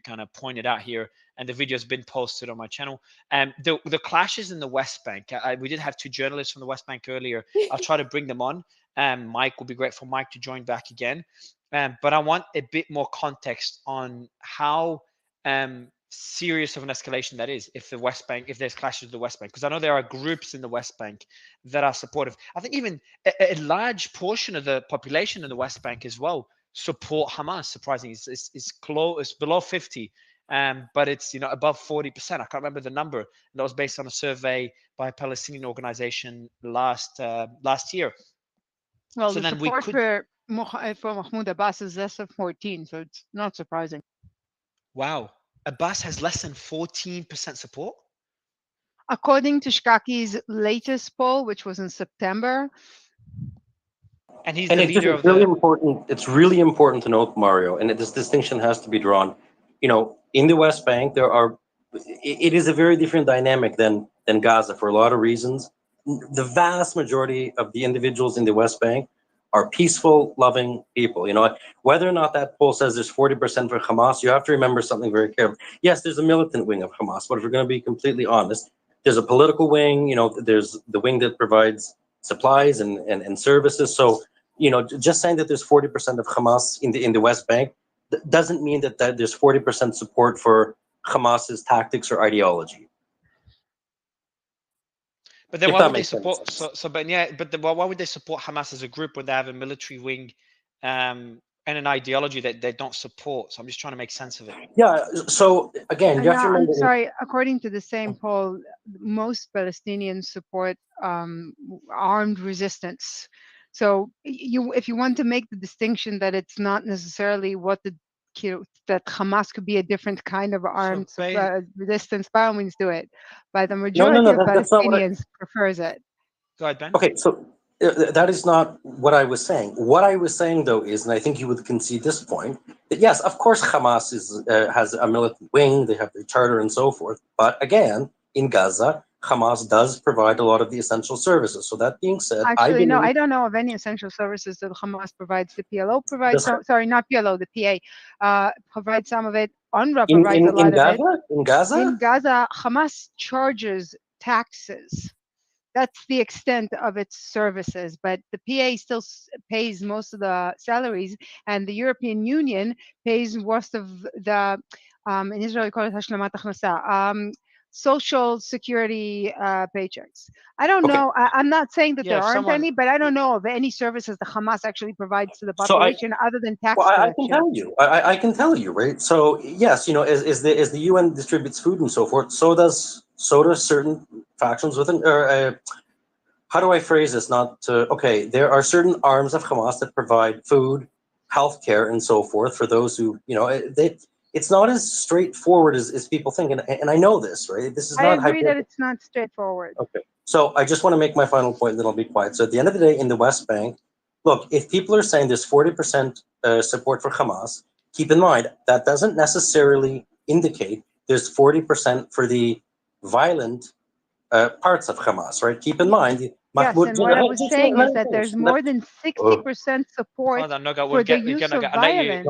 kind of point it out here, and the video has been posted on my channel. The clashes in the West Bank. We did have two journalists from the West Bank earlier. I'll try to bring them on. Mike will be great for Mike to join back again. But I want a bit more context on how serious of an escalation that is if there's clashes with the West Bank, because I know there are groups in the West Bank that are supportive. I think even a large portion of the population in the West Bank as well support Hamas. Surprisingly, it's below 50, but it's above 40%. I can't remember the number. That was based on a survey by a Palestinian organization last year. Well, so the support for Mahmoud Abbas is less than 14, so it's not surprising. Wow. Abbas has less than 14% support? According to Shkaki's latest poll, which was in September. And he's the leader of It's really important to note, Mario, and this distinction has to be drawn. In the West Bank, it is a very different dynamic than Gaza for a lot of reasons. The vast majority of the individuals in the West Bank are peaceful, loving people. Whether or not that poll says there's 40% for Hamas, you have to remember something very careful. Yes, there's a militant wing of Hamas, but if we're going to be completely honest, there's a political wing. There's the wing that provides supplies and services. So, just saying that there's 40% of Hamas in the West Bank doesn't mean that there's 40% support for Hamas's tactics or ideology. But then why would they support? Why would they support Hamas as a group when they have a military wing and an ideology that they don't support? So I'm just trying to make sense of it. Yeah. So again, you have to remember. I'm sorry. According to the same poll, most Palestinians support armed resistance. So if you want to make the distinction that it's not necessarily that Hamas could be a different kind of armed resistance, by all means do it. But the majority of Palestinians prefers it. Go ahead, Ben. Okay, so that is not what I was saying. What I was saying, though, is, and I think you would concede this point, that yes, of course, Hamas has a militant wing, they have their charter and so forth. But again, in Gaza, Hamas does provide a lot of the essential services. So that being said, Actually, no, I don't know of any essential services that Hamas provides. The PLO provides some, sorry, not PLO, the PA provides some of it. UNRWA provides a lot of it. In Gaza? In Gaza, Hamas charges taxes. That's the extent of its services, but the PA still pays most of the salaries, and the European Union pays most of the, in Israel we call it hashlemat achnasa, social security paychecks. I don't know. I'm not saying that there aren't any, but I don't know of any services the Hamas actually provides to the population other than tax collection. I can tell you. I can tell you, right? So yes, as the UN distributes food and so forth, so does certain factions within. How do I phrase this? There are certain arms of Hamas that provide food, healthcare, and so forth for those who, it's not as straightforward as people think. And I know this, right? This is not. I agree that it's not straightforward. Okay. So I just want to make my final point, and then I'll be quiet. So at the end of the day, in the West Bank, look, if people are saying there's 40% support for Hamas, keep in mind that doesn't necessarily indicate there's 40% for the violent parts of Hamas, right? Keep in mind. Yes, and what I was saying is that there's more than 60% support for the use of violence,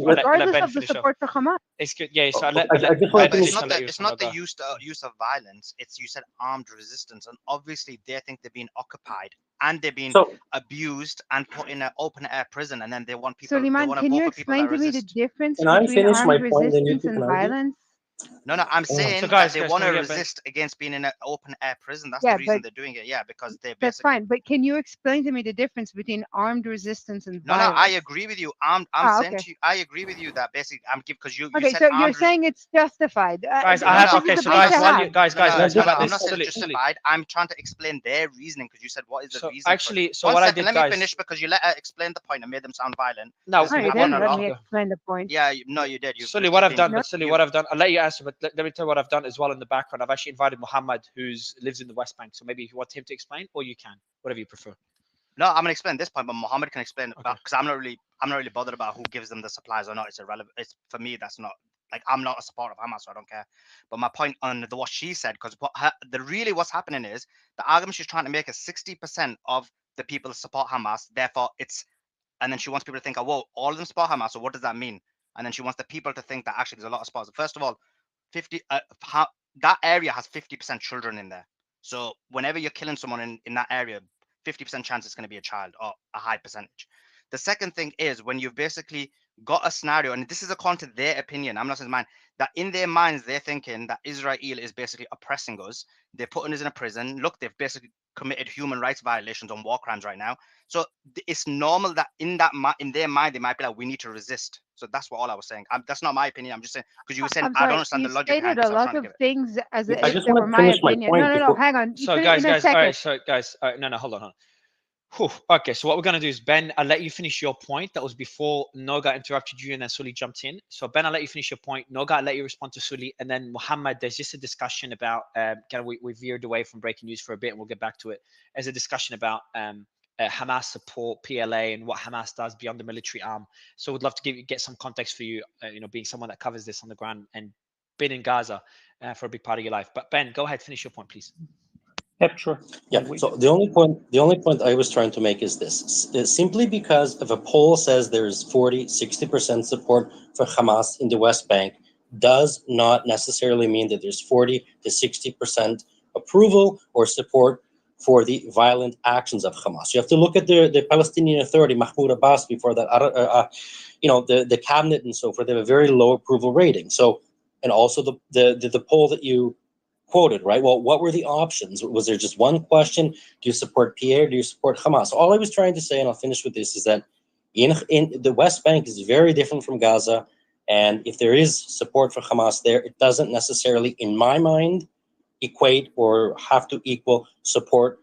regardless of the support for Hamas. It's good. Yeah, so it's not the use of violence. It's you said armed resistance, and obviously they think they're being occupied and they're being abused and put in an open air prison, and then they want people. Suleiman, can you explain to me the difference between armed resistance and violence? No, I'm saying that they want to resist against being in an open air prison. That's the reason they're doing it. Yeah, because they. That's fine, but can you explain to me the difference between armed resistance and violence? No, I agree with you. I'm saying to you, I agree with you that basically I'm because you. Okay, said so you're saying it's justified. Guys, I'm not saying it's justified. I'm trying to explain their reasoning because you said what is the reason. Actually, so what I did, let me finish because you let her explain the point and made them sound violent. No, you didn't let me explain the point. Yeah, no, you did. Sully, what I've done, I'll let you answer, but let me tell you what I've done as well in the background. I've actually invited Muhammad, who lives in the West Bank. So maybe if you want him to explain, or you can, whatever you prefer. No, I'm gonna explain this point, but Muhammad can explain it because I'm not really bothered about who gives them the supplies or not. It's irrelevant. It's for me. That's not like I'm not a supporter of Hamas, so I don't care. But my point on what she said, because what's happening is the argument she's trying to make is 60% of the people support Hamas. Therefore, and then she wants people to think, oh, whoa, all of them support Hamas. So what does that mean? And then she wants the people to think that actually there's a lot of supporters. First of all, that area has 50% children in there. So whenever you're killing someone in that area, 50% chance it's going to be a child or a high percentage. The second thing is when you've basically got a scenario, and this is according to their opinion, I'm not saying mine, that in their minds, they're thinking that Israel is basically oppressing us. They're putting us in a prison. Look, they've basically committed human rights violations on war crimes right now. So it's normal that in their mind, they might be like, we need to resist. So that's all I was saying. That's not my opinion. I'm just saying, because you were saying, I don't understand the logic. You stated a lot of things as if they were my opinion. No, hang on. So guys, all right, no, hold on. Whew. Okay, so what we're going to do is, Ben, I'll let you finish your point. That was before Noga interrupted you and then Sully jumped in. So Ben, I'll let you finish your point. Noga, I'll let you respond to Sully. And then Muhammad, there's just a discussion about, we veered away from breaking news for a bit and we'll get back to it. There's a discussion about Hamas support, PLA, and what Hamas does beyond the military arm. So we'd love to get some context for you, being someone that covers this on the ground and been in Gaza for a big part of your life. But Ben, go ahead, finish your point, please. Yep, sure. Yeah. So the only point I was trying to make is this: simply because if a poll says there's 40-60% support for Hamas in the West Bank, does not necessarily mean that there's 40-60% approval or support for the violent actions of Hamas. You have to look at the Palestinian Authority, Mahmoud Abbas, before that, the cabinet and so forth. They have a very low approval rating. So, and also the poll that you quoted, right? Well, what were the options? Was there just one question? Do you support PA or do you support Hamas? All I was trying to say, and I'll finish with this, is that in the West Bank is very different from Gaza. And if there is support for Hamas there, it doesn't necessarily, in my mind, equate or have to equal support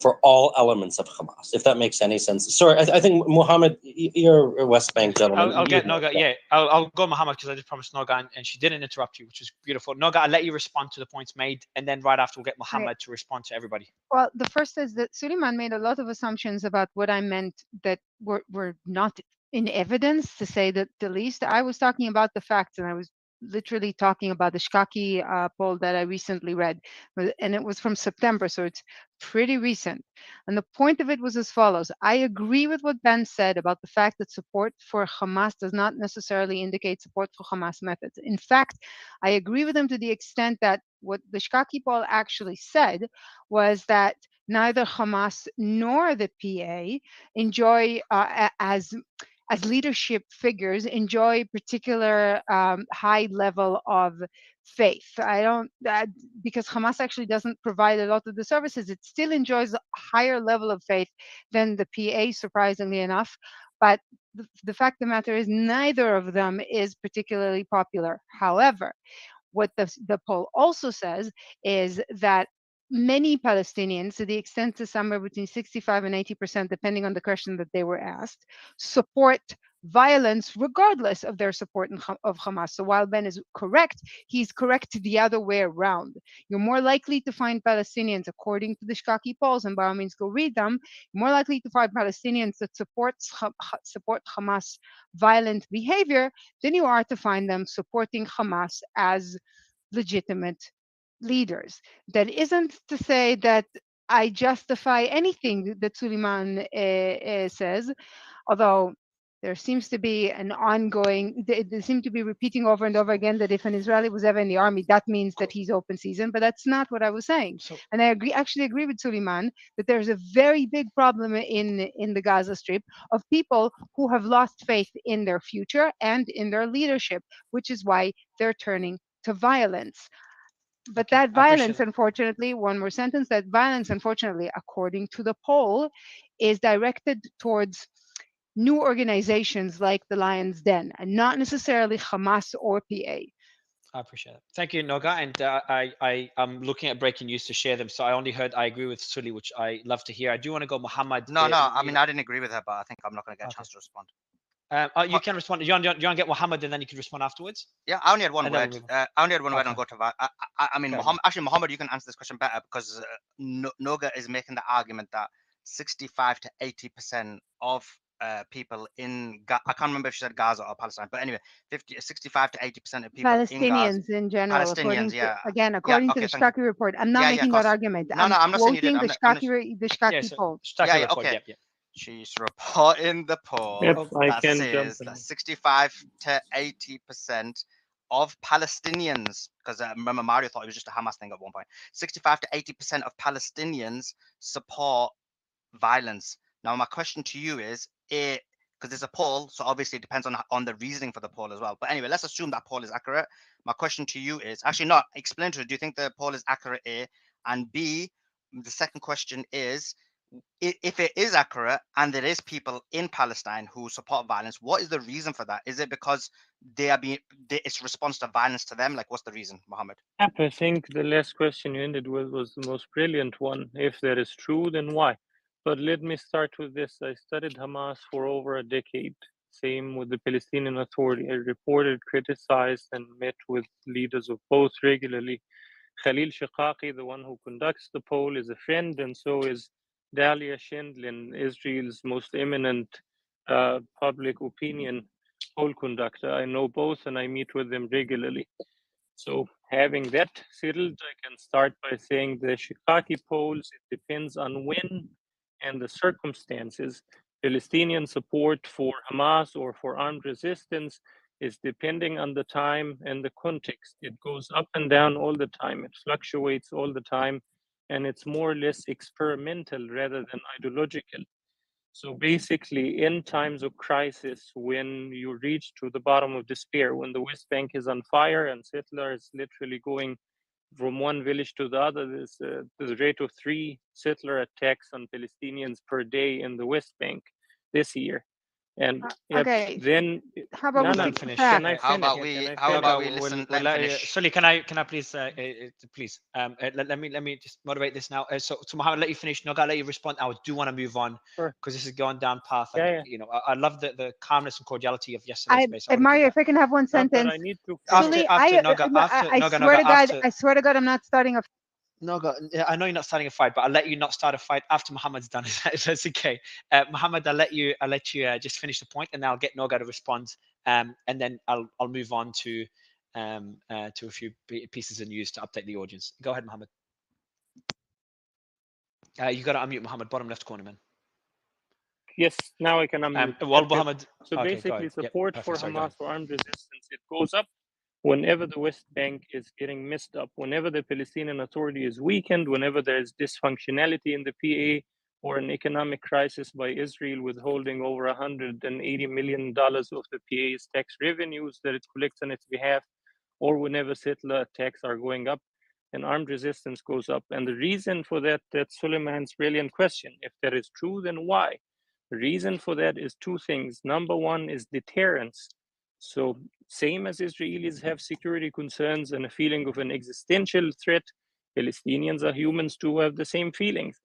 for all elements of Hamas, if that makes any sense. Sorry, I think Mohammed, you're a West Bank gentleman. I'll get Noga. Yeah, I'll go Mohammed because I just promised Noga, and she didn't interrupt you, which is beautiful. Noga, I'll let you respond to the points made, and then right after we'll get Mohammed to respond to everybody. Well, the first is that Suleiman made a lot of assumptions about what I meant that were not in evidence, to say that the least. I was talking about the facts, and I was literally talking about the Shkaki poll that I recently read, and it was from September, so it's pretty recent. And the point of it was as follows. I agree with what Ben said about the fact that support for Hamas does not necessarily indicate support for Hamas methods. In fact, I agree with him to the extent that what the Shkaki poll actually said was that neither Hamas nor the PA enjoy as leadership figures enjoy particular high level of faith. I don't because Hamas actually doesn't provide a lot of the services. It still enjoys a higher level of faith than the PA, surprisingly enough. But the fact of the matter is neither of them is particularly popular. However, what the poll also says is that many Palestinians, to the extent to somewhere between 65 and 80%, depending on the question that they were asked, support violence regardless of their support of Hamas. So while Ben is correct, he's correct the other way around. You're more likely to find Palestinians, according to the Shkaki polls, and by all means go read them, more likely to find Palestinians that support Hamas violent behavior than you are to find them supporting Hamas as legitimate leaders. That isn't to say that I justify anything that Suleiman says, although there seems to be an ongoing, they seem to be repeating over and over again that if an Israeli was ever in the army, that means that he's open season, but that's not what I was saying. And I actually agree with Suleiman that there's a very big problem in the Gaza Strip of people who have lost faith in their future and in their leadership, which is why they're turning to violence. But that violence, unfortunately, one more sentence, that violence, unfortunately, according to the poll, is directed towards new organizations like the Lion's Den, and not necessarily Hamas or PA. I appreciate it. Thank you, Noga. And I'm looking at breaking news to share them. So I only heard I agree with Suli, which I love to hear. I do want to go Mohammed. No, I mean, I didn't agree with her, but I think I'm not going to get a chance to respond. You can respond. You want to get Mohammed, and then you can respond afterwards? Yeah, I only had one word. I only had one word on go to I mean, Mohammed, you can answer this question better because Noga is making the argument that 65 to 80% of people in I can't remember if she said Gaza or Palestine, but anyway, 65 to 80% of people Palestinians in general, according to the Shkaki report. I'm not making that argument. No, I'm not saying you did. The Shkaki poll. Okay. She's reporting the poll that says that 65 to 80% of Palestinians, because remember Mario thought it was just a Hamas thing at one point, 65 to 80% of Palestinians support violence. Now, my question to you is, because there's a poll, so obviously it depends on the reasoning for the poll as well. But anyway, let's assume that poll is accurate. My question to you is, actually not, explain to us, do you think the poll is accurate, A? And B, the second question is, if it is accurate and there is people in Palestine who support violence, what is the reason for that? Is it because it's response to violence to them? Like, what's the reason, Mohammed? I think the last question you ended with was the most brilliant one. If that is true, then why? But let me start with this. I studied Hamas for over a decade. Same with the Palestinian Authority. I reported, criticized, and met with leaders of both regularly. Khalil Shiqaqi, the one who conducts the poll, is a friend, and so is Dalia Shindlin, Israel's most eminent public opinion poll conductor. I know both and I meet with them regularly. So having that settled, I can start by saying the Shiqaqi polls, it depends on when and the circumstances. Palestinian support for Hamas or for armed resistance is depending on the time and the context. It goes up and down all the time. It fluctuates all the time. And it's more or less experimental rather than ideological. So basically, in times of crisis, when you reach to the bottom of despair, when the West Bank is on fire and settlers literally going from one village to the other, there's the rate of 3 settler attacks on Palestinians per day in the West Bank this year. And Okay. then How about we no, keep the finish. facts? How about we listen? Let him finish. Sully, can I please please let me just moderate this now. So Mohammed, let you finish. Noga, I'll let you respond. I do want to move on because this is going down path. And, you know, I love the calmness and cordiality of yesterday's space. Mario, if I can have one sentence. I need to Sully, I swear to God, I swear to God, I'm not starting a. Noga, I know you're not starting a fight, but I'll let you not start a fight after Muhammad's done. That's okay. Muhammad, I'll let you just finish the point, and then I'll get Noga to respond, and then I'll move on to a few pieces of news to update the audience. Go ahead, Muhammad. You got to unmute Muhammad, bottom left corner, man. Yes, now I can unmute. Well, Muhammad. So okay, basically, support for Hamas for armed resistance, it goes up whenever the West Bank is getting messed up, whenever the Palestinian Authority is weakened, whenever there is dysfunctionality in the PA, or an economic crisis by Israel withholding over $180 million of the PA's tax revenues that it collects on its behalf, or whenever settler attacks are going up, and armed resistance goes up. And the reason for that's Suleiman's brilliant question. If that is true, then why? The reason for that is two things. Number one is deterrence. So same as Israelis have security concerns and a feeling of an existential threat, Palestinians are humans too, have the same feelings.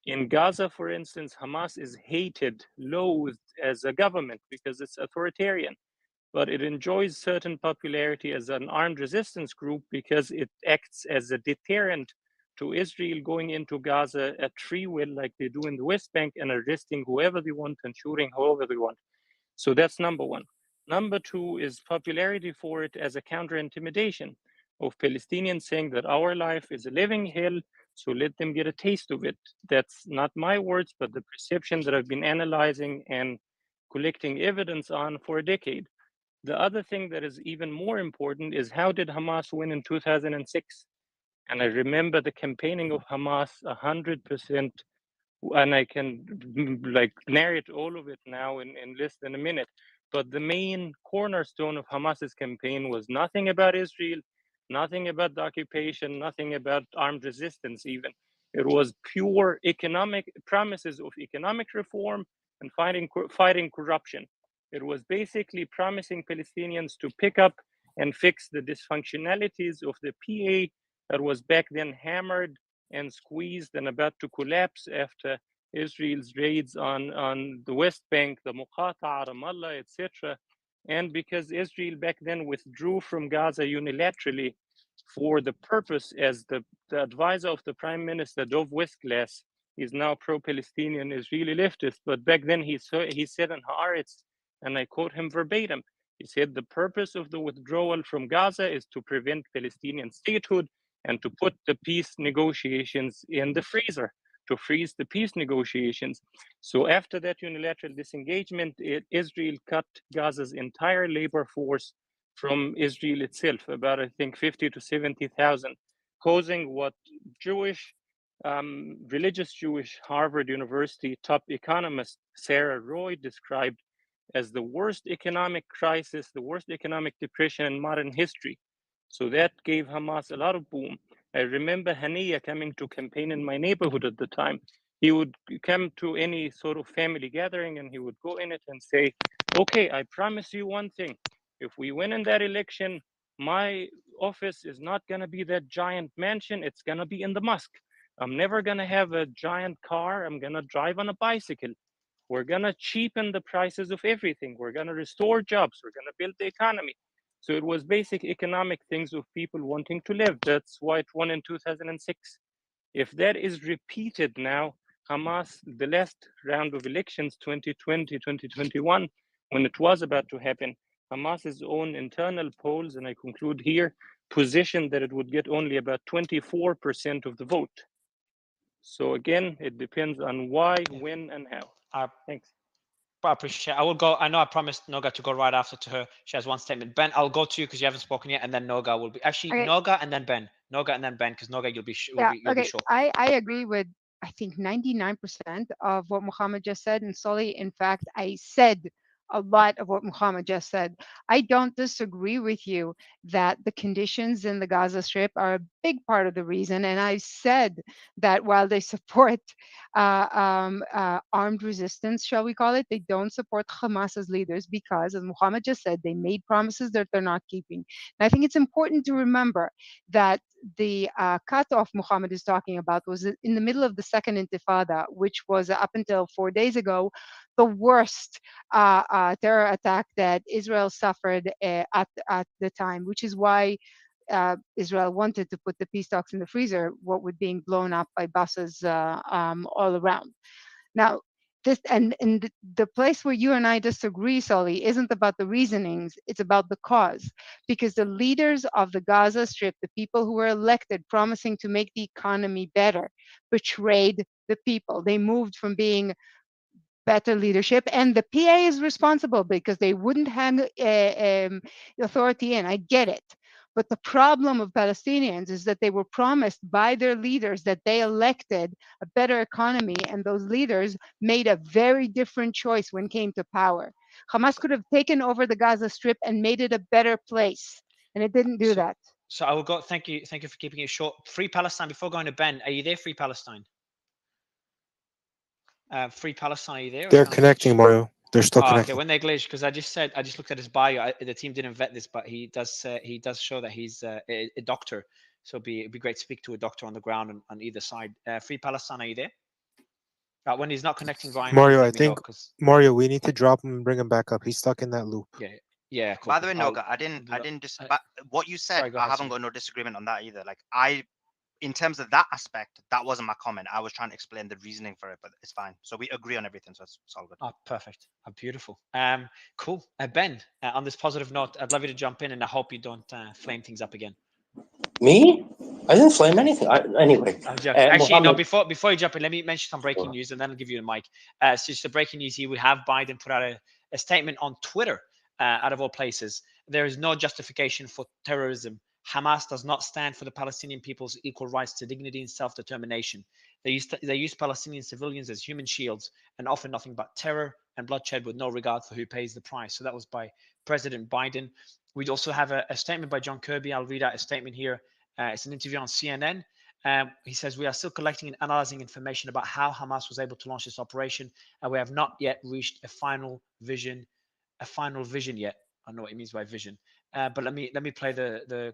In Gaza, for instance, Hamas is hated, loathed as a government because it's authoritarian, but it enjoys certain popularity as an armed resistance group because it acts as a deterrent to Israel going into Gaza at free will, like they do in the West Bank, and arresting whoever they want and shooting whoever they want. So that's number one. Number two is popularity for it as a counter-intimidation of Palestinians saying that our life is a living hell, so let them get a taste of it. That's not my words, but the perception that I've been analyzing and collecting evidence on for a decade. The other thing that is even more important is how did Hamas win in 2006? And I remember the campaigning of Hamas 100%, and I can like narrate all of it now in less than a minute. But the main cornerstone of Hamas's campaign was nothing about Israel, nothing about the occupation, nothing about armed resistance even. It was pure economic promises of economic reform and fighting corruption. It was basically promising Palestinians to pick up and fix the dysfunctionalities of the PA that was back then hammered and squeezed and about to collapse after Israel's raids on the West Bank, the Muqata'a, Ramallah, etc. And because Israel back then withdrew from Gaza unilaterally for the purpose, as the advisor of the Prime Minister, Dov Westglass, is now pro-Palestinian Israeli leftist, but back then he said in Haaretz, and I quote him verbatim, he said, the purpose of the withdrawal from Gaza is to prevent Palestinian statehood and to put the peace negotiations in the freezer, to freeze the peace negotiations. So after that unilateral disengagement, Israel cut Gaza's entire labor force from Israel itself, about I think 50 to 70,000, causing what religious Jewish Harvard University top economist Sarah Roy described as the worst economic crisis, the worst economic depression in modern history. So that gave Hamas a lot of boom. I remember Haniya coming to campaign in my neighborhood at the time. He would come to any sort of family gathering and he would go in it and say, okay, I promise you one thing. If we win in that election, my office is not going to be that giant mansion. It's going to be in the mosque. I'm never going to have a giant car. I'm going to drive on a bicycle. We're going to cheapen the prices of everything. We're going to restore jobs. We're going to build the economy. So it was basic economic things of people wanting to live. That's why it won in 2006. If that is repeated now, Hamas, the last round of elections, 2020, 2021, when it was about to happen, Hamas's own internal polls, and I conclude here, positioned that it would get only about 24% of the vote. So again, it depends on why, when, and how. Thanks. I appreciate it. I will go. I know I promised Noga to go right after to her. She has one statement. Ben, I'll go to you because you haven't spoken yet, and then Noga will be actually Noga and then Ben. Noga and then Ben, because Noga you'll be short. I agree with I think 99% of what Muhammad just said, and Sully, in fact, I said a lot of what Muhammad just said. I don't disagree with you that the conditions in the Gaza Strip are a big part of the reason. And I said that while they support armed resistance, shall we call it, they don't support Hamas as leaders because, as Muhammad just said, they made promises that they're not keeping. And I think it's important to remember that the cutoff Muhammad is talking about was in the middle of the second intifada, which was up until 4 days ago, the worst terror attack that Israel suffered at the time, which is why Israel wanted to put the peace talks in the freezer, what with being blown up by buses all around. Now, this and the place where you and I disagree, Sully, isn't about the reasonings, it's about the cause. Because the leaders of the Gaza Strip, the people who were elected promising to make the economy better, betrayed the people. They moved from being better leadership, and the PA is responsible because they wouldn't hang authority in. I get it. But the problem of Palestinians is that they were promised by their leaders that they elected a better economy, and those leaders made a very different choice when it came to power. Hamas could have taken over the Gaza Strip and made it a better place, and it didn't do that. So I will go. Thank you for keeping it short. Free Palestine. Before going to Ben, are you there? Free Palestine. Free Palestine, are you there? They're connecting, Mario. They're still connecting. Okay, when they glitch, because I just looked at his bio. The team didn't vet this, but he does show that he's a doctor. So it'd be great to speak to a doctor on the ground on either side. Free Palestine, are you there? When he's not connecting, Ryan. Mario, I think Mario, we need to drop him and bring him back up. He's stuck in that loop. Yeah. Cool. By the way, Noga, I didn't but what you said, I haven't got no disagreement on that either. Like in terms of that aspect, that wasn't my comment. I was trying to explain the reasoning for it, but it's fine. So we agree on everything, so it's all good. Oh, perfect. Oh, beautiful. Cool. Ben, on this positive note, I'd love you to jump in, and I hope you don't flame things up again. Me? I didn't flame anything. Anyway. Actually, no. Before you jump in, let me mention some breaking news, and then I'll give you the mic. So just the breaking news here: we have Biden put out a statement on Twitter, out of all places. There is no justification for terrorism. Hamas does not stand for the Palestinian people's equal rights to dignity and self-determination. They use Palestinian civilians as human shields and offer nothing but terror and bloodshed with no regard for who pays the price. So that was by President Biden. We'd also have a statement by John Kirby. I'll read out a statement here. It's an interview on CNN. He says, "We are still collecting and analyzing information about how Hamas was able to launch this operation, and we have not yet reached a final vision yet." I don't know what he means by vision. But let me play the